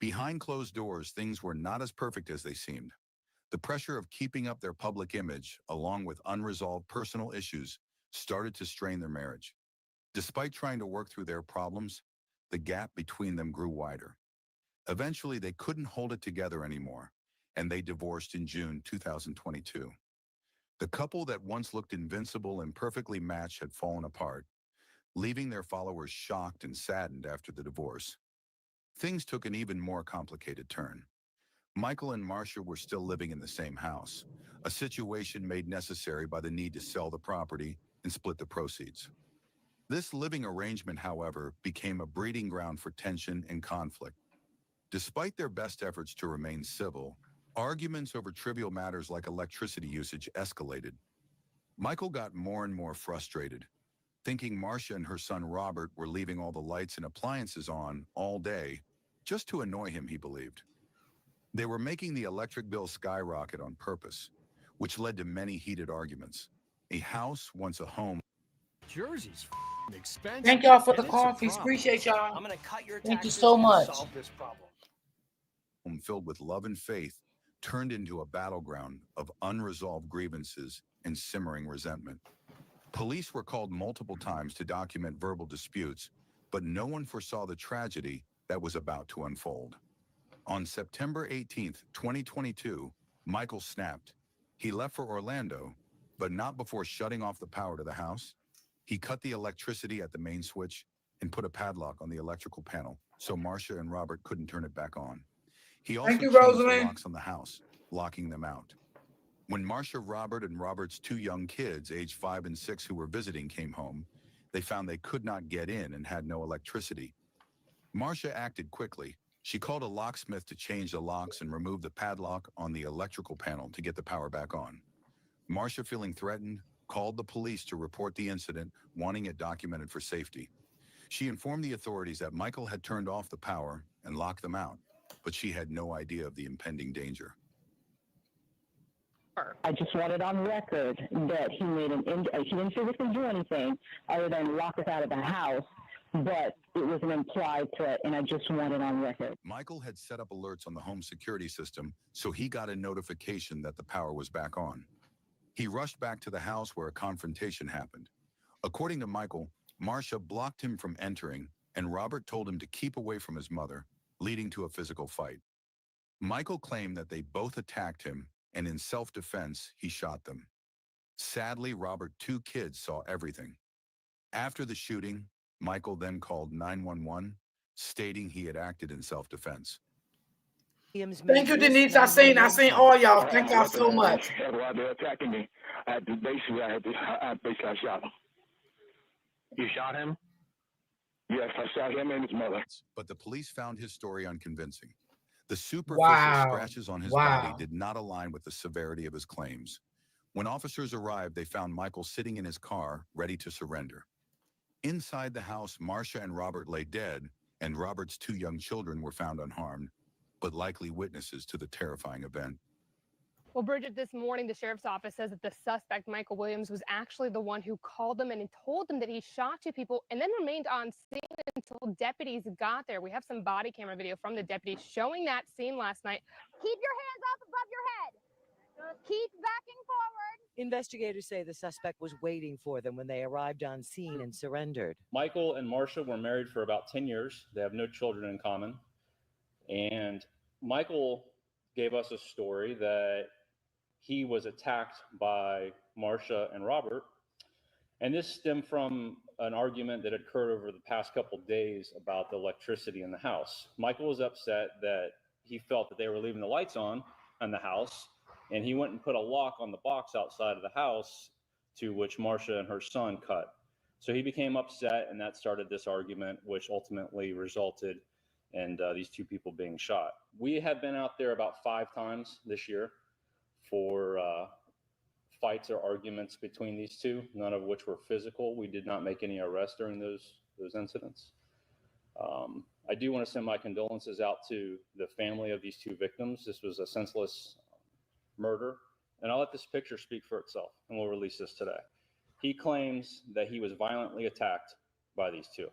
Behind closed doors, things were not as perfect as they seemed. The pressure of keeping up their public image, along with unresolved personal issues, started to strain their marriage. Despite trying to work through their problems, the gap between them grew wider. Eventually, they couldn't hold it together anymore, and they divorced in June 2022. The couple that once looked invincible and perfectly matched had fallen apart, leaving their followers shocked and saddened after the divorce. Things took an even more complicated turn. Michael and Marcia were still living in the same house, a situation made necessary by the need to sell the property and split the proceeds. This living arrangement, however, became a breeding ground for tension and conflict. Despite their best efforts to remain civil, arguments over trivial matters like electricity usage escalated. Michael got more and more frustrated, thinking Marcia and her son Robert were leaving all the lights and appliances on all day just to annoy him, he believed. They were making the electric bill skyrocket on purpose, which led to many heated arguments. A house, once a home. Jersey's expensive. Thank y'all for the and it's a coffees. problem. Appreciate y'all. I'm gonna cut your Thank you taxes so and much. solve this problem. Home filled with love and faith turned into a battleground of unresolved grievances and simmering resentment. Police were called multiple times to document verbal disputes, but no one foresaw the tragedy that was about to unfold. On September 18th, 2022, Michael snapped. He left for Orlando, but not before shutting off the power to the house. He cut the electricity at the main switch and put a padlock on the electrical panel so Marcia and Robert couldn't turn it back on. He also Thank you, changed the Rosalind. locks on the house, locking them out. When Marcia, Robert, and Robert's two young kids, aged 5 and 6, who were visiting, came home, they found they could not get in and had no electricity. Marcia acted quickly. She called a locksmith to change the locks and remove the padlock on the electrical panel to get the power back on. Marcia, feeling threatened, called the police to report the incident, wanting it documented for safety. She informed the authorities that Michael had turned off the power and locked them out, but she had no idea of the impending danger. I just wanted on record that he made he didn't physically do anything other than lock us out of the house, but it was an implied threat, and I just wanted on record. Michael had set up alerts on the home security system, so he got a notification that the power was back on. He rushed back to the house where a confrontation happened. According to Michael, Marcia blocked him from entering, and Robert told him to keep away from his mother, leading to a physical fight. Michael claimed that they both attacked him, and in self-defense, he shot them. Sadly, Robert's two kids saw everything. After the shooting, Michael then called 911, stating he had acted in self-defense. Thank you, Denise. I seen all y'all. Thank y'all so much. While they're attacking me, I shot him. You shot him? Yes, I shot him and his mother. But the police found his story unconvincing. The superficial Wow. scratches on his Wow. body did not align with the severity of his claims. When officers arrived, they found Michael sitting in his car, ready to surrender. Inside the house, Marcia and Robert lay dead, and Robert's two young children were found unharmed, but likely witnesses to the terrifying event. Well, Bridget, this morning, the sheriff's office says that the suspect, Michael Williams, was actually the one who called them and told them that he shot two people and then remained on scene until deputies got there. We have some body camera video from the deputies showing that scene last night. Keep your hands up above your head. Keep backing forward. Investigators say the suspect was waiting for them when they arrived on scene and surrendered. Michael and Marcia were married for about 10 years. They have no children in common. And Michael gave us a story that he was attacked by Marcia and Robert. And this stemmed from an argument that occurred over the past couple of days about the electricity in the house. Michael was upset that he felt that they were leaving the lights on in the house, and he went and put a lock on the box outside of the house, to which Marcia and her son cut. So he became upset, and that started this argument, which ultimately resulted in these two people being shot. We have been out there about 5 times this year for fights or arguments between these two, none of which were physical. We did not make any arrests during those incidents. I I do want to send my condolences out to the family of these two victims. This was a senseless murder, and I'll let this picture speak for itself, and we'll release this today. He claims that he was violently attacked by these two.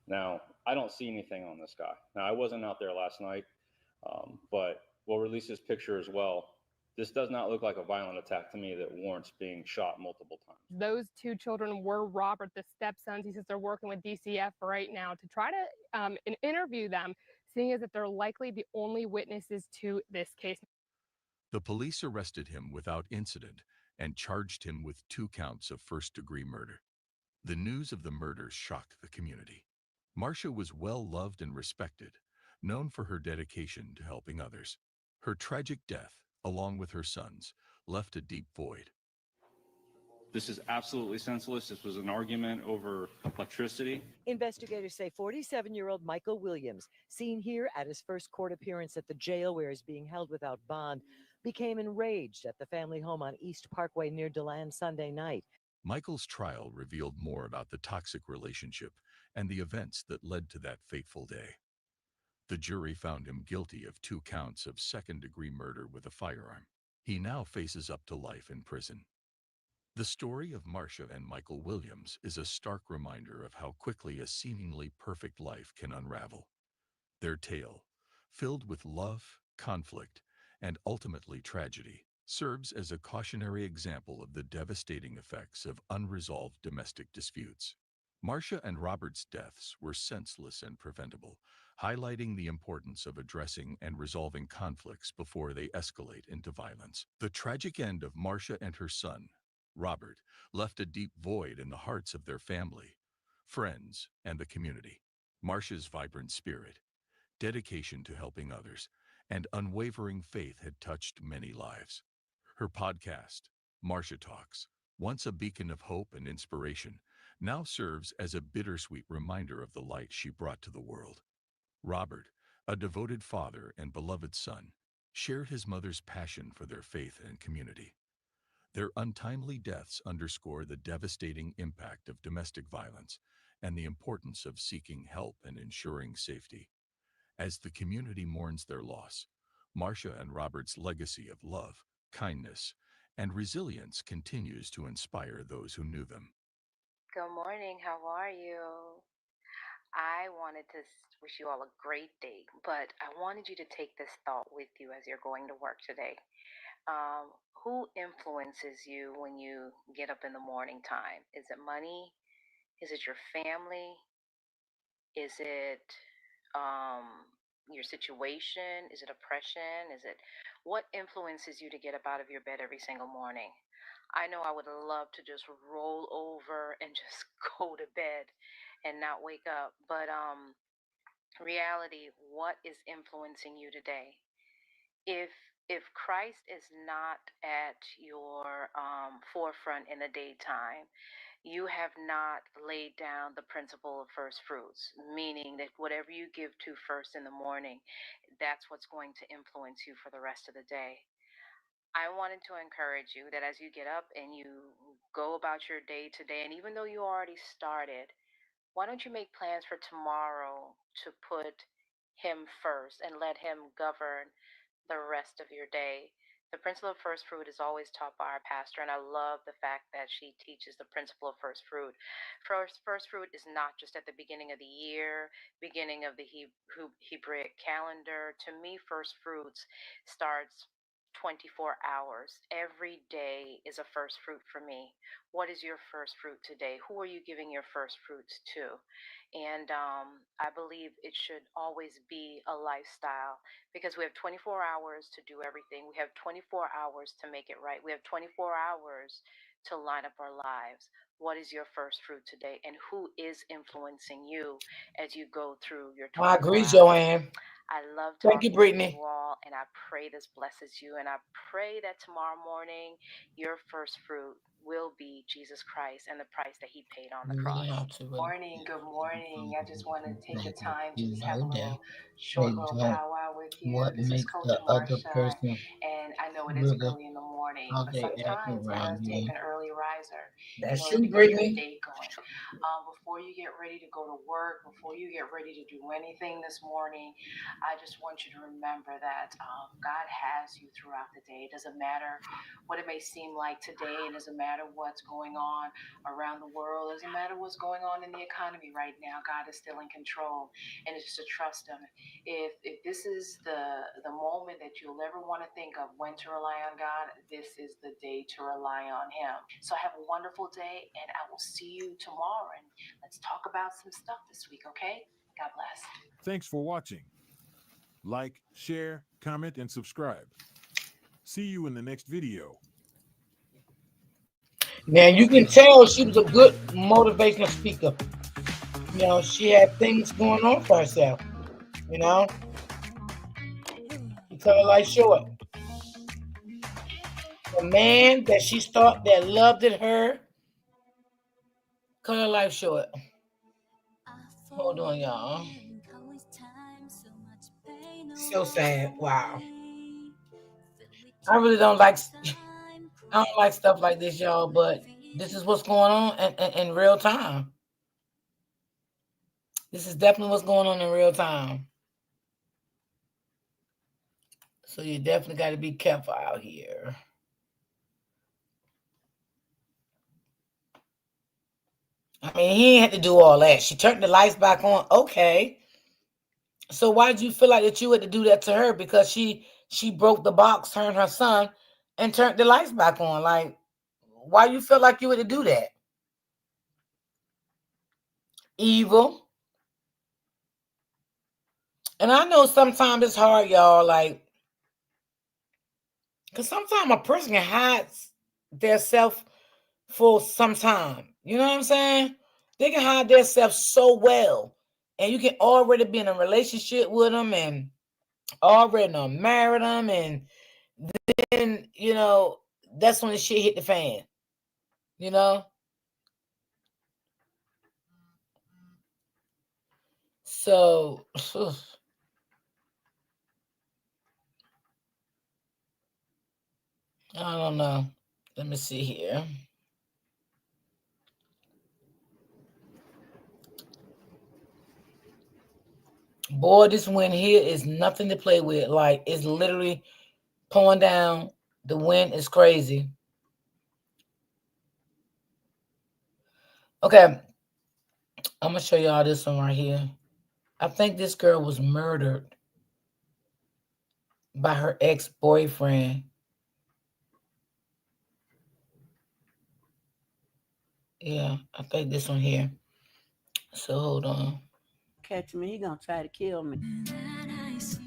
Now, I don't see anything on this guy. Now, I wasn't out there last night, but we'll release this picture as well. This does not look like a violent attack to me that warrants being shot multiple times. Those two children were Robert, the stepsons. He says they're working with DCF right now to try to interview them, seeing as if they're likely the only witnesses to this case. The police arrested him without incident and charged him with 2 counts of first-degree murder. The news of the murders shocked the community. Marcia was well loved and respected, known for her dedication to helping others. Her tragic death, along with her sons, left a deep void. This is absolutely senseless. This was an argument over electricity. Investigators say 47-year-old Michael Williams, seen here at his first court appearance at the jail where he's being held without bond, became enraged at the family home on East Parkway near DeLand Sunday night. Michael's trial revealed more about the toxic relationship and the events that led to that fateful day. The jury found him guilty of 2 counts of second-degree murder with a firearm. He now faces up to life in prison. The story of Marcia and Michael Williams is a stark reminder of how quickly a seemingly perfect life can unravel. Their tale, filled with love, conflict, and ultimately tragedy, serves as a cautionary example of the devastating effects of unresolved domestic disputes. Marcia and Robert's deaths were senseless and preventable, highlighting the importance of addressing and resolving conflicts before they escalate into violence. The tragic end of Marcia and her son, Robert, left a deep void in the hearts of their family, friends, and the community. Marcia's vibrant spirit, dedication to helping others, and unwavering faith had touched many lives. Her podcast, Marcia Talks, once a beacon of hope and inspiration, now serves as a bittersweet reminder of the light she brought to the world. Robert, a devoted father and beloved son, shared his mother's passion for their faith and community. Their untimely deaths underscore the devastating impact of domestic violence and the importance of seeking help and ensuring safety. As the community mourns their loss, Marcia and Robert's legacy of love, kindness, and resilience continues to inspire those who knew them. Good morning. How are you? I wanted to wish you all a great day, but I wanted you to take this thought with you as you're going to work today. Who influences you when you get up in the morning time? Is it money? Is it your family? Is it your situation? Is it oppression? Is it what influences you to get up out of your bed every single morning? I know I would love to just roll over and just go to bed and not wake up, but reality, what is influencing you today? If Christ is not at your forefront in the daytime, you have not laid down the principle of first fruits, meaning that whatever you give to first in the morning, that's what's going to influence you for the rest of the day. I wanted to encourage you that as you get up and you go about your day today, and even though you already started, why don't you make plans for tomorrow to put him first and let him govern the rest of your day? The principle of first fruit is always taught by our pastor, and I love the fact that she teaches the principle of first fruit. First fruit is not just at the beginning of the year, beginning of the Hebraic calendar. To me, first fruits starts 24 hours. Every day is a first fruit for me. What is your first fruit today? Who are you giving your first fruits to? And I believe it should always be a lifestyle, because we have 24 hours to do everything. We have 24 hours to make it right. We have 24 hours to line up our lives. What is your first fruit today? And who is influencing you as you go through your 24 I agree, hours? Joanne. I love Thank you, talking to Brittany. you all, and I pray this blesses you. And I pray that tomorrow morning, your first fruit will be Jesus Christ and the price that he paid on the cross. Good morning. I just want to take the time to just have a little short little powwow with you. This is Coach Marsha, and I know it is early in the morning, but sometimes it does take an early rise wiser That's in order true, to get your Brittany. day going. Before you get ready to go to work, before you get ready to do anything this morning, I just want you to remember that God has you throughout the day. It doesn't matter what it may seem like today. It doesn't matter what's going on around the world. It doesn't matter what's going on in the economy right now. God is still in control, and it's just to trust Him. If this is the moment that you'll ever want to think of when to rely on God, this is the day to rely on Him. So have a wonderful day, and I will see you tomorrow. And let's talk about some stuff this week, okay? God bless. Thanks for watching. Like, share, comment, and subscribe. See you in the next video. Now you can tell she was a good motivational speaker. You know, she had things going on for herself. You know, she cut her life short. The man that she thought that loved her cut her life short. Hold on, y'all. So sad. Wow. I really don't like. I don't like stuff like this, y'all. But this is what's going on in real time. This is definitely what's going on in real time. So you definitely got to be careful out here. I mean, he ain't had to do all that. She turned the lights back on. Okay. So why did you feel like that you had to do that to her? Because she broke the box, her and her son, and turned the lights back on. Like, why you feel like you had to do that? Evil. And I know sometimes it's hard, y'all, like, because sometimes a person can hide their self for some time. You know what I'm saying? They can hide their self so well. And you can already be in a relationship with them and already marry them. And then, you know, that's when the shit hit the fan. You know? So, I don't know. Let me see here. Boy, this wind here is nothing to play with. Like, it's literally pouring down. The wind is crazy. Okay. I'm going to show y'all this one right here. I think this girl was murdered by her ex-boyfriend. Yeah, I think this one here. So hold on. Catch me, he gonna try to kill me.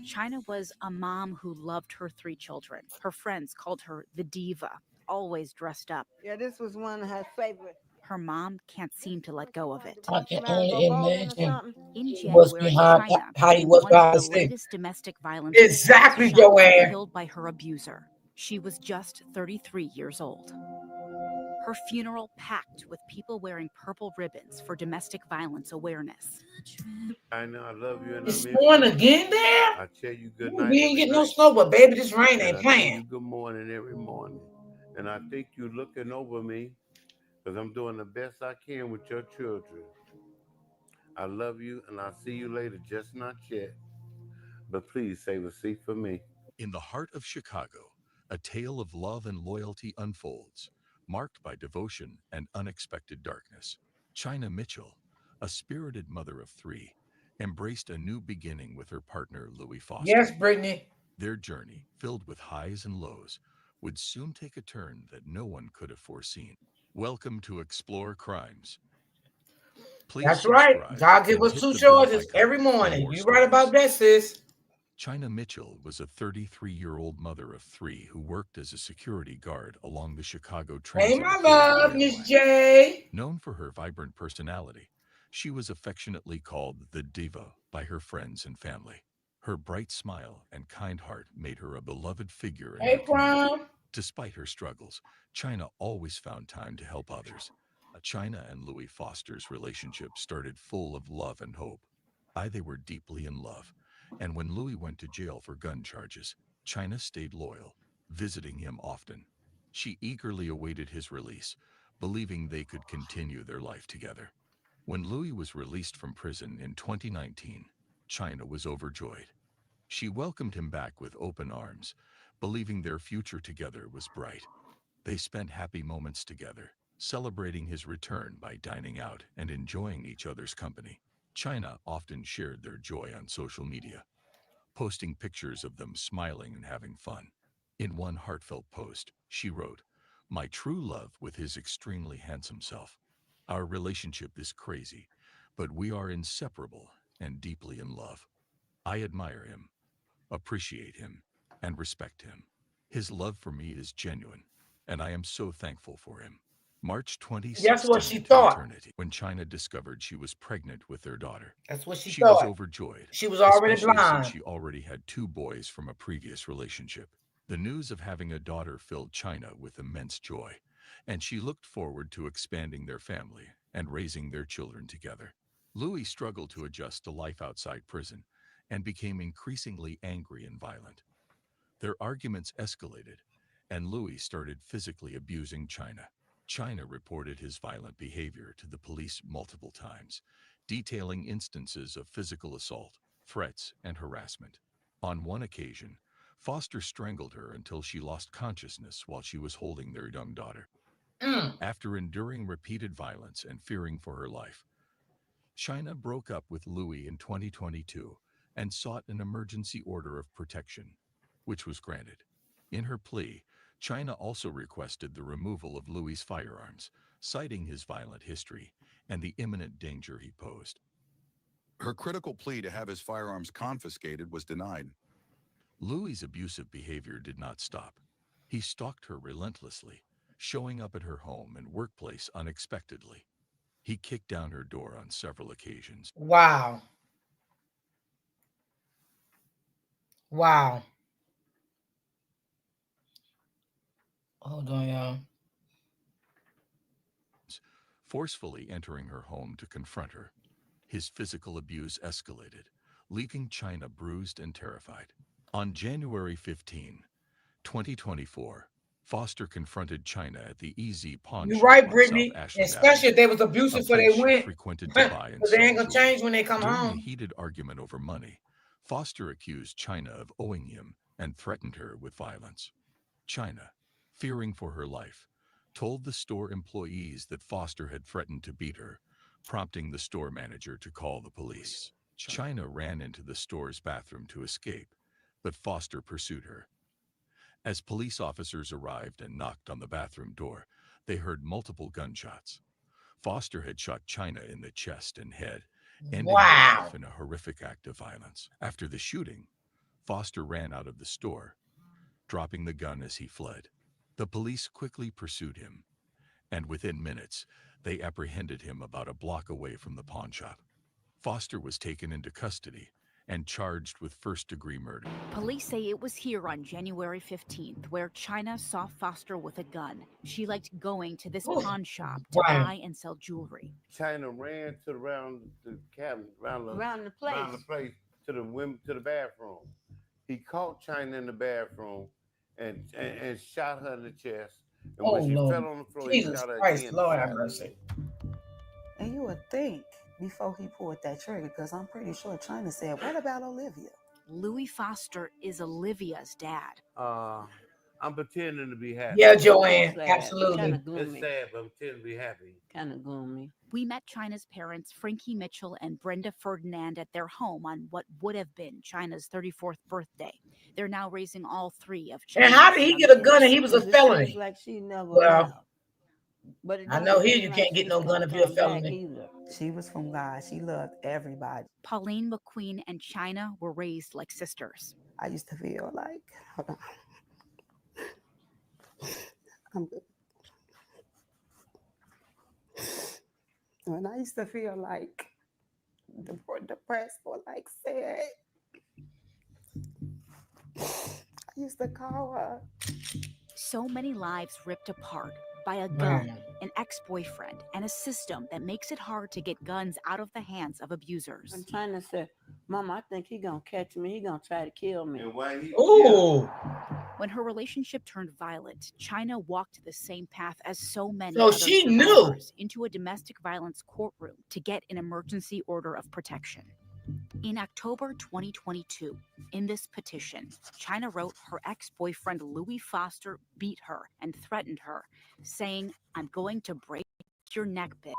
China was a mom who loved her 3 children. Her friends called her the diva, always dressed up. Yeah, this was one of her favorite. Her mom can't seem to let go of it. I can only imagine In what's January, behind China, how he was one behind of the the scene. latest domestic violence Exactly, victims shot and Joanne. killed by her abuser. She was just 33 years old. Her funeral packed with people wearing purple ribbons for domestic violence awareness. I know I love you and It's I miss snowing you. again there? I tell you good Ooh, night we ain't every getting no night. snow, but baby, this rain And ain't I tell playing. you good morning every morning. And I think you looking over me because I'm doing the best I can with your children. I love you and I'll see you later, just not yet. But please save a seat for me. In the heart of Chicago, a tale of love and loyalty unfolds, marked by devotion and unexpected darkness. China Mitchell, a spirited mother of 3, embraced a new beginning with her partner, Louis Foster. Yes, Brittany. Their journey, filled with highs and lows, would soon take a turn that no one could have foreseen. Welcome to Explore Crimes. Please That's right. subscribe God give and us hit 2 the bell choices icon every for morning. more You right about stories. that, sis. China Mitchell was a 33-year-old mother of 3 who worked as a security guard along the Chicago Hey, Transit my Authority love, rail Miss line. J. Known for her vibrant personality, she was affectionately called the Diva by her friends and family. Her bright smile and kind heart made her a beloved figure in Hey, her community. Prom. Despite her struggles, China always found time to help others. China and Louis Foster's relationship started full of love and hope. They were deeply in love, and when Louis went to jail for gun charges, China stayed loyal, visiting him often. She eagerly awaited his release, believing they could continue their life together. When Louis was released from prison in 2019, China was overjoyed. She welcomed him back with open arms, believing their future together was bright. They spent happy moments together, celebrating his return by dining out and enjoying each other's company. China often shared their joy on social media, posting pictures of them smiling and having fun. In one heartfelt post, she wrote, "My true love with his extremely handsome self. Our relationship is crazy, but we are inseparable and deeply in love. I admire him, appreciate him, and respect him. His love for me is genuine, and I am so thankful for him." March 2016, That's what she to thought. eternity, when China discovered she was pregnant with their daughter. That's what she She was thought. overjoyed. She was already especially blind. since she already had 2 boys from a previous relationship. The news of having a daughter filled China with immense joy, and she looked forward to expanding their family and raising their children together. Louis struggled to adjust to life outside prison and became increasingly angry and violent. Their arguments escalated, and Louis started physically abusing China. China reported his violent behavior to the police multiple times, detailing instances of physical assault, threats, and harassment. On one occasion, Foster strangled her until she lost consciousness while she was holding their young daughter. After enduring repeated violence and fearing for her life, China broke up with Louis in 2022 and sought an emergency order of protection, which was granted. In her plea, China also requested the removal of Louis' firearms, citing his violent history and the imminent danger he posed. Her critical plea to have his firearms confiscated was denied. Louis' abusive behavior did not stop. He stalked her relentlessly, showing up at her home and workplace unexpectedly. He kicked down her door on several occasions. Wow. Wow. Hold on, y'all. Forcefully entering her home to confront her. His physical abuse escalated, leaving China bruised and terrified. On January 15, 2024, Foster confronted China at the EZ Pawn You're Shop right, on Brittany. South Ashland Especially Avenue, if they was a abusive before they place she went. frequented to buy and Because they sell ain't gonna jewelry. change when they come During a home. heated argument over money, Foster accused China of owing him and threatened her with violence. China, fearing for her life, told the store employees that Foster had threatened to beat her, prompting the store manager to call the police. China ran into the store's bathroom to escape, but Foster pursued her. As police officers arrived and knocked on the bathroom door, they heard multiple gunshots. Foster had shot China in the chest and head, ending her life in a horrific act of violence. After the shooting, Foster ran out of the store, dropping the gun as he fled. The police quickly pursued him, and within minutes, they apprehended him about a block away from the pawn shop. Foster was taken into custody and charged with first-degree murder. Police say it was here on January 15th where China saw Foster with a gun. She liked going to this pawn shop to buy and sell jewelry. China ran around the cabinet, Around the place. to the bathroom. He caught China in the bathroom and shot her in the chest. And when she fell on the floor, he shot her again. Lord have mercy. And you would think before he pulled that trigger, because I'm pretty sure China said, "What about Olivia?" Louis Foster is Olivia's dad. I'm pretending to be happy. Yeah, Joanne, Sad. absolutely. Kinda It's gloomy. sad, but I'm pretending to be happy. Kind of gloomy. We met China's parents, Frankie Mitchell and Brenda Ferdinand, at their home on what would have been China's 34th birthday. They're now raising all 3 of China's And how did he young get a gun kids. and he was a It felony? seems like she never Well, left. But it I don't know here seem you like can't get she's no gonna gun if you're a come back felony. either. She was from God. She loved everybody. Pauline McQueen and China were raised like sisters. I used to feel like, hold on. I'm good. When I used to feel like depressed or like sad, I used to call her. So many lives ripped apart, by a gun, an ex-boyfriend, and a system that makes it hard to get guns out of the hands of abusers. And China said, Mama, I think he gonna catch me. He gonna try to kill me. And why he Ooh. When her relationship turned violent, China walked the same path as so many So other she knew. survivors into a domestic violence courtroom to get an emergency order of protection. In October 2022, in this petition, China wrote her ex-boyfriend Louis Foster beat her and threatened her, saying, "I'm going to break your neck, bitch."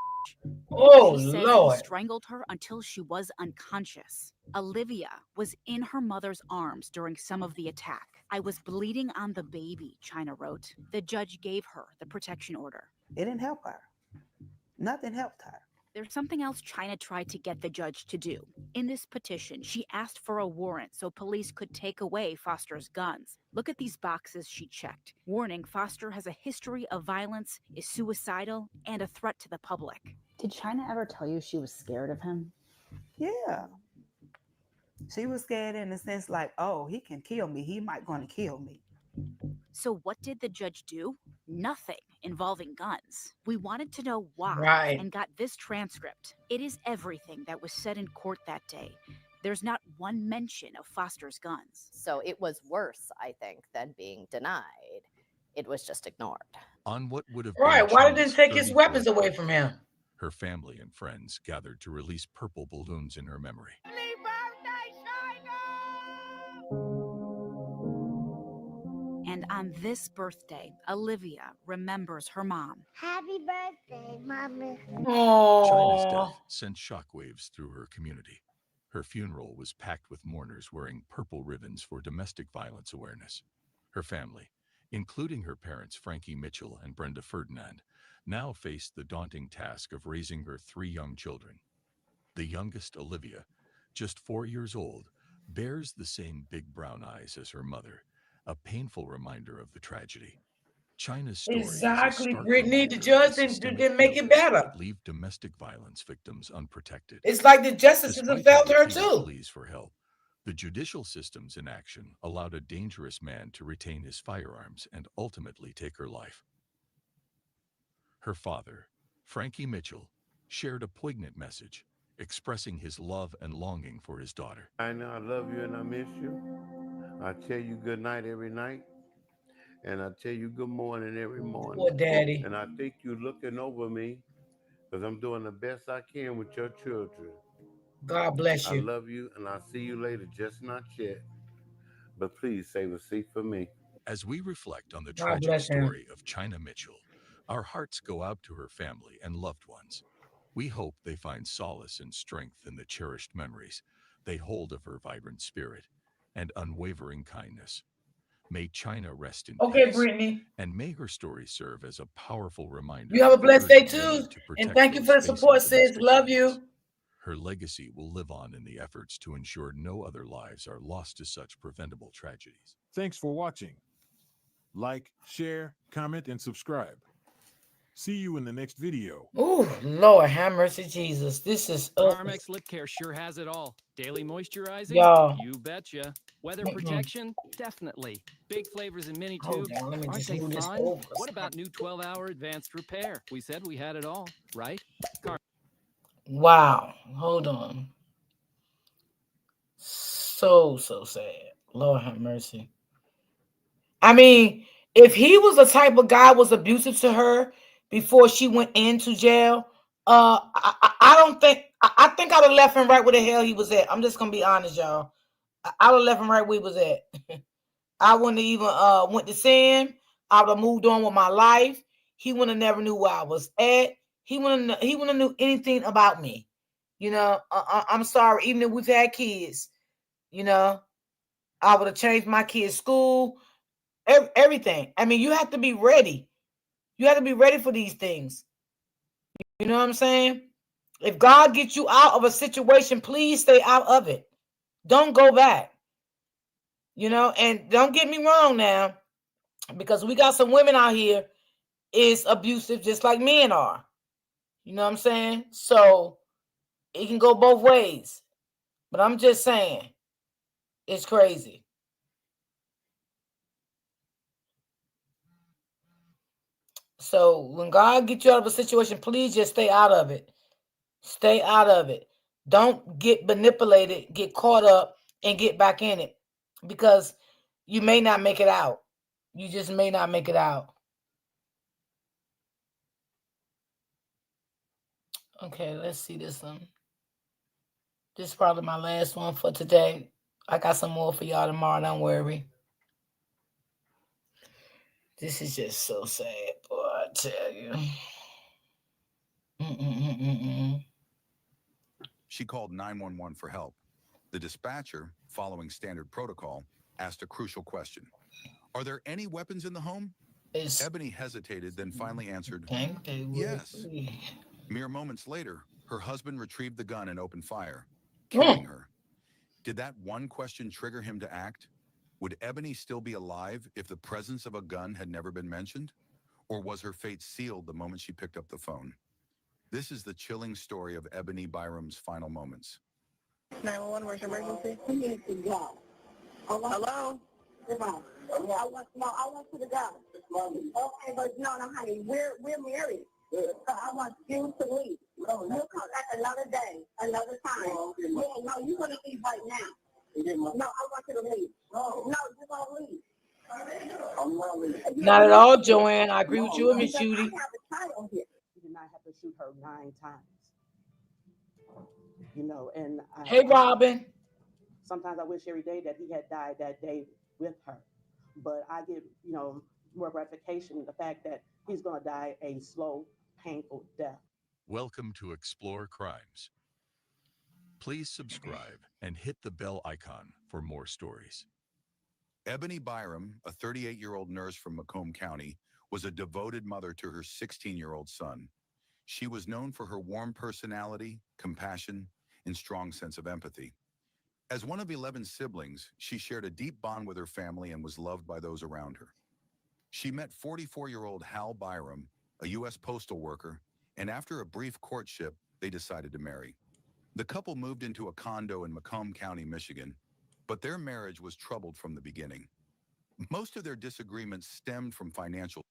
Oh, She said Lord. he strangled her until she was unconscious. Olivia was in her mother's arms during some of the attack. "I was bleeding on the baby," China wrote. The judge gave her the protection order. It didn't help her. Nothing helped her. There's something else China tried to get the judge to do. In this petition, she asked for a warrant so police could take away Foster's guns. Look at these boxes she checked. Warning, Foster has a history of violence, is suicidal, and a threat to the public. Did China ever tell you she was scared of him? Yeah. She was scared in the sense like, oh, he can kill me. He might going to kill me. So what did the judge do? Nothing involving guns. We wanted to know why Right. and got this transcript. It is everything that was said in court that day. There's not one mention of Foster's guns. So it was worse, I think, than being denied. It was just ignored. On what would have Right. been Why did China's they take his 34th weapons away birthday, from him? her family and friends gathered to release purple balloons in her memory. And on this birthday, Olivia remembers her mom. Happy birthday, Mama. China's Oh. death sent shockwaves through her community. Her funeral was packed with mourners wearing purple ribbons for domestic violence awareness. Her family, including her parents Frankie Mitchell and Brenda Ferdinand, now faced the daunting task of raising her 3 young children. The youngest, Olivia, just 4 years old, bears the same big brown eyes as her mother, a painful reminder of the tragedy. China's story Exactly, is a stark Brittany. The reminder of judge the didn't systemic make it failures better. that leave domestic violence victims unprotected. It's like the justice system Despite failed her repeated too. pleas for help, the judicial system's inaction allowed a dangerous man to retain his firearms and ultimately take her life. Her father, Frankie Mitchell, shared a poignant message, expressing his love and longing for his daughter. I know I love you and I miss you. I tell you good night every night. And I tell you good morning every morning. Poor daddy. And I think you're looking over me because I'm doing the best I can with your children. God bless I you. love you and I'll see you later, just not yet. But please save a seat for me. As we reflect on the God tragic bless him. story of China Mitchell, our hearts go out to her family and loved ones. We hope they find solace and strength in the cherished memories they hold of her vibrant spirit and unwavering kindness. May China rest in Okay, peace, Brittany. and may her story serve as a powerful reminder. You have a of blessed those day ready too. to And protect thank you those for the facing support, sis. domestic Love violence. you. Her legacy will live on in the efforts to ensure no other lives are lost to such preventable tragedies. Thanks for watching. Like, share, comment, and subscribe. See you in the next video. Oh, Lord, have mercy, Jesus. This is Carmex Lip Care sure has it all. Daily moisturizing? Y'all. You betcha. Weather Mm-mm. protection? Definitely. Big flavors in mini Hold tubes? on, let me Aren't just they move this fun? over. What about new 12-hour advanced repair? We said we had it all, right? Wow. Hold on. So sad. Lord have mercy. I mean, if he was the type of guy was abusive to her before she went into jail, I don't think I think I'd have left him right where the hell he was at. I'm just gonna be honest, y'all. I'd have left him right where he was at. I wouldn't have even went to see him. I would have moved on with my life. He would have never knew where I was at. He wouldn't have knew anything about me. You know, I'm sorry. Even if we've had kids, you know, I would have changed my kids' school, everything. I mean, you have to be ready. You have to be ready for these things. You know what I'm saying? If God gets you out of a situation, please stay out of it. Don't go back. You know, and don't get me wrong now, because we got some women out here is abusive just like men are. You know what I'm saying? So it can go both ways. But I'm just saying, it's crazy. So when God gets you out of a situation, please just stay out of it. Stay out of it. Don't get manipulated, get caught up, and get back in it, because you may not make it out. You just may not make it out. Okay, let's see this one. This is probably my last one for today. I got some more for y'all tomorrow. Don't worry. This is just so sad, boy. I tell you. She called 911 for help. The dispatcher, following standard protocol, asked a crucial question. Are there any weapons in the home? Ebony hesitated, then finally answered, yes. Mere moments later, her husband retrieved the gun and opened fire, killing her. Did that one question trigger him to act? Would Ebony still be alive if the presence of a gun had never been mentioned? Or was her fate sealed the moment she picked up the phone? This is the chilling story of Ebony Byram's final moments. 911, where's your emergency? We need to go. Hello? I want you to go. Okay, but no, honey, we're married. So I want you to leave. You'll come back another day, another time. No, you're going to leave right now. No, I want you to leave. No, you're going to leave. I'm not leaving. Not at all, Joanne. I agree with you and Miss Judy. I have a child here. You did not have to shoot her 9 times. You know, and Hey, Robin. Sometimes I wish every day that he had died that day with her. But I get, you know, more gratification in the fact that he's going to die a slow, painful death. Welcome to Explore Crimes. Please subscribe and hit the bell icon for more stories. Ebony Byram, a 38-year-old nurse from Macomb County, was a devoted mother to her 16-year-old son. She was known for her warm personality, compassion, and strong sense of empathy. As one of 11 siblings, she shared a deep bond with her family and was loved by those around her. She met 44-year-old Hal Byram, a U.S. postal worker, and after a brief courtship, they decided to marry. The couple moved into a condo in Macomb County, Michigan, but their marriage was troubled from the beginning. Most of their disagreements stemmed from financial.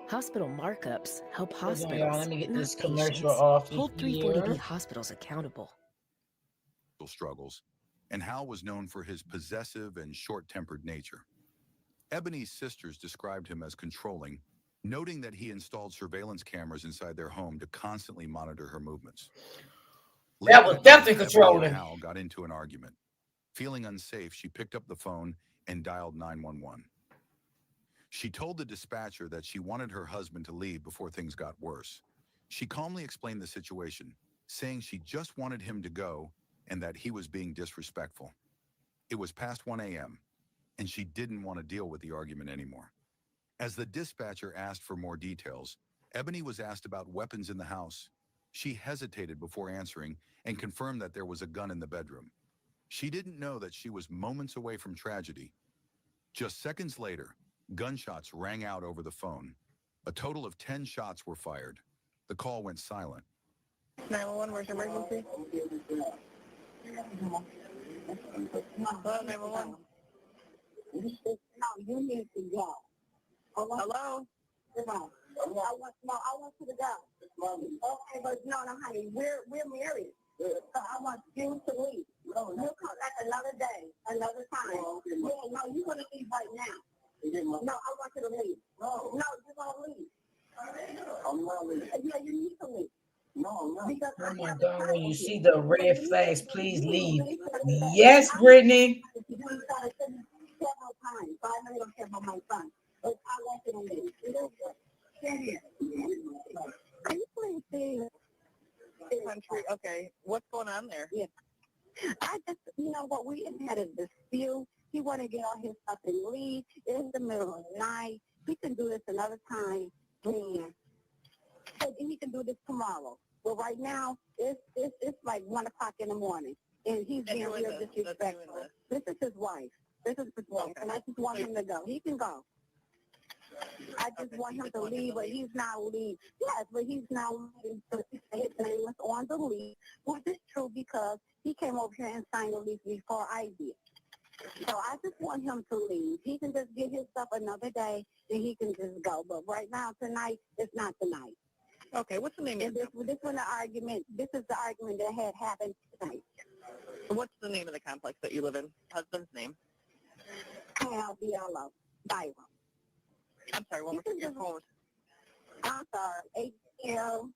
Hospital markups help Hold on, hospitals, y'all. Let me get not this commercial patients, off hold here. 340B hospitals accountable. Struggles, and Hal was known for his possessive and short-tempered nature. Ebony's sisters described him as controlling, noting that he installed surveillance cameras inside their home to constantly monitor her movements. That was definitely Ebony controlling. and Hal got into an argument. Feeling unsafe, she picked up the phone and dialed 911. She told the dispatcher that she wanted her husband to leave before things got worse. She calmly explained the situation, saying she just wanted him to go and that he was being disrespectful. It was past 1 a.m., and she didn't want to deal with the argument anymore. As the dispatcher asked for more details, Ebony was asked about weapons in the house. She hesitated before answering and confirmed that there was a gun in the bedroom. She didn't know that she was moments away from tragedy. Just seconds later, gunshots rang out over the phone. A total of 10 shots were fired. The call went silent. 911, where's your emergency? Hello, 911. No, you need to go. Hello? I want you to go. Okay, but no, honey, we're married. So I want you to leave. You'll come back another day, another time. No, you're going to leave right now. No, I want you to leave. No, you're going to leave. I'm not leaving. Yeah, you need to leave. No. Because Oh my God, when you see the red flags, please leave. Yes, Brittany. several times, so I know you don't care about my son. But I want you to leave. Stand here. Can you please see country? Okay, what's going on there? Yeah. I just, you know what, we had a dispute. He wanted to get all his stuff and leave. It's the middle of the night. We can do this another time. So he can do this tomorrow. But right now, it's like 1 o'clock in the morning, and he's being real disrespectful. This is his wife. And I just want him to go. He can go. I just want him to leave, but he's not leaving. Yes, but he's not leaving. So his name was on the lease, which is true because he came over here and signed the lease before I did. So I just want him to leave. He can just get his stuff another day, and he can just go. But right now, tonight, it's not tonight. Okay, what's the name of And this was the argument. This is the argument that had happened tonight. What's the name of the complex that you live in? Husband's name? Hal Biello, Byron. I'm sorry, what was your phone? I'm sorry, ATL.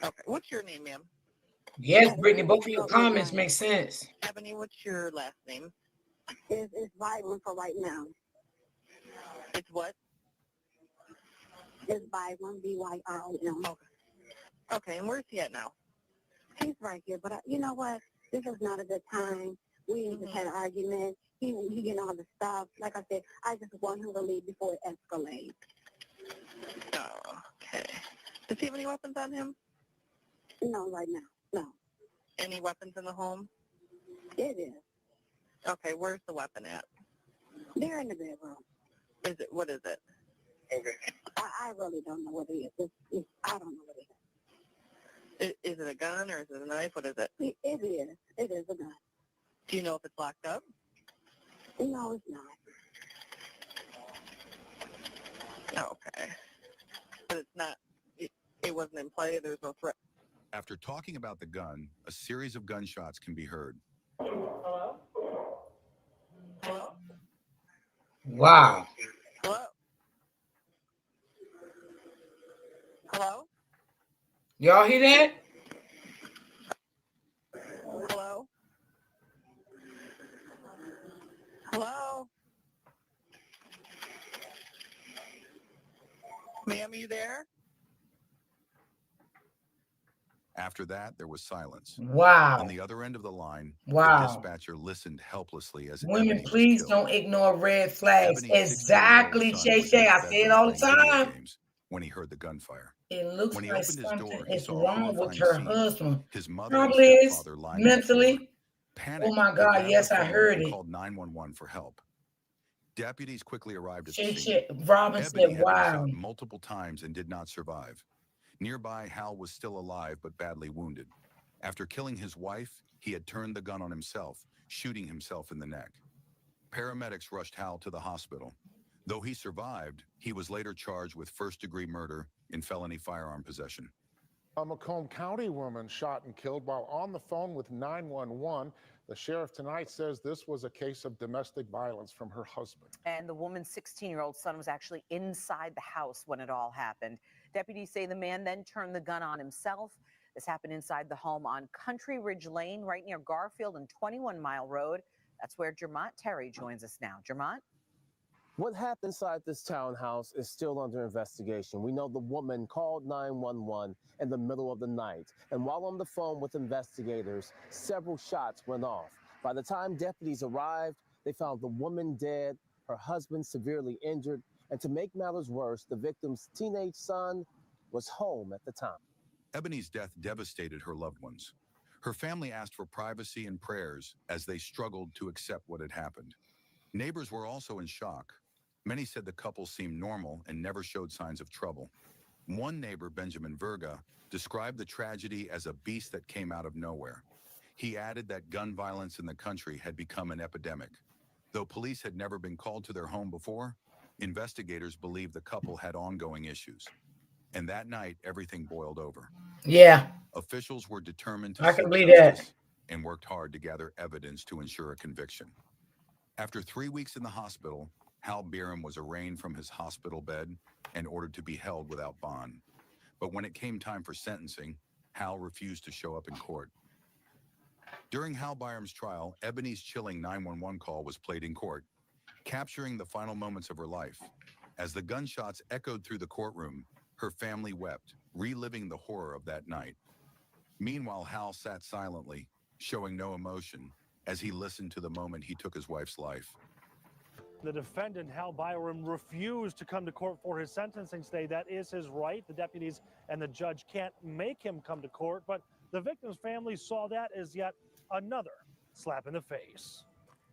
Okay, what's your name, ma'am? Yes, Brittany, both of your comments make sense. Ebony, what's your last name? It's Byron for right now. It's what? It's Byron, B-Y-R-O-N. Okay, and where's he at now? He's right here, but you know what? This is not a good time. We just had an argument. He getting all the stuff. Like I said, I just want him to leave before it escalates. Oh, okay. Does he have any weapons on him? No, right now, no. Any weapons in the home? It is. Okay, where's the weapon at? They're in the bedroom. What is it? Okay. I really don't know what it is. I don't know what it is. Is it a gun or is it a knife? What is it? It is. It is a gun. Do you know if it's locked up? No, it's not. Okay. But it's not, it wasn't in play, there's no threat. After talking about the gun, a series of gunshots can be heard. Hello? Hello? Wow. Hello? Hello? Y'all hear that? Hello? Hello? Ma'am, are you there? After that, there was silence. Wow. On the other end of the line, Wow. the dispatcher listened helplessly as Women, Ebony was please killed. don't ignore red flags. Ebony's Exactly, 16-year-old son was Shay. in his I say it bedroom all the playing video time. games when he heard the gunfire. It looks When he like opened his something door, he is saw a wrong with horrifying her scene. husband. His mother Probably and is stepfather lying on the mentally. floor. Panicked, Oh my he God, grabbed yes, the I phone heard and it. called 911 for help. Deputies quickly arrived at the Shay scene. Robin Ebony said, had been wow. shot multiple times and did not survive. Nearby, Hal was still alive but badly wounded. After killing his wife, he had turned the gun on himself, shooting himself in the neck. Paramedics rushed Hal to the hospital. Though he survived, he was later charged with first-degree murder in felony firearm possession. A Macomb County woman shot and killed while on the phone with 911. The sheriff tonight says this was a case of domestic violence from her husband. And the woman's 16-year-old son was actually inside the house when it all happened. Deputies say the man then turned the gun on himself. This happened inside the home on Country Ridge Lane, right near Garfield and 21 Mile Road. That's where Jermont Terry joins us now. Jermont? What happened inside this townhouse is still under investigation. We know the woman called 911 in the middle of the night, and while on the phone with investigators, several shots went off. By the time deputies arrived, they found the woman dead, her husband severely injured, and to make matters worse, the victim's teenage son was home at the time. Ebony's death devastated her loved ones. Her family asked for privacy and prayers as they struggled to accept what had happened. Neighbors were also in shock. Many said the couple seemed normal and never showed signs of trouble. One neighbor, Benjamin Verga, described the tragedy as a beast that came out of nowhere. He added that gun violence in the country had become an epidemic. Though police had never been called to their home before, investigators believed the couple had ongoing issues. And that night, everything boiled over. Yeah. Officials were determined to I can seek believe justice that. and worked hard to gather evidence to ensure a conviction. After 3 weeks in the hospital, Hal Byram was arraigned from his hospital bed and ordered to be held without bond. But when it came time for sentencing, Hal refused to show up in court. During Hal Byram's trial, Ebony's chilling 911 call was played in court, capturing the final moments of her life. As the gunshots echoed through the courtroom, her family wept, reliving the horror of that night. Meanwhile, Hal sat silently, showing no emotion, as he listened to the moment he took his wife's life. The defendant, Hal Byram, refused to come to court for his sentencing today. That is his right. The deputies and the judge can't make him come to court, but the victim's family saw that as yet another slap in the face.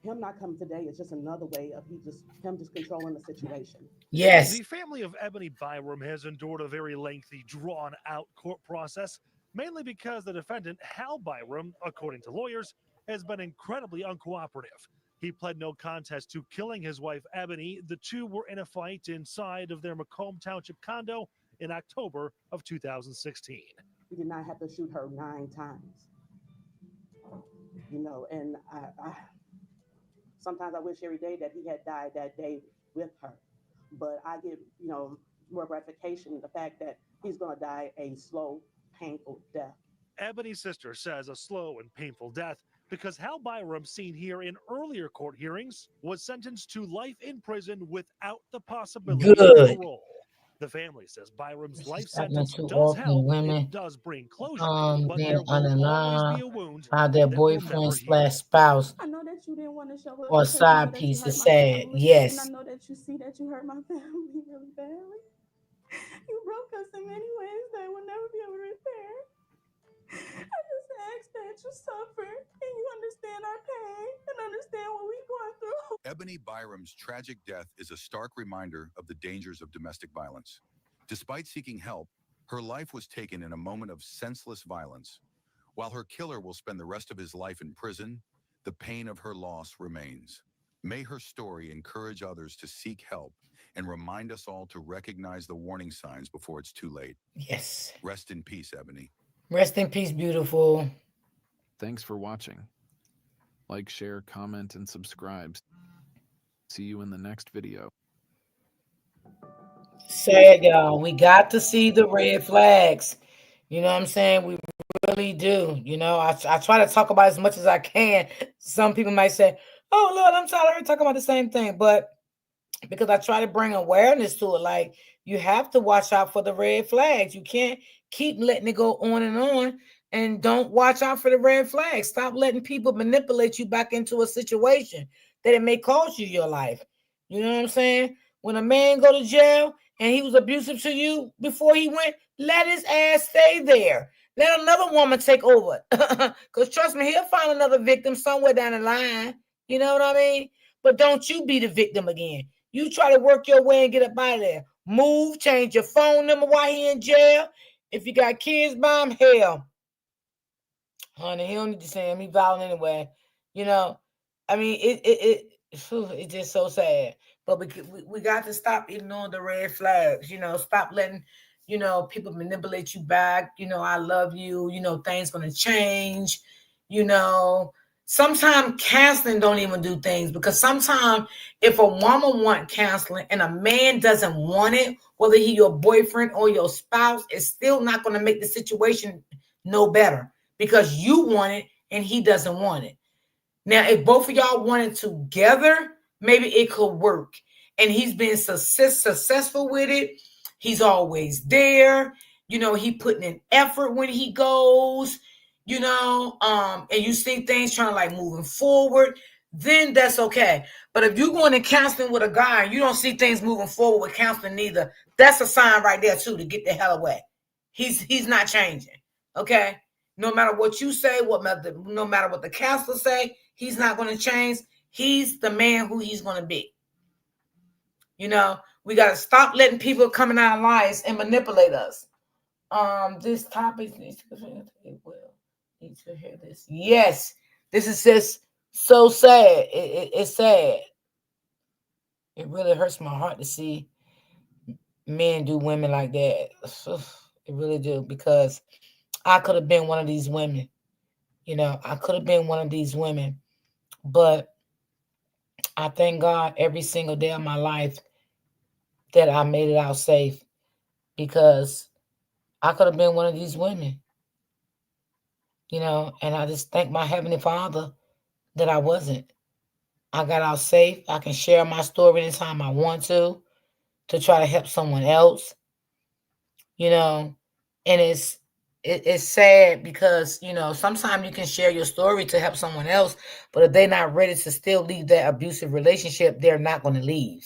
Him not coming today is just another way of him just controlling the situation. Yes. The family of Ebony Byram has endured a very lengthy, drawn-out court process, mainly because the defendant, Hal Byram, according to lawyers, has been incredibly uncooperative. He pled no contest to killing his wife, Ebony. The two were in a fight inside of their Macomb Township condo in October of 2016. We did not have to shoot her 9 times. You know, and I sometimes I wish every day that he had died that day with her. But I get, you know, more gratification in the fact that he's going to die a slow, painful death. Ebony's sister says a slow and painful death because Hal Byram, seen here in earlier court hearings, was sentenced to life in prison without the possibility of parole. The family says Byram's life sentence does help. It does bring closure, but there will always be a wound how their that will never boyfriend heal. / spouse I know that you didn't want to show up or because you know side that piece you hurt is my sad. family, Yes. and I know that you see that you hurt my family really badly. You broke us in many ways that we'll never be able to repair. I just ask that you suffer and you understand our pain and understand what we're going through. Ebony Byram's tragic death is a stark reminder of the dangers of domestic violence. Despite seeking help, her life was taken in a moment of senseless violence. While her killer will spend the rest of his life in prison, the pain of her loss remains. May her story encourage others to seek help and remind us all to recognize the warning signs before it's too late. Yes. Rest in peace, Ebony. Rest in peace, beautiful. Thanks for watching. Like, share, comment, and subscribe. See you in the next video. Sad, y'all. We got to see the red flags. You know what I'm saying? We really do. You know, I try to talk about as much as I can. Some people might say, oh, Lord, I'm tired of talking about the same thing. But because I try to bring awareness to it, like, you have to watch out for the red flags. You can't keep letting it go on and don't watch out for the red flags. Stop letting people manipulate you back into a situation that it may cost you your life. You know what I'm saying? When a man go to jail and he was abusive to you before he went, let his ass stay there. Let another woman take over. Because trust me, he'll find another victim somewhere down the line. You know what I mean? But don't you be the victim again. You try to work your way and get up out of there. Move, change your phone number while he in jail. If you got kids by him, hell. Honey, he don't need to say him. He violent anyway. You know, I mean, it's just so sad. But we got to stop ignoring the red flags. You know, stop letting, you know, people manipulate you back. You know, I love you. You know, things going to change. You know, sometimes counseling don't even do things, because sometimes if a woman wants counseling and a man doesn't want it, whether he your boyfriend or your spouse, it's still not going to make the situation no better, because you want it and he doesn't want it. Now, if both of y'all want it together, maybe it could work. And he's been successful with it. He's always there. You know, he putting in effort when he goes, you know, and you see things trying to like moving forward, then that's okay. But if you're going to counseling with a guy and you don't see things moving forward with counseling neither, that's a sign right there too to get the hell away. He's not changing. Okay. No matter what you say, no matter what the counselor say, he's not going to change. He's the man who he's going to be. You know, we got to stop letting people come in our lives and manipulate us. This topic needs to hear this. Yes, this is just so sad. It's sad. It really hurts my heart to see men do women like that. It really do, because I could have been one of these women. You know, I could have been one of these women. But I thank God every single day of my life that I made it out safe, because I could have been one of these women. You know, and I just thank my Heavenly Father that I wasn't. I got out safe. I can share my story anytime I want to try to help someone else. You know, and it's sad because, you know, sometimes you can share your story to help someone else, but if they're not ready to still leave that abusive relationship, they're not going to leave.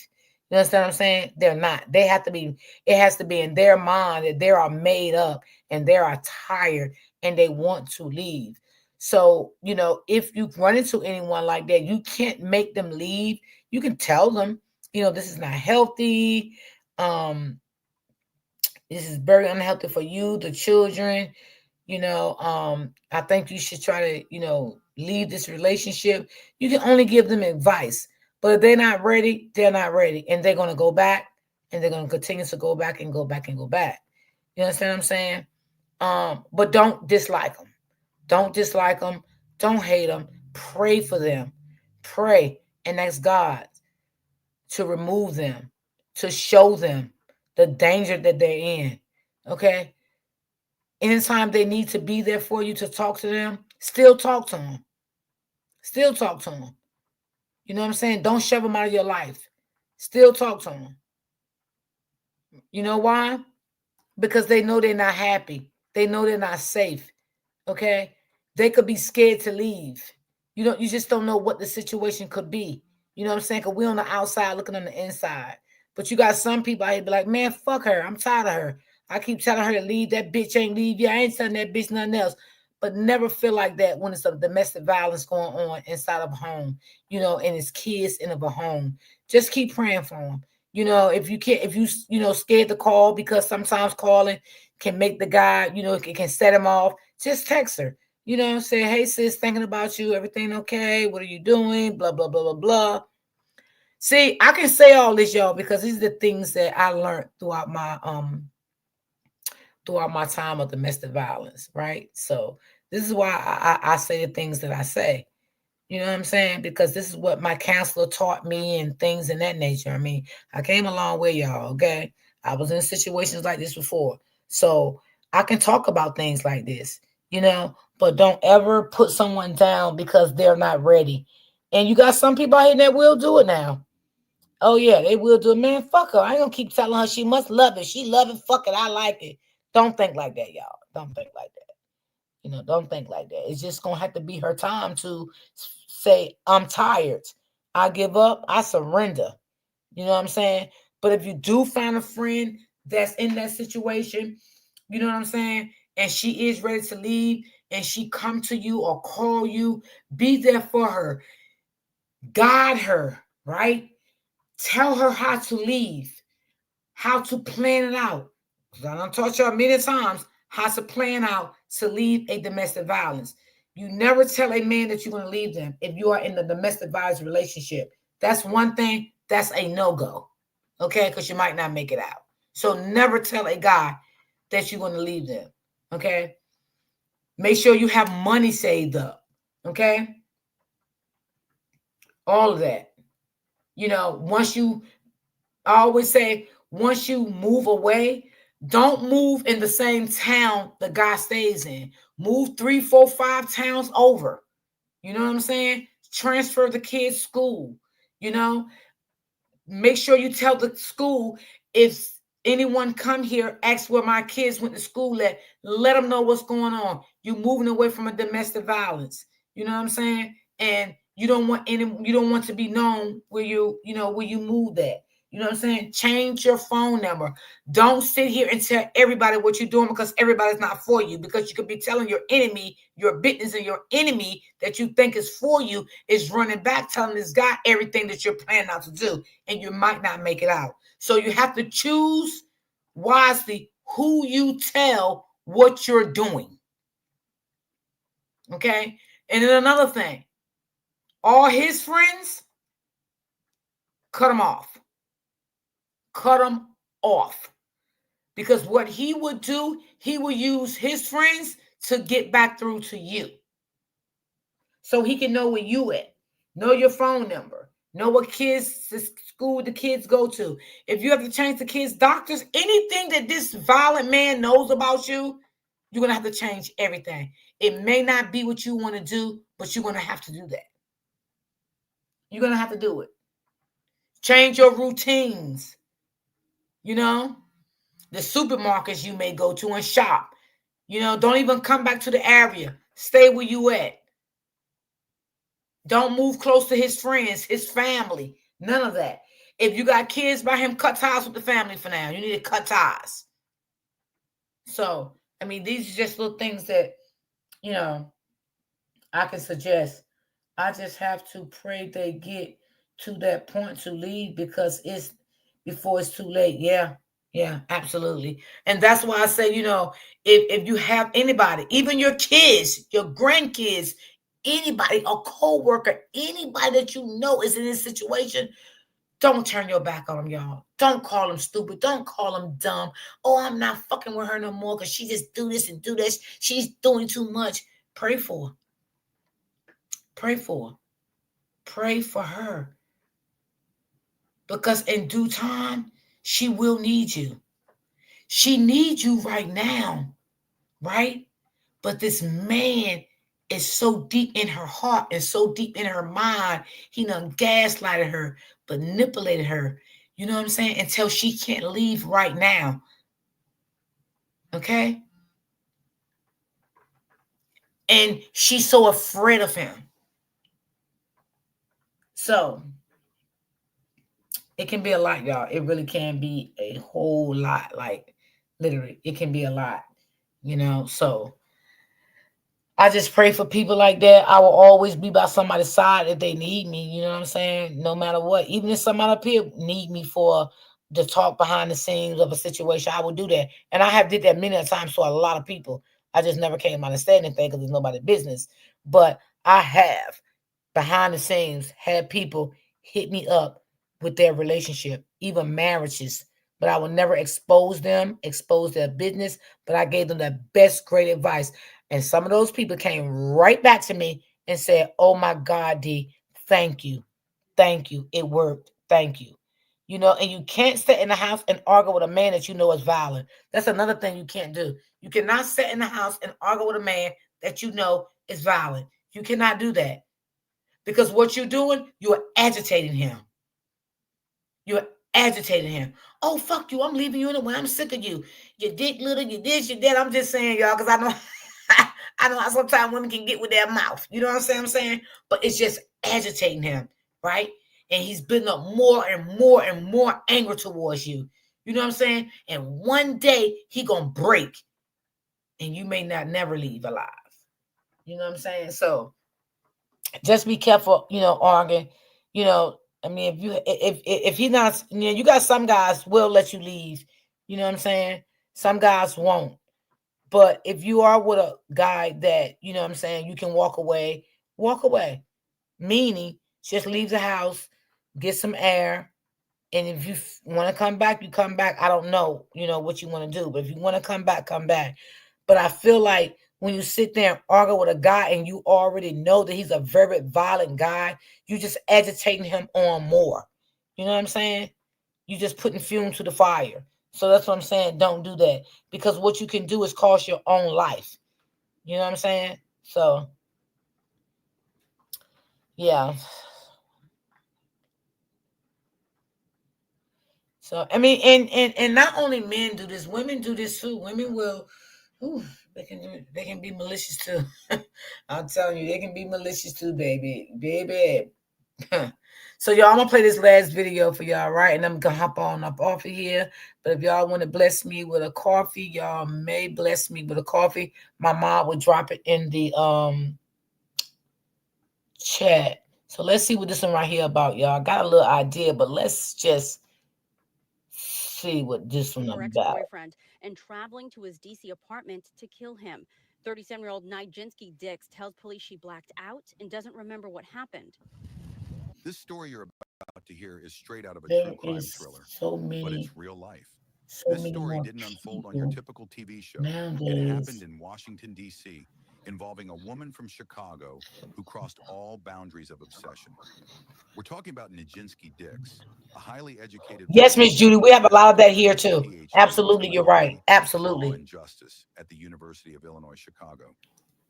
You understand what I'm saying? They're not. They have to be, it has to be in their mind that they are made up and they are tired and they want to leave. So, you know, if you run into anyone like that, you can't make them leave. You can tell them, you know, this is not healthy. This is very unhealthy for you, the children. I think you should try to, leave this relationship. You can only give them advice. But if they're not ready, they're not ready. And they're going to go back, and they're going to continue to go back and go back and go back. You understand what I'm saying? But don't dislike them. Don't dislike them. Don't hate them. Pray for them. Pray and ask God to remove them, to show them the danger that they're in. Okay? Anytime they need to be there for you to talk to them, still talk to them. Still talk to them. You know what I'm saying? Don't shove them out of your life. Still talk to them. You know why? Because they know they're not happy. They know they're not safe. Okay? They could be scared to leave. You just don't know what the situation could be. You know what I'm saying? Because we're on the outside looking on the inside. But you got some people out here be like, man, fuck her. I'm tired of her. I keep telling her to leave. That bitch ain't leave. Yeah, I ain't telling that bitch nothing else. But never feel like that when it's a domestic violence going on inside of a home, and it's kids in a home. Just keep praying for them. If you can't, if you scared to call, because sometimes calling can make the guy, it can set him off. Just text her. Say, hey sis, thinking about you. Everything okay? What are you doing? Blah, blah, blah, blah, blah. See, I can say all this, y'all, because these are the things that I learned throughout my time of domestic violence, right? So this is why I say the things that I say. You know what I'm saying? Because this is what my counselor taught me and things in that nature. I mean, I came a long way, y'all, okay? I was in situations like this before. So I can talk about things like this, but don't ever put someone down because they're not ready. And you got some people out here that will do it now. Oh, yeah, they will do it. Man, fuck her. I ain't going to keep telling her she must love it. She love it. Fuck it. I like it. Don't think like that, y'all. Don't think like that. Don't think like that. It's just going to have to be her time to say, I'm tired. I give up. I surrender. You know what I'm saying? But if you do find a friend that's in that situation, you know what I'm saying, and she is ready to leave and she come to you or call you, be there for her. Guide her, right? Tell her how to leave, how to plan it out. I done taught y'all many times how to plan out to leave a domestic violence. You never tell a man that you're going to leave them if you are in the domestic violence relationship. That's one thing. That's a no-go, okay? Because you might not make it out. So never tell a guy that you're going to leave them, okay? Make sure you have money saved up, okay? All of that. I always say, once you move away, don't move in the same town the guy stays in. Move 3, 4, 5 towns over. You know what I'm saying? Transfer the kids' school. Make sure you tell the school, if anyone come here, ask where my kids went to school at, let them know what's going on. You're moving away from a domestic violence. You know what I'm saying? And you don't want to be known where where you moved at. You know what I'm saying? Change your phone number. Don't sit here and tell everybody what you're doing, because everybody's not for you. Because you could be telling your enemy, your business, and your enemy that you think is for you is running back, telling this guy everything that you're planning out to do, and you might not make it out. So you have to choose wisely who you tell what you're doing. Okay? And then another thing, all his friends, cut them off. Cut them off. Because what he would do, he will use his friends to get back through to you. So he can know where you at. Know your phone number. Know what school the kids go to. If you have to change the kids' doctors, anything that this violent man knows about you, you're going to have to change everything. It may not be what you want to do, but you're going to have to do that. You're going to have to do it. Change your routines. The supermarkets you may go to and shop. Don't even come back to the area. Stay where you at. Don't move close to his friends, his family. None of that. If you got kids by him, cut ties with the family for now. You need to cut ties. So, these are just little things that, I can suggest. I just have to pray they get to that point to leave, because it's before it's too late. Yeah. Yeah, absolutely. And that's why I say, you know, if you have anybody, even your kids, your grandkids, anybody, a co-worker, anybody that you know is in this situation, don't turn your back on them, y'all. Don't call them stupid. Don't call them dumb. Oh, I'm not fucking with her no more because she just do this and do this. She's doing too much. Pray for her. Pray for her. Pray for her. Because in due time, she will need you. She needs you right now, right? But this man is so deep in her heart and so deep in her mind. He done gaslighted her, manipulated her. You know what I'm saying? Until she can't leave right now. Okay? And she's so afraid of him. So it can be a lot, y'all. It really can be a whole lot. Like, literally, it can be a lot. You know, so I just pray for people like that. I will always be by somebody's side if they need me. You know what I'm saying? No matter what. Even if somebody up here need me for the talk behind the scenes of a situation, I will do that. And I have did that many times to a lot of people. I just never came out and said anything because it's nobody's business. But I have, behind the scenes, had people hit me up with their relationship, even marriages. But I will never expose them, expose their business. But I gave them the best, great advice. And some of those people came right back to me and said, oh my God, D, thank you. Thank you. It worked. Thank you. You know, and you can't sit in the house and argue with a man that you know is violent. That's another thing you can't do. You cannot sit in the house and argue with a man that you know is violent. You cannot do that. Because what you're doing, you're agitating him. You're agitating him. Oh, fuck you. I'm leaving you anyway. I'm sick of you. You dick little, you this, you that. I'm just saying, y'all, because I know I know how sometimes women can get with their mouth. You know what I'm saying? But it's just agitating him, right? And he's building up more and more and more anger towards you. You know what I'm saying? And one day he gonna break. And you may not never leave alive. You know what I'm saying? So just be careful, you know, arguing. You know, I mean, if he's not, you know, you got some guys will let you leave. You know what I'm saying? Some guys won't. But if you are with a guy that, you know what I'm saying, you can walk away. Meaning, just leave the house, get some air. And if you want to come back, you come back. I don't know, you know, what you want to do. But if you want to come back, come back. But I feel like when you sit there and argue with a guy and you already know that he's a very violent guy, you just agitating him on more. You know what I'm saying? You just putting fuel to the fire. So that's what I'm saying. Don't do that. Because what you can do is cost your own life. You know what I'm saying? So, yeah. So, I mean, and not only men do this, women do this too. Women will, they can be malicious too. I'm telling you, they can be malicious too, baby. So y'all, I'm gonna play this last video for y'all, right? And I'm gonna hop on up off of here. But if y'all want to bless me with a coffee, y'all may bless me with a coffee. My mom would drop it in the chat. So let's see what this one right here about, y'all. Got a little idea, but let's just see what this one Her about. ex-boyfriend and traveling to his DC apartment to kill him. 37-year-old Nijinsky Dix tells police she blacked out and doesn't remember what happened. This story you're about to hear is straight out of a There true crime is thriller, so but many, it's real life. so This many story more didn't unfold on your people typical TV show. nowadays. It happened in Washington, D.C., involving a woman from Chicago who crossed all boundaries of obsession. We're talking about Nijinsky Dix, a highly educated... Yes, Miss Judy, we have a lot of that here too. PhD Absolutely, in you're right. law Absolutely. and justice at the University of Illinois, Chicago.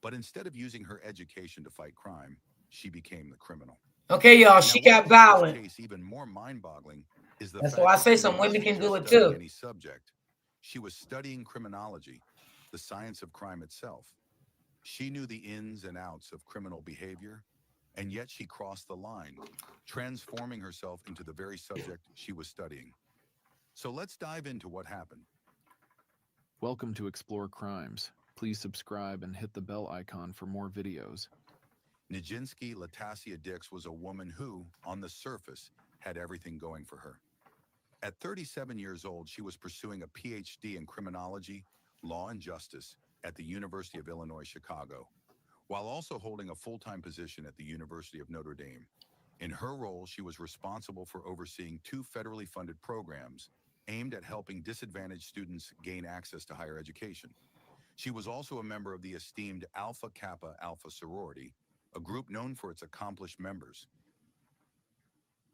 But instead of using her education to fight crime, she became the criminal. Okay, y'all, Now, she what got makes violent. this case even more mind-boggling is the That's fact why I that say she some women wasn't can do just it studying too. any subject. She was studying criminology, the science of crime itself. She knew the ins and outs of criminal behavior, and yet she crossed the line, transforming herself into the very subject she was studying. So let's dive into what happened. Welcome to Explore Crimes. Please subscribe and hit the bell icon for more videos. Nijinsky Latasia Dix was a woman who, on the surface, had everything going for her. At 37 years old, she was pursuing a PhD in criminology, law, and justice at the University of Illinois, Chicago, while also holding a full-time position at the University of Notre Dame. In her role, she was responsible for overseeing 2 federally funded programs aimed at helping disadvantaged students gain access to higher education. She was also a member of the esteemed Alpha Kappa Alpha sorority, a group known for its accomplished members.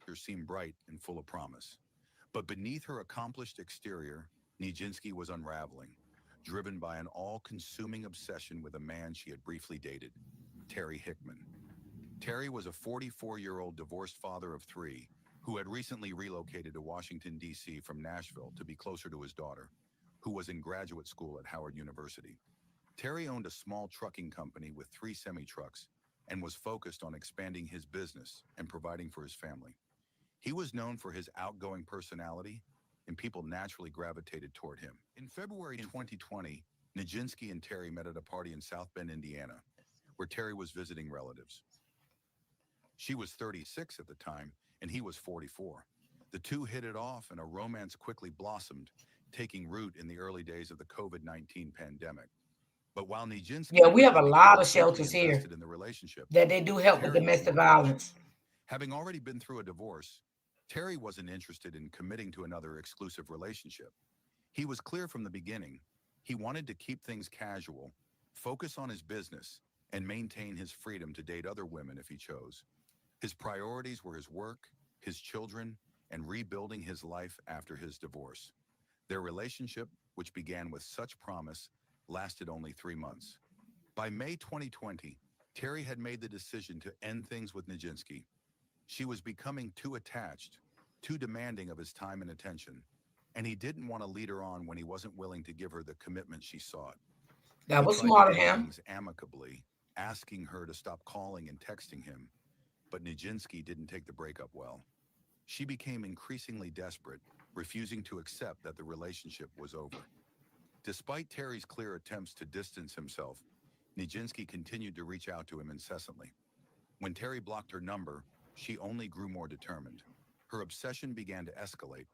Her seemed bright and full of promise. But beneath her accomplished exterior, Nijinsky was unraveling, driven by an all-consuming obsession with a man she had briefly dated, Terry Hickman. Terry was a 44-year-old divorced father of 3 who had recently relocated to Washington, D.C. from Nashville to be closer to his daughter, who was in graduate school at Howard University. Terry owned a small trucking company with 3 semi-trucks and was focused on expanding his business and providing for his family. He was known for his outgoing personality, and people naturally gravitated toward him. In February 2020, Nijinsky and Terry met at a party in South Bend, Indiana, where Terry was visiting relatives. She was 36 at the time, and he was 44. The two hit it off, and a romance quickly blossomed, taking root in the early days of the COVID-19 pandemic. But while Nijinsky Yeah, we have a lot of deeply shelters here invested in the relationship, that they do help with Terry was domestic more cautious. violence. Having already been through a divorce, Terry wasn't interested in committing to another exclusive relationship. He was clear from the beginning. He wanted to keep things casual, focus on his business, and maintain his freedom to date other women if he chose. His priorities were his work, his children, and rebuilding his life after his divorce. Their relationship, which began with such promise, lasted only 3 months. By May 2020, Terry had made the decision to end things with Nijinsky. She was becoming too attached, too demanding of his time and attention, and he didn't want to lead her on when he wasn't willing to give her the commitment she sought. That was He tried smart to of end him. things amicably, asking her to stop calling and texting him, but Nijinsky didn't take the breakup well. She became increasingly desperate, refusing to accept that the relationship was over. Despite Terry's clear attempts to distance himself, Nijinsky continued to reach out to him incessantly. When Terry blocked her number, she only grew more determined. Her obsession began to escalate.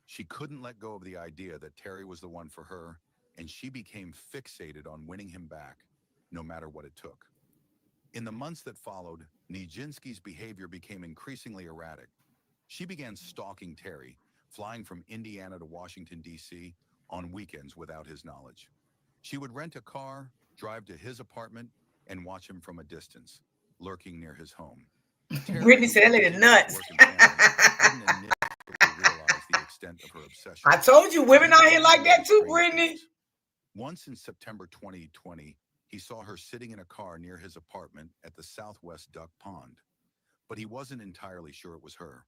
She couldn't let go of the idea that Terry was the one for her, and she became fixated on winning him back, no matter what it took. In the months that followed, Nijinsky's behavior became increasingly erratic. She began stalking Terry, flying from Indiana to Washington, D.C. on weekends without his knowledge. She would rent a car, drive to his apartment, and watch him from a distance, lurking near his home. Brittany said that lady nuts. I told you, women out here like that too, Brittany. Once in September 2020, he saw her sitting in a car near his apartment at the Southwest Duck Pond, but he wasn't entirely sure it was her.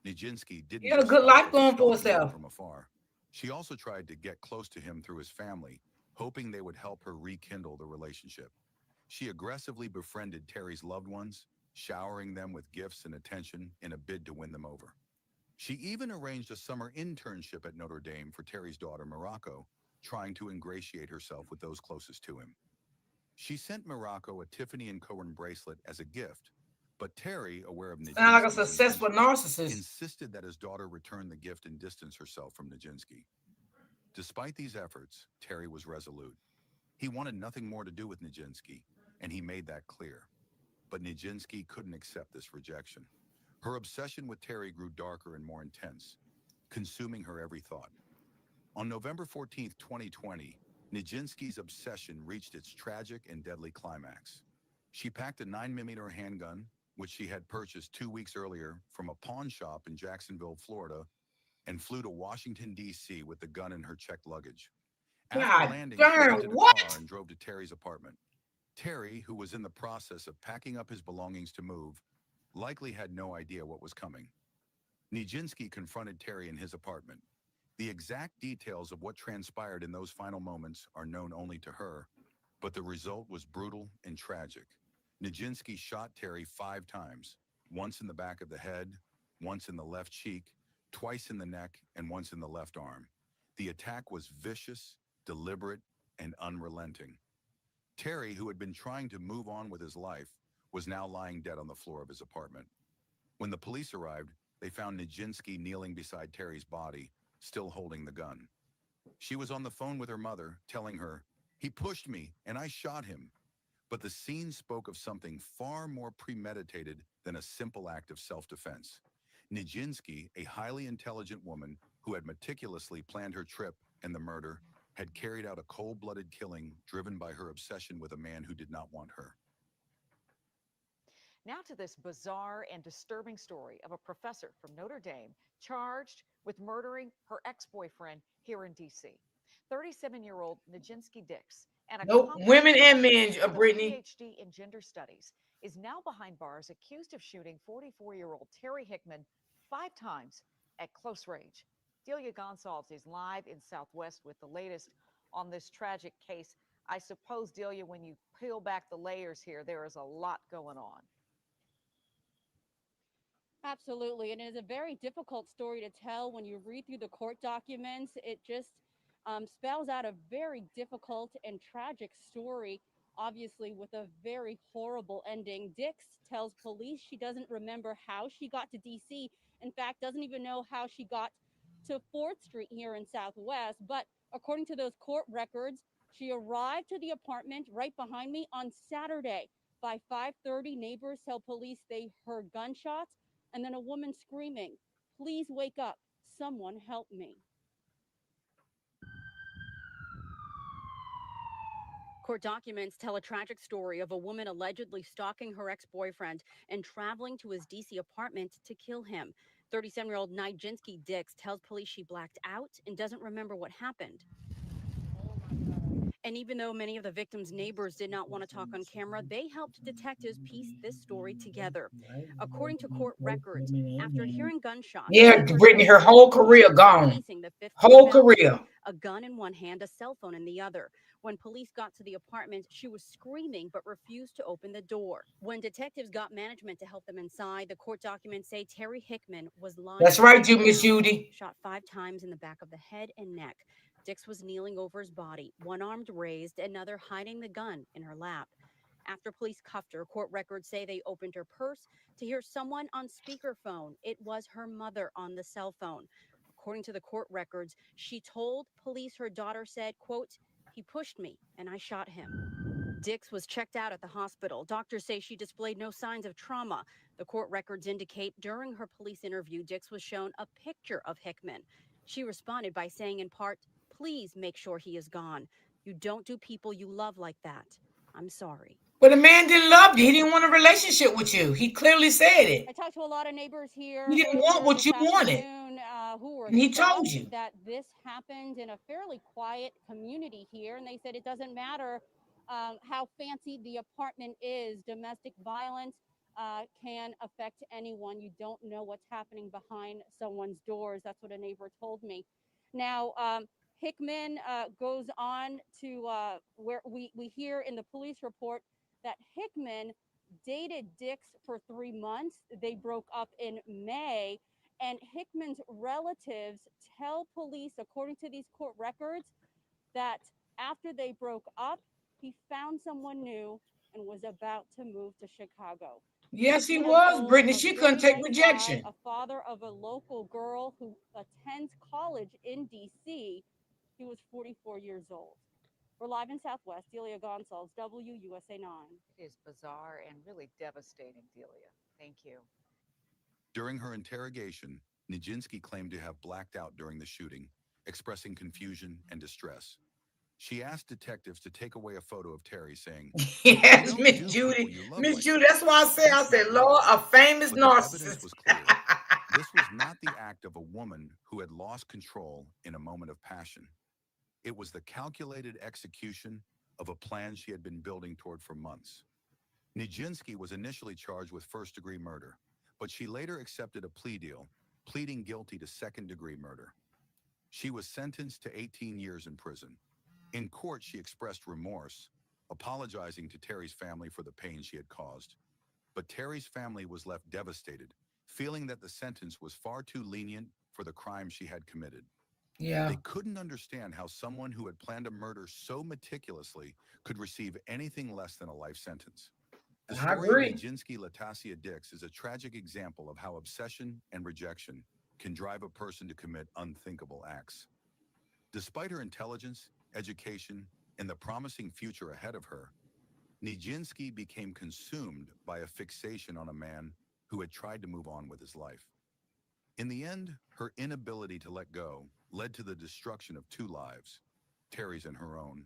Nijinsky didn't He had a just good stop life at going for stalking him herself. from afar. She also tried to get close to him through his family, hoping they would help her rekindle the relationship. She aggressively befriended Terry's loved ones, showering them with gifts and attention in a bid to win them over. She even arranged a summer internship at Notre Dame for Terry's daughter, Morocco, trying to ingratiate herself with those closest to him. She sent Morocco a Tiffany & Cohen bracelet as a gift, but Terry, aware of Sound like a Nijinsky's successful intentions, narcissist. insisted that his daughter return the gift and distance herself from Nijinsky. Despite these efforts, Terry was resolute. He wanted nothing more to do with Nijinsky, and he made that clear. But Nijinsky couldn't accept this rejection. Her obsession with Terry grew darker and more intense, consuming her every thought. On November 14, 2020, Nijinsky's obsession reached its tragic and deadly climax. She packed a 9mm handgun, which she had purchased 2 weeks earlier from a pawn shop in Jacksonville, Florida, and flew to Washington, D.C. with the gun in her checked luggage. After God landing, darn, she rented a what? car and drove to Terry's apartment. Terry, who was in the process of packing up his belongings to move, likely had no idea what was coming. Nijinsky confronted Terry in his apartment. The exact details of what transpired in those final moments are known only to her, but the result was brutal and tragic. Nijinsky shot Terry 5 times, once in the back of the head, once in the left cheek, twice in the neck, and once in the left arm. The attack was vicious, deliberate, and unrelenting. Terry, who had been trying to move on with his life, was now lying dead on the floor of his apartment. When the police arrived, they found Nijinsky kneeling beside Terry's body, still holding the gun. She was on the phone with her mother, telling her, "He pushed me and I shot him." But the scene spoke of something far more premeditated than a simple act of self-defense. Nijinsky, a highly intelligent woman who had meticulously planned her trip and the murder, had carried out a cold-blooded killing driven by her obsession with a man who did not want her. Now to this bizarre and disturbing story of a professor from Notre Dame charged with murdering her ex-boyfriend here in D.C. 37-year-old Nijinsky Dix, an Nope, accomplished women and men, professor with a Brittany. PhD in gender studies, is now behind bars accused of shooting 44-year-old Terry Hickman 5 times at close range. Delia Gonsalves is live in Southwest with the latest on this tragic case. I suppose, Delia, when you peel back the layers here, there is a lot going on. Absolutely. And it is a very difficult story to tell when you read through the court documents. It just spells out a very difficult and tragic story, obviously, with a very horrible ending. Dix tells police she doesn't remember how she got to D.C. In fact, doesn't even know how she got to 4th Street here in Southwest. But according to those court records, she arrived to the apartment right behind me on Saturday. By 5:30, neighbors tell police they heard gunshots and then a woman screaming, "Please wake up. Someone help me." Court documents tell a tragic story of a woman allegedly stalking her ex-boyfriend and traveling to his D.C. apartment to kill him. 37-year-old Nijinsky Dix tells police she blacked out and doesn't remember what happened. And even though many of the victims' neighbors did not want to talk on camera, they helped detectives piece this story together. According to court records, after hearing gunshots, Yeah, Brittany, her whole career gone. pacing the 5th Whole floor career. balcony, a gun in one hand, a cell phone in the other. When police got to the apartment, she was screaming but refused to open the door. When detectives got management to help them inside, the court documents say Terry Hickman was lying. That's right, on the Miss ground, Judy. shot 5 times in the back of the head and neck. Dix was kneeling over his body, one arm raised, another hiding the gun in her lap. After police cuffed her, court records say they opened her purse to hear someone on speakerphone. It was her mother on the cell phone. According to the court records, she told police her daughter said, quote, "He pushed me and I shot him." Dix was checked out at the hospital. Doctors say she displayed no signs of trauma. The court records indicate during her police interview, Dix was shown a picture of Hickman. She responded by saying in part, "Please make sure he is gone. You don't do people you love like that. I'm sorry." But the man didn't love you. He didn't want a relationship with you. He clearly said it. I talked to a lot of neighbors here. He didn't want what this you wanted. afternoon, who were And he told shocked you. that this happened in a fairly quiet community here. And they said it doesn't matter how fancy the apartment is. Domestic violence can affect anyone. You don't know what's happening behind someone's doors. That's what a neighbor told me. Now, Hickman goes on to where we hear in the police report that Hickman dated Dix for 3 months. They broke up in May, and Hickman's relatives tell police, according to these court records, that after they broke up, he found someone new and was about to move to Chicago. Yes, he Hickman was, told Brittany. a She very couldn't take nice rejection. guy, a father of a local girl who attends college in D.C. He was 44 years old. We're live in Southwest. Delia Gonsalves, WUSA 9. It is bizarre and really devastating, Delia. Thank you. During her interrogation, Nijinsky claimed to have blacked out during the shooting, expressing confusion and distress. She asked detectives to take away a photo of Terry, saying, Yes, Miss Judy. Miss Judy, that's why I said, Lord, a famous But the evidence narcissist. was clear. This was not the act of a woman who had lost control in a moment of passion. It was the calculated execution of a plan she had been building toward for months. Nijinsky was initially charged with first-degree murder, but she later accepted a plea deal, pleading guilty to second-degree murder. She was sentenced to 18 years in prison. In court, she expressed remorse, apologizing to Terry's family for the pain she had caused. But Terry's family was left devastated, feeling that the sentence was far too lenient for the crime she had committed. Yeah. They couldn't understand how someone who had planned a murder so meticulously could receive anything less than a life sentence. The I story of agree. Nijinsky Latasia Dix is a tragic example of how obsession and rejection can drive a person to commit unthinkable acts. Despite her intelligence, education, and the promising future ahead of her, Nijinsky became consumed by a fixation on a man who had tried to move on with his life. In the end, her inability to let go led to the destruction of 2 lives, Terry's and her own,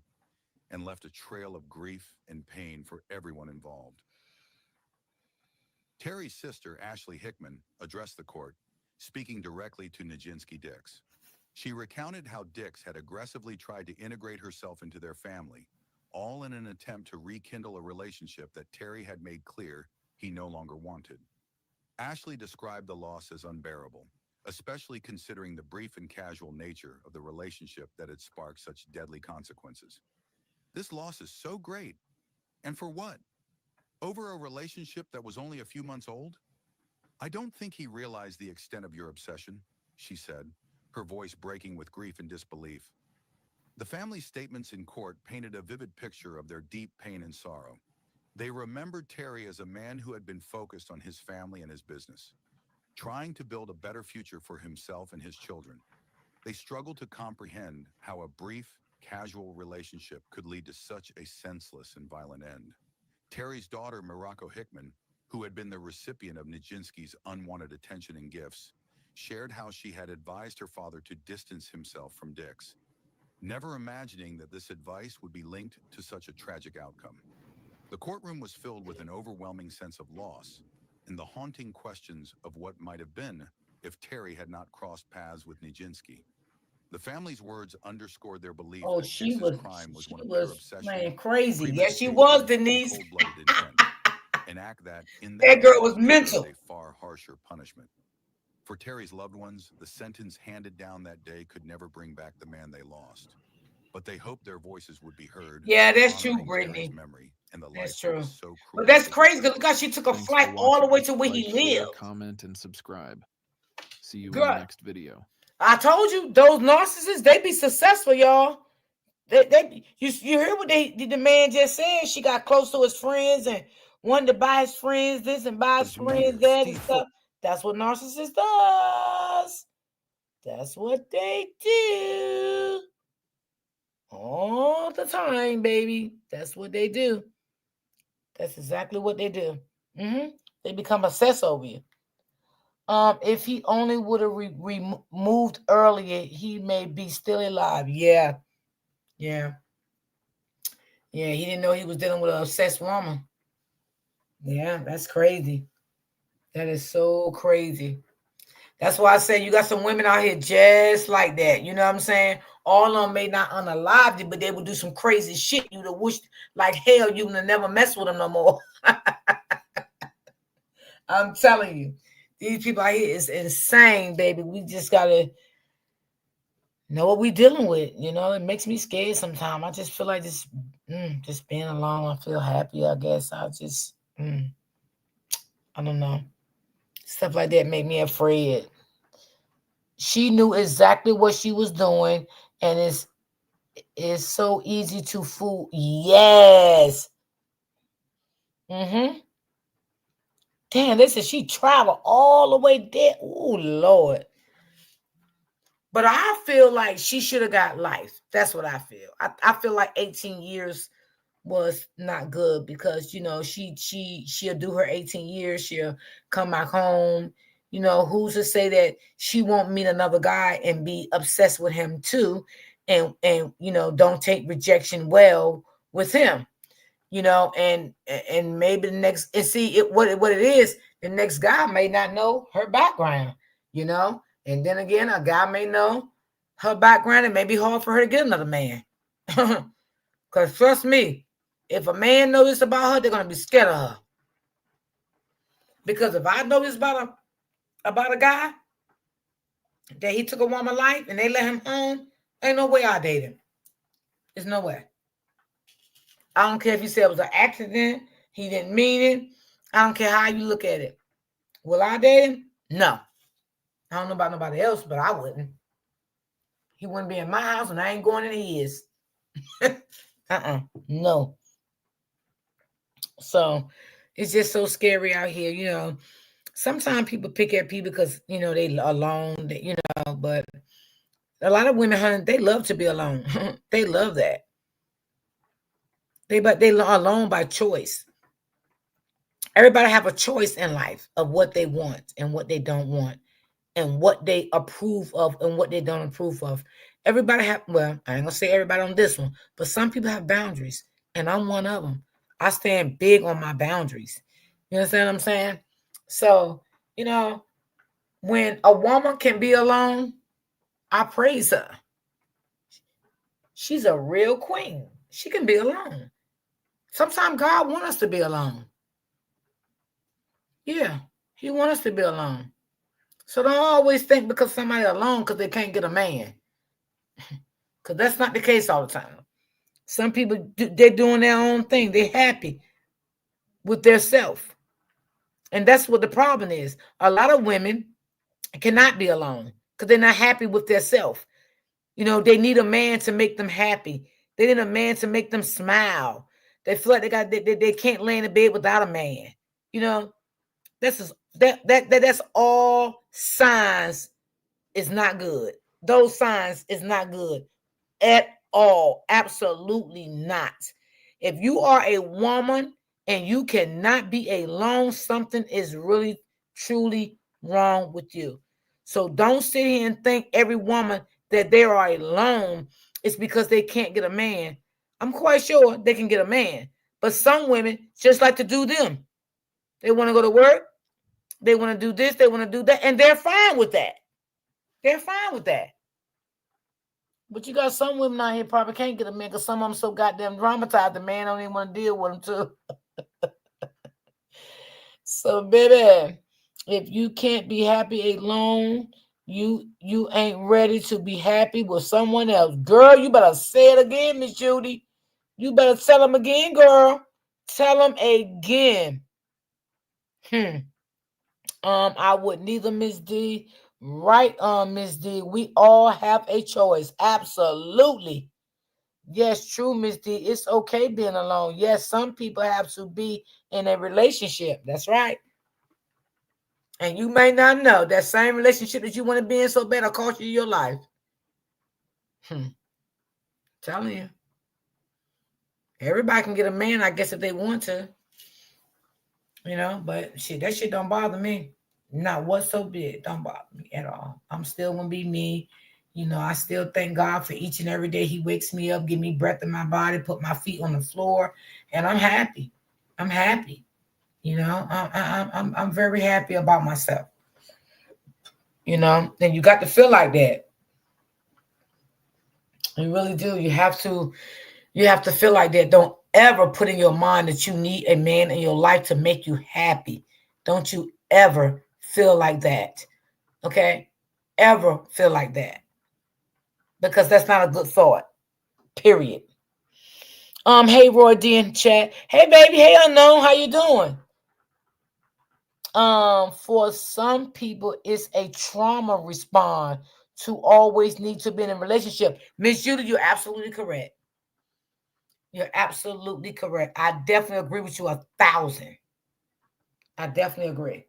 and left a trail of grief and pain for everyone involved. Terry's sister, Ashley Hickman, addressed the court, speaking directly to Nijinsky Dix. She recounted how Dix had aggressively tried to integrate herself into their family, all in an attempt to rekindle a relationship that Terry had made clear he no longer wanted. Ashley described the loss as unbearable, especially considering the brief and casual nature of the relationship that had sparked such deadly consequences. This loss is so great. And for what? Over a relationship that was only a few months old? I don't think he realized the extent of your obsession, she said, her voice breaking with grief and disbelief. The family's statements in court painted a vivid picture of their deep pain and sorrow. They remembered Terry as a man who had been focused on his family and his business, trying to build a better future for himself and his children. They struggled to comprehend how a brief, casual relationship could lead to such a senseless and violent end. Terry's daughter, Morocco Hickman, who had been the recipient of Nijinsky's unwanted attention and gifts, shared how she had advised her father to distance himself from Dix, never imagining that this advice would be linked to such a tragic outcome. The courtroom was filled with an overwhelming sense of loss and the haunting questions of what might have been if Terry had not crossed paths with Nijinsky. The family's words underscored their belief Oh, that she Dix's was crime was she one of pure was obsession, man crazy. Yes, she premeditation, was, and Denise. cold-blooded intent, an act that, in That their girl eyes, was mental. deserved a far harsher punishment. For Terry's loved ones, the sentence handed down that day could never bring back the man they lost. But they hoped their voices would be heard. Yeah, that's true, honoring Terry's Brittany. memory and the life That's that true. was so But cruelly that's taken crazy from because look how she took a Thanks flight for all the way watching. to where Like, he share, lived. comment, and subscribe. See you in Girl, the next video. I told you those narcissists, they be successful, y'all. You hear what the man just said? She got close to his friends and wanted to buy his friends this and buy his friends that and stuff. That's what narcissists does. That's what they do all the time, baby. That's what they do. That's exactly what they do. They become obsessed over you. If he only would have removed earlier, he may be still alive. Yeah. He didn't know he was dealing with an obsessed woman. Yeah, that's crazy. That is so crazy. That's why I say you got some women out here just like that. You know what I'm saying? All of them may not unalive you, but they will do some crazy shit. You'd have wished like hell you would have never mess with them no more. I'm telling you, these people out here is insane, baby. We just gotta know what we're dealing with. You know, it makes me scared sometimes. I just feel like just being alone. I feel happy, I guess. I just I don't know. Stuff like that make me afraid. She knew exactly what she was doing, and it's so easy to fool. Yes. Damn, they said she traveled all the way there. Oh, Lord. But I feel like she should have got life. That's what I feel. I feel like 18 years was not good because, you know, she'll do her 18 years. She'll come back home. You know, who's to say that she won't meet another guy and be obsessed with him too, and you know, don't take rejection well with him. You know, and maybe the next and see it what it is. The next guy may not know her background. You know, and then again, a guy may know her background. It may be hard for her to get another man. Because trust me, if a man knows this about her, they're gonna be scared of her. Because if I know this about a guy that he took a woman's life and they let him home, ain't no way I date him. There's no way. I don't care if you say it was an accident, he didn't mean it. I don't care how you look at it. Will I date him? No. I don't know about nobody else, but I wouldn't. He wouldn't be in my house and I ain't going in his. No. So, It's just so scary out here, you know. Sometimes people pick at people because, you know, they alone, you know, but a lot of women, honey, they love to be alone. They love that. But they alone by choice. Everybody have a choice in life of what they want and what they don't want, and what they approve of and what they don't approve of. Everybody have, well, I ain't gonna say everybody on this one, but some people have boundaries, and I'm one of them. I stand big on my boundaries. You understand what I'm saying? So, you know, when a woman can be alone, I praise her. She's a real queen. She can be alone. Sometimes God wants us to be alone. Yeah, he wants us to be alone. So don't always think because somebody alone because they can't get a man. Because that's not the case all the time. Some people, they're doing their own thing. They're happy with their self. And that's what the problem is. A lot of women cannot be alone because they're not happy with their self. You know, they need a man to make them happy. They need a man to make them smile. They feel like they can't lay in the bed without a man. You know, that's all signs is not good. Those signs is not good at all. Absolutely not. If you are a woman and you cannot be alone, something is really, truly wrong with you. So don't sit here and think every woman that they are alone is because they can't get a man. I'm quite sure they can get a man. But some women just like to do them. They want to go to work. They want to do this. They want to do that. And they're fine with that. They're fine with that. But you got some women out here probably can't get a man because some of them so goddamn dramatized. The man don't even want to deal with them too. So, baby, if you can't be happy alone, you ain't ready to be happy with someone else. Girl, you better say it again, Miss Judy. You better tell them again, girl. Tell them again. I would neither, Miss D. Right on, Miss D. We all have a choice. Absolutely. Yes, true, Miss D. It's okay being alone. Yes, some people have to be in a relationship. That's right. And you may not know that same relationship that you want to be in so bad will cost you your life. Telling you. Everybody can get a man, I guess, if they want to. You know, but shit, that shit don't bother me. Not whatsoever. It don't bother me at all. I'm still gonna be me. You know, I still thank God for each and every day he wakes me up, give me breath in my body, put my feet on the floor, and I'm happy. I'm happy. You know, I'm very happy about myself. You know, and you got to feel like that. You really do. You have to feel like that. Don't ever put in your mind that you need a man in your life to make you happy. Don't you ever feel like that. Okay? Ever feel like that. Because that's not a good thought. Period. Hey Roy D in chat. Hey baby, hey unknown, how you doing? For some people, it's a trauma response to always need to be in a relationship. Miss Judy, you're absolutely correct. You're absolutely correct. I definitely agree with you 1,000. I definitely agree.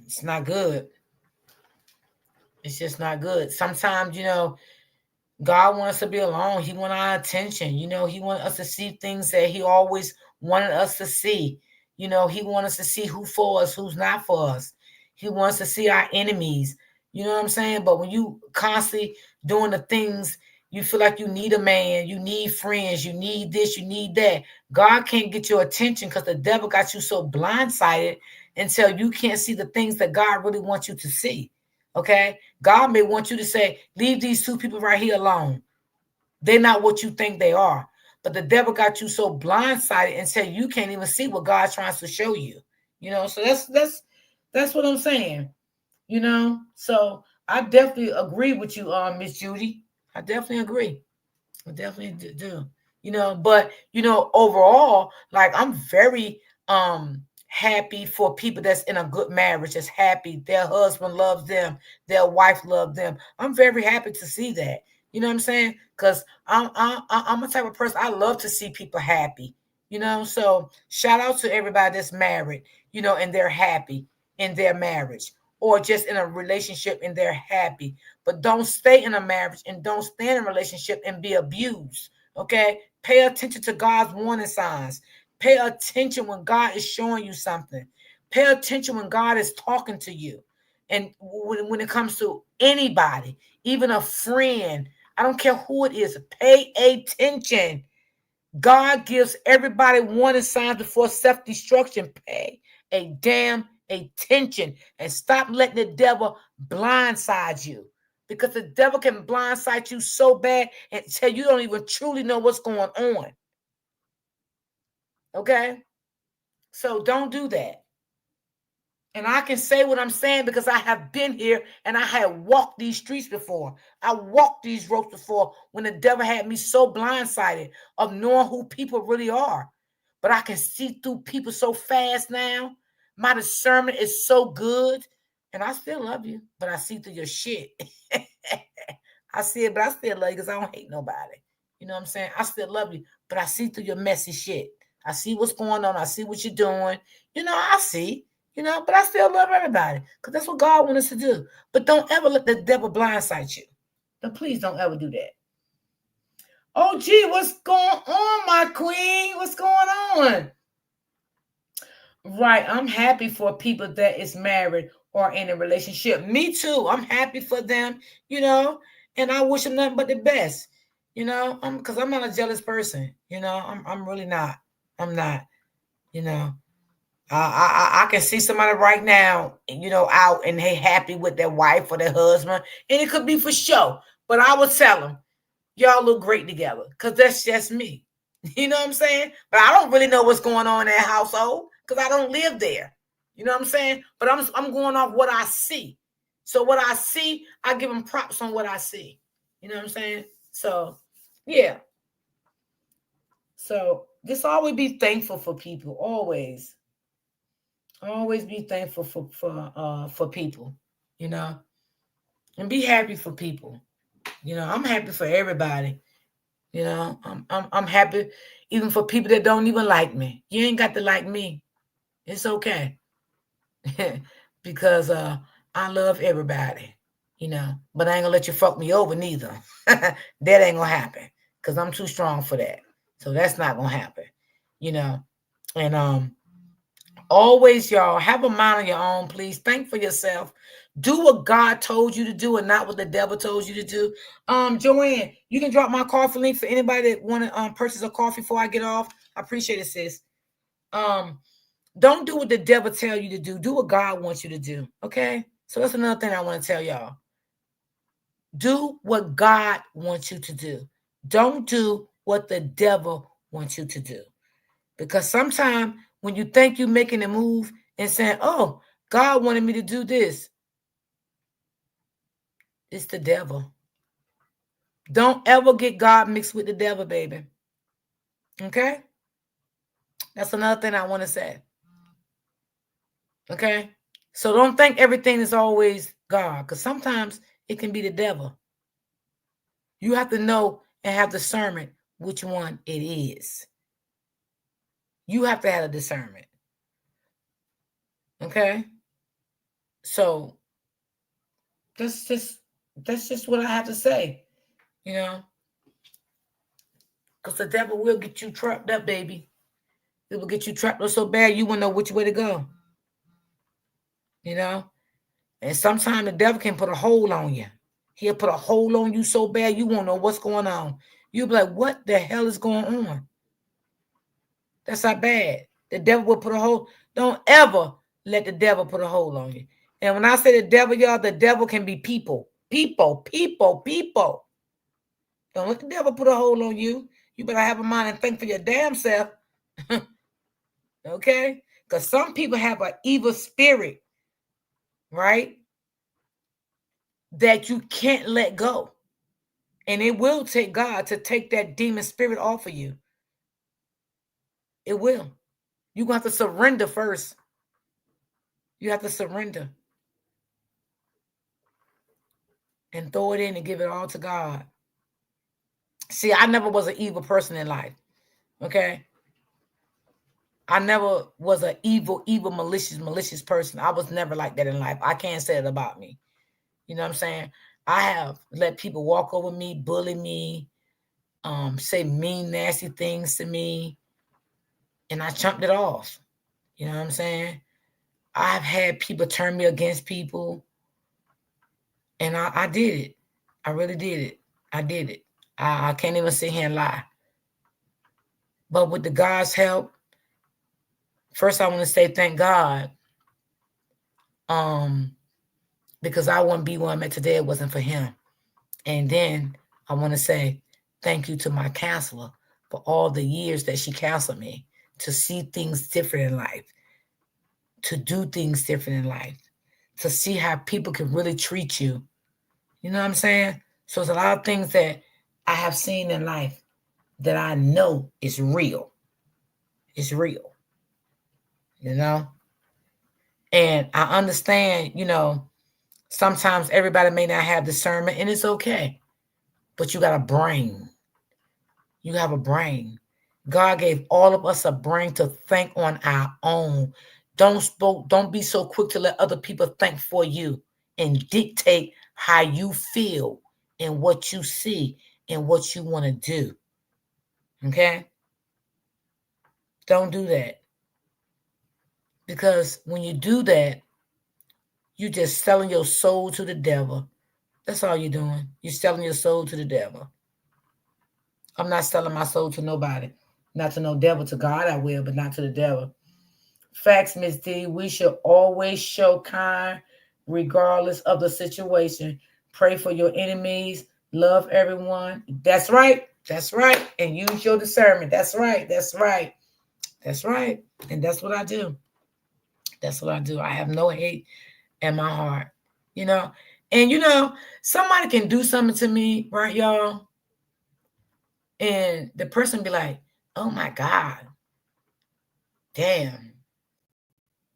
It's not good. It's just not good. Sometimes, you know, God wants us to be alone. He wants our attention. You know, he wants us to see things that he always wanted us to see. You know, he wants us to see who for us, who's not for us. He wants to see our enemies. You know what I'm saying? But when you constantly doing the things, you feel like you need a man, you need friends, you need this, you need that. God can't get your attention because the devil got you so blindsided until you can't see the things that God really wants you to see. Okay? God may want you to say, leave these two people right here alone. They're not what you think they are. But the devil got you so blindsided until you can't even see what God's trying to show you. You know, so that's what I'm saying. You know, so I definitely agree with you, Miss Judy. I definitely agree. I definitely do. You know, but you know, overall, like I'm very happy for people that's in a good marriage, that's happy. Their husband loves them, their wife loves them. I'm very happy to see that. You know what I'm saying? Because I'm a type of person, I love to see people happy. You know, so shout out to everybody that's married, you know, and they're happy in their marriage, or just in a relationship and they're happy. But don't stay in a marriage and don't stay in a relationship and be abused. Okay? Pay attention to God's warning signs. Pay attention when God is showing you something. Pay attention when God is talking to you. And when it comes to anybody, even a friend, I don't care who it is, pay attention. God gives everybody warning signs before self-destruction. Pay a damn attention and stop letting the devil blindside you, because the devil can blindside you so bad until you don't even truly know what's going on. Okay? So don't do that. And I can say what I'm saying because I have been here and I have walked these streets before. I walked these roads before when the devil had me so blindsided of knowing who people really are. But I can see through people so fast now. My discernment is so good. And I still love you, but I see through your shit. I see it, but I still love you because I don't hate nobody. You know what I'm saying? I still love you, but I see through your messy shit. I see what's going on. I see what you're doing. You know, I see. You know, but I still love everybody because that's what God wants us to do. But don't ever let the devil blindside you. But please don't ever do that. Oh, gee, what's going on, my queen? What's going on? Right, I'm happy for people that is married or in a relationship. Me too. I'm happy for them, you know, and I wish them nothing but the best, you know, because I'm not a jealous person, you know. I'm really not. I'm not, you know. I can see somebody right now, you know, out and they happy with their wife or their husband, and it could be for show. But I would tell them, y'all look great together, because that's just me. You know what I'm saying? But I don't really know what's going on in that household because I don't live there. You know what I'm saying? But I'm going off what I see. So what I see, I give them props on what I see. You know what I'm saying? So, yeah. So just always be thankful for people, always. Always be thankful for people, you know, and be happy for people. You know, I'm happy for everybody. You know, I'm happy even for people that don't even like me. You ain't got to like me. It's okay. Because I love everybody, you know, but I ain't gonna let you fuck me over neither. That ain't gonna happen because I'm too strong for that. So that's not gonna happen, you know. And always, y'all, have a mind of your own, please. Think for yourself. Do what God told you to do and not what the devil told you to do. Joanne, you can drop my coffee link for anybody that want to purchase a coffee before I get off. I appreciate it, sis. Don't do what the devil tell you to do. Do what God wants you to do, okay? So that's another thing I want to tell y'all. Do what God wants you to do. Don't do what the devil wants you to do. Because sometimes when you think you're making a move and saying, oh, God wanted me to do this, it's the devil. Don't ever get God mixed with the devil, baby. Okay? That's another thing I want to say. Okay? So don't think everything is always God, because sometimes it can be the devil. You have to know and have discernment which one it is. You have to have a discernment. Okay? So that's just what I have to say, you know, because the devil will get you trapped up, baby. It will get you trapped up so bad you won't know which way to go, you know. And sometimes the devil can put a hold on you. He'll put a hold on you so bad you won't know what's going on. You'll be like, what the hell is going on? That's how bad. The devil will put a hold. Don't ever let the devil put a hold on you. And when I say the devil, y'all, the devil can be people. People. Don't let the devil put a hold on you. You better have a mind and think for your damn self. Okay? Because some people have an evil spirit, right? That you can't let go. And it will take God to take that demon spirit off of you. It will. You're going to have to surrender first. You have to surrender. And throw it in and give it all to God. See, I never was an evil person in life. Okay? I never was an evil, malicious person. I was never like that in life. I can't say it about me. You know what I'm saying? I have let people walk over me, bully me, say mean, nasty things to me, and I chunked it off. You know what I'm saying? I've had people turn me against people, and I did it. I really did it. I did it. I can't even sit here and lie. But with the God's help, first I want to say thank God. Because I wouldn't be where I'm at today if it wasn't for him. And then I want to say thank you to my counselor for all the years that she counseled me to see things different in life, to do things different in life, to see how people can really treat you. You know what I'm saying? So it's a lot of things that I have seen in life that I know is real. It's real. You know? And I understand, you know, sometimes everybody may not have discernment, and it's okay. But you got a brain. You have a brain. God gave all of us a brain to think on our own. Don't be so quick to let other people think for you and dictate how you feel and what you see and what you want to do. Okay? Don't do that. Because when you do that, you're just selling your soul to the devil. That's all you're doing. You're selling your soul to the devil. I'm not selling my soul to nobody. Not to no devil. To God I will, but not to the devil. Facts, Miss D. We should always show kind regardless of the situation. Pray for your enemies. Love everyone. That's right. That's right. And use your discernment. That's right. That's right. That's right. And that's what I do. That's what I do. I have no hate in my heart. You know? And you know, somebody can do something to me, right, y'all? And the person be like, oh my God, damn.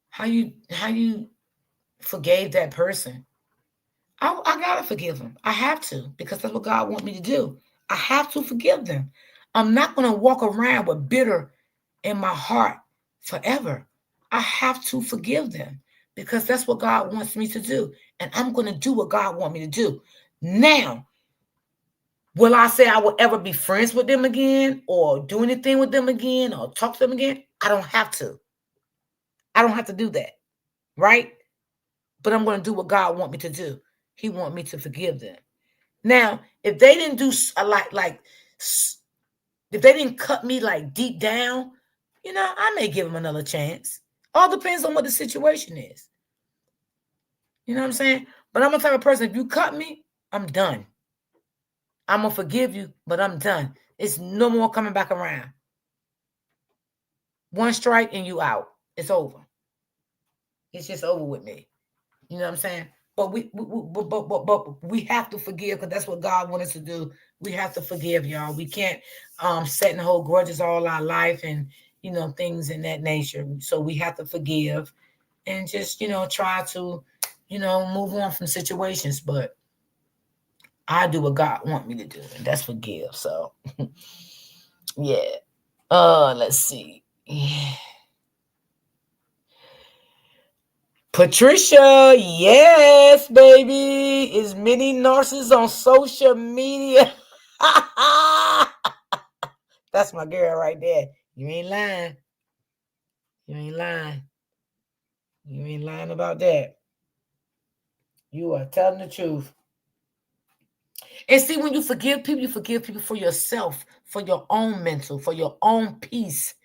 How you forgave that person? I gotta forgive them. I have to, because that's what God wants me to do. I have to forgive them. I'm not gonna walk around with bitter in my heart forever. I have to forgive them because that's what God wants me to do. And I'm gonna do what God wants me to do. Now, will I say I will ever be friends with them again or do anything with them again or talk to them again? I don't have to. I don't have to do that, right? But I'm going to do what God wants me to do. He wants me to forgive them. Now, if they didn't do if they didn't cut me like deep down, you know, I may give them another chance. All depends on what the situation is. You know what I'm saying? But I'm the type of person, if you cut me, I'm done. I'm going to forgive you, but I'm done. It's no more coming back around. One strike and you out. It's over. It's just over with me. You know what I'm saying? But we have to forgive because that's what God wants us to do. We have to forgive, y'all. We can't sit and hold grudges all our life and, you know, things in that nature. So we have to forgive and just, you know, try to, you know, move on from situations. But I do what God wants me to do, and that's forgive. So, yeah. Let's see. Yeah. Patricia, yes, baby. Is many nurses on social media. That's my girl right there. You ain't lying. You ain't lying. You ain't lying about that. You are telling the truth. And see, when you forgive people for yourself, for your own mental, for your own peace.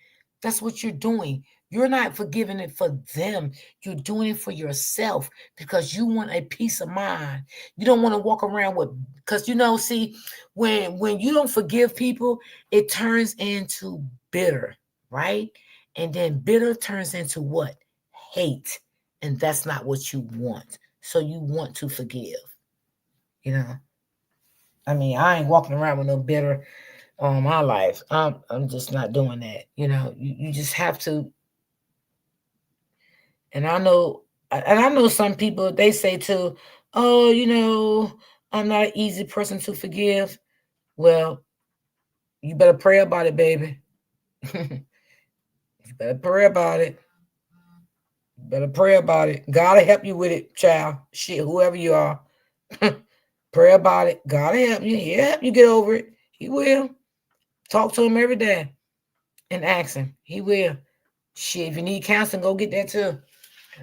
That's what you're doing. You're not forgiving it for them. You're doing it for yourself because you want a peace of mind. You don't want to walk around with, because, you know, see, when you don't forgive people, it turns into bitter, right? And then bitter turns into what? Hate. And that's not what you want. So you want to forgive, you know? I mean, I ain't walking around with no bitter on my life. I'm just not doing that. You know, you just have to. And I know some people, they say too, oh, you know, I'm not an easy person to forgive. Well, you better pray about it, baby. If You better pray about it. You better pray about it. God will help you with it, child. Shit, whoever you are. Pray about it. God will help you. He'll help you get over it. He will. Talk to him every day and ask him. He will. Shit, if you need counseling, go get that too.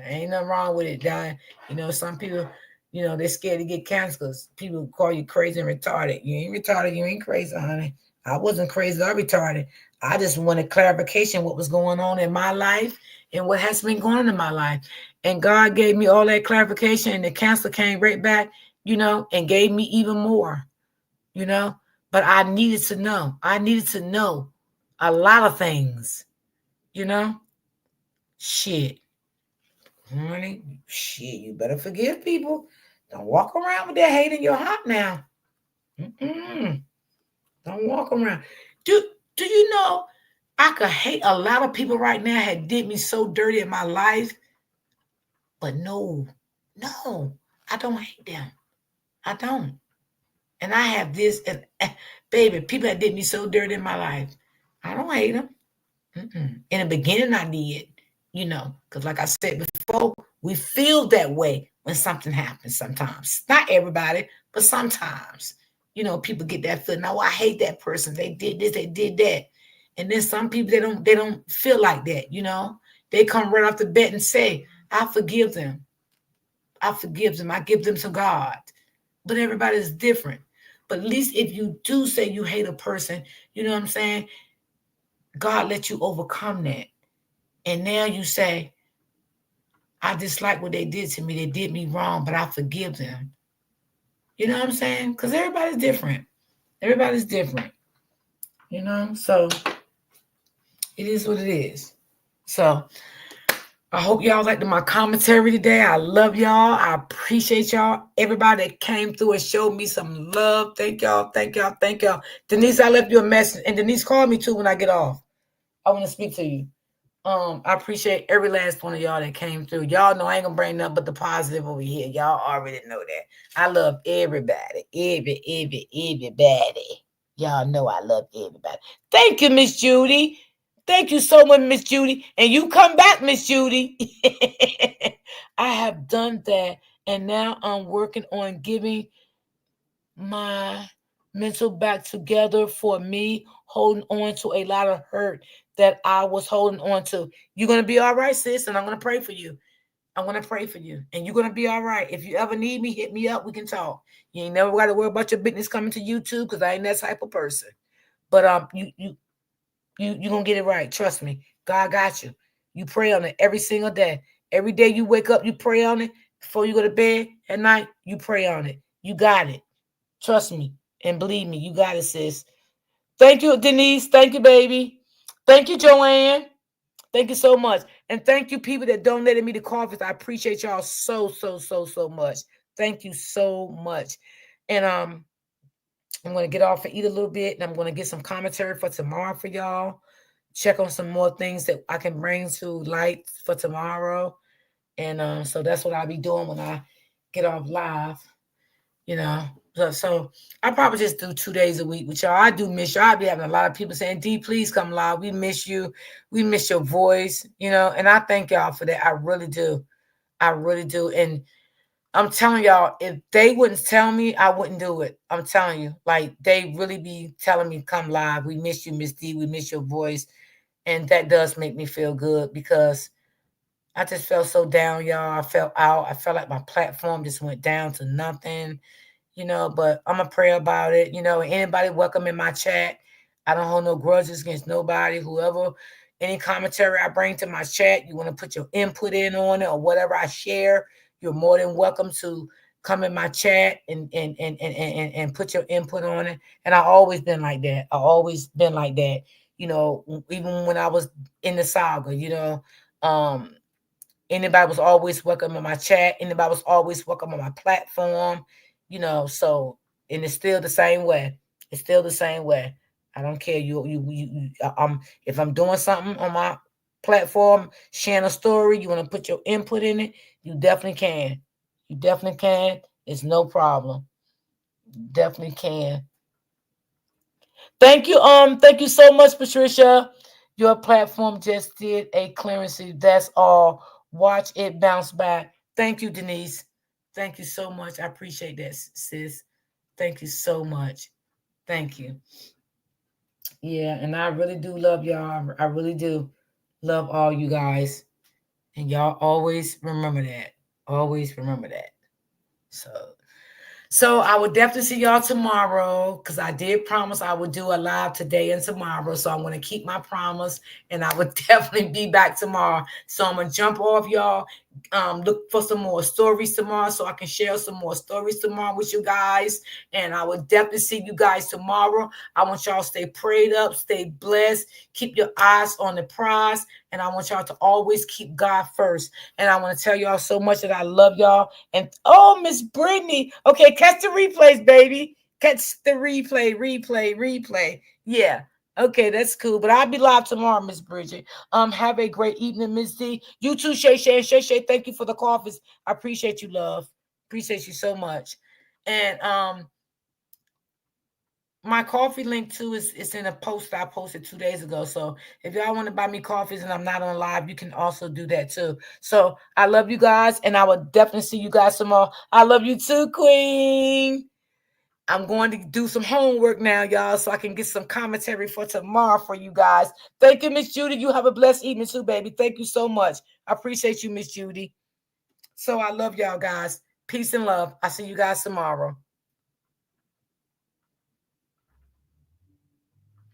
Ain't nothing wrong with it, Don. You know, some people, you know, they're scared to get cancer because people call you crazy and retarded. You ain't retarded. You ain't crazy, honey. I wasn't crazy or retarded. I just wanted clarification what was going on in my life and what has been going on in my life. And God gave me all that clarification, and the cancer came right back, you know, and gave me even more, you know. But I needed to know. I needed to know a lot of things, you know. Shit. Honey, shit, you better forgive people. Don't walk around with that hate in your heart now. Don't walk around. Do you know I could hate a lot of people right now had did me so dirty in my life? But no, I don't hate them. I don't. And I have this, and baby, people that did me so dirty in my life, I don't hate them. In the beginning, I did, you know, because like I said before, we feel that way when something happens sometimes. Not everybody, but sometimes, you know, people get that feeling. No, I hate that person. They did this, they did that. And then some people, they don't feel like that, you know. They come right off the bat and say, I forgive them. I forgive them. I give them to God. But everybody's different. But at least if you do say you hate a person, you know what I'm saying? God let you overcome that. And now you say, I dislike what they did to me. They did me wrong, but I forgive them. You know what I'm saying? Because everybody's different. Everybody's different. You know? So it is what it is. So I hope y'all liked my commentary today. I love y'all. I appreciate y'all. Everybody that came through and showed me some love. Thank y'all. Thank y'all. Thank y'all. Denise, I left you a message. And Denise called me too when I get off. I want to speak to you. I appreciate every last one of y'all that came through. Y'all know I ain't gonna bring nothing but the positive over here. Y'all already know that. I love everybody. Everybody. Y'all know I love everybody. Thank you, Miss Judy. Thank you so much, Miss Judy. And you come back, Miss Judy. I have done that. And now I'm working on giving my mental back together for me, holding on to a lot of hurt that I was holding on to. You're going to be all right, sis, and I'm going to pray for you. I'm going to pray for you, and you're going to be all right. If you ever need me, hit me up. We can talk. You ain't never got to worry about your business coming to YouTube because I ain't that type of person. But you going to get it right. Trust me. God got you. You pray on it every single day. Every day you wake up, you pray on it. Before you go to bed at night, you pray on it. You got it. Trust me and believe me, you got it, sis. Thank you, Denise. Thank you, baby. Thank you, Joanne. Thank you so much. And thank you, people that donated me the coffees. I appreciate y'all so much. Thank you so much. And I'm going to get off and eat a little bit, and I'm going to get some commentary for tomorrow for y'all. Check on some more things that I can bring to light for tomorrow. And so that's what I'll be doing when I get off live, you know. So I probably just do 2 days a week with y'all. I do miss y'all. I be having a lot of people saying, D, please come live. We miss you. We miss your voice, you know. And I thank y'all for that. I really do. I really do. And I'm telling y'all, if they wouldn't tell me, I wouldn't do it. I'm telling you. Like, they really be telling me, come live. We miss you, Miss D. We miss your voice. And that does make me feel good because I just felt so down, y'all. I felt out. I felt like my platform just went down to nothing. You know, but I'm going to pray about it. You know, anybody welcome in my chat. I don't hold no grudges against nobody. Whoever, any commentary I bring to my chat, you want to put your input in on it or whatever I share, you're more than welcome to come in my chat and put your input on it. And I've always been like that. I've always been like that. You know, even when I was in the saga, you know, anybody was always welcome in my chat. Anybody was always welcome on my platform. You know, so, and it's still the same way. It's still the same way. I don't care. If I'm doing something on my platform, sharing a story, you want to put your input in it, you definitely can. You definitely can. It's no problem. You definitely can. Thank you. Thank you so much, Patricia. Your platform just did a clearance. That's all. Watch it bounce back. Thank you, Denise. Thank you so much. I appreciate that, sis. Thank you so much. Thank you. Yeah, and I really do love y'all. I really do love all you guys. And y'all always remember that. Always remember that. So I will definitely see y'all tomorrow because I did promise I would do a live today and tomorrow. So I'm going to keep my promise and I would definitely be back tomorrow. So I'm going to jump off, y'all. Look for some more stories tomorrow so I can share some more stories tomorrow with you guys. And I will definitely see you guys tomorrow. I want y'all to stay prayed up, stay blessed, keep your eyes on the prize. And I want y'all to always keep God first. And I want to tell y'all so much that I love y'all. And oh, Miss Brittany. Okay, catch the replays, baby. Catch the replay. Yeah. Okay, that's cool. But I'll be live tomorrow, Miss Bridget. Have a great evening, Miss D. You too, Shay. Shay, thank you for the coffees. I appreciate you, love. Appreciate you so much. And my coffee link too is in a post I posted 2 days ago. So if y'all want to buy me coffees and I'm not on live, you can also do that too. So I love you guys, and I will definitely see you guys tomorrow. I love you too, Queen. I'm going to do some homework now, y'all, so I can get some commentary for tomorrow for you guys. Thank you, Miss Judy. You have a blessed evening too, baby. Thank you so much. I appreciate you, Miss Judy. So I love y'all guys. Peace and love. I'll see you guys tomorrow.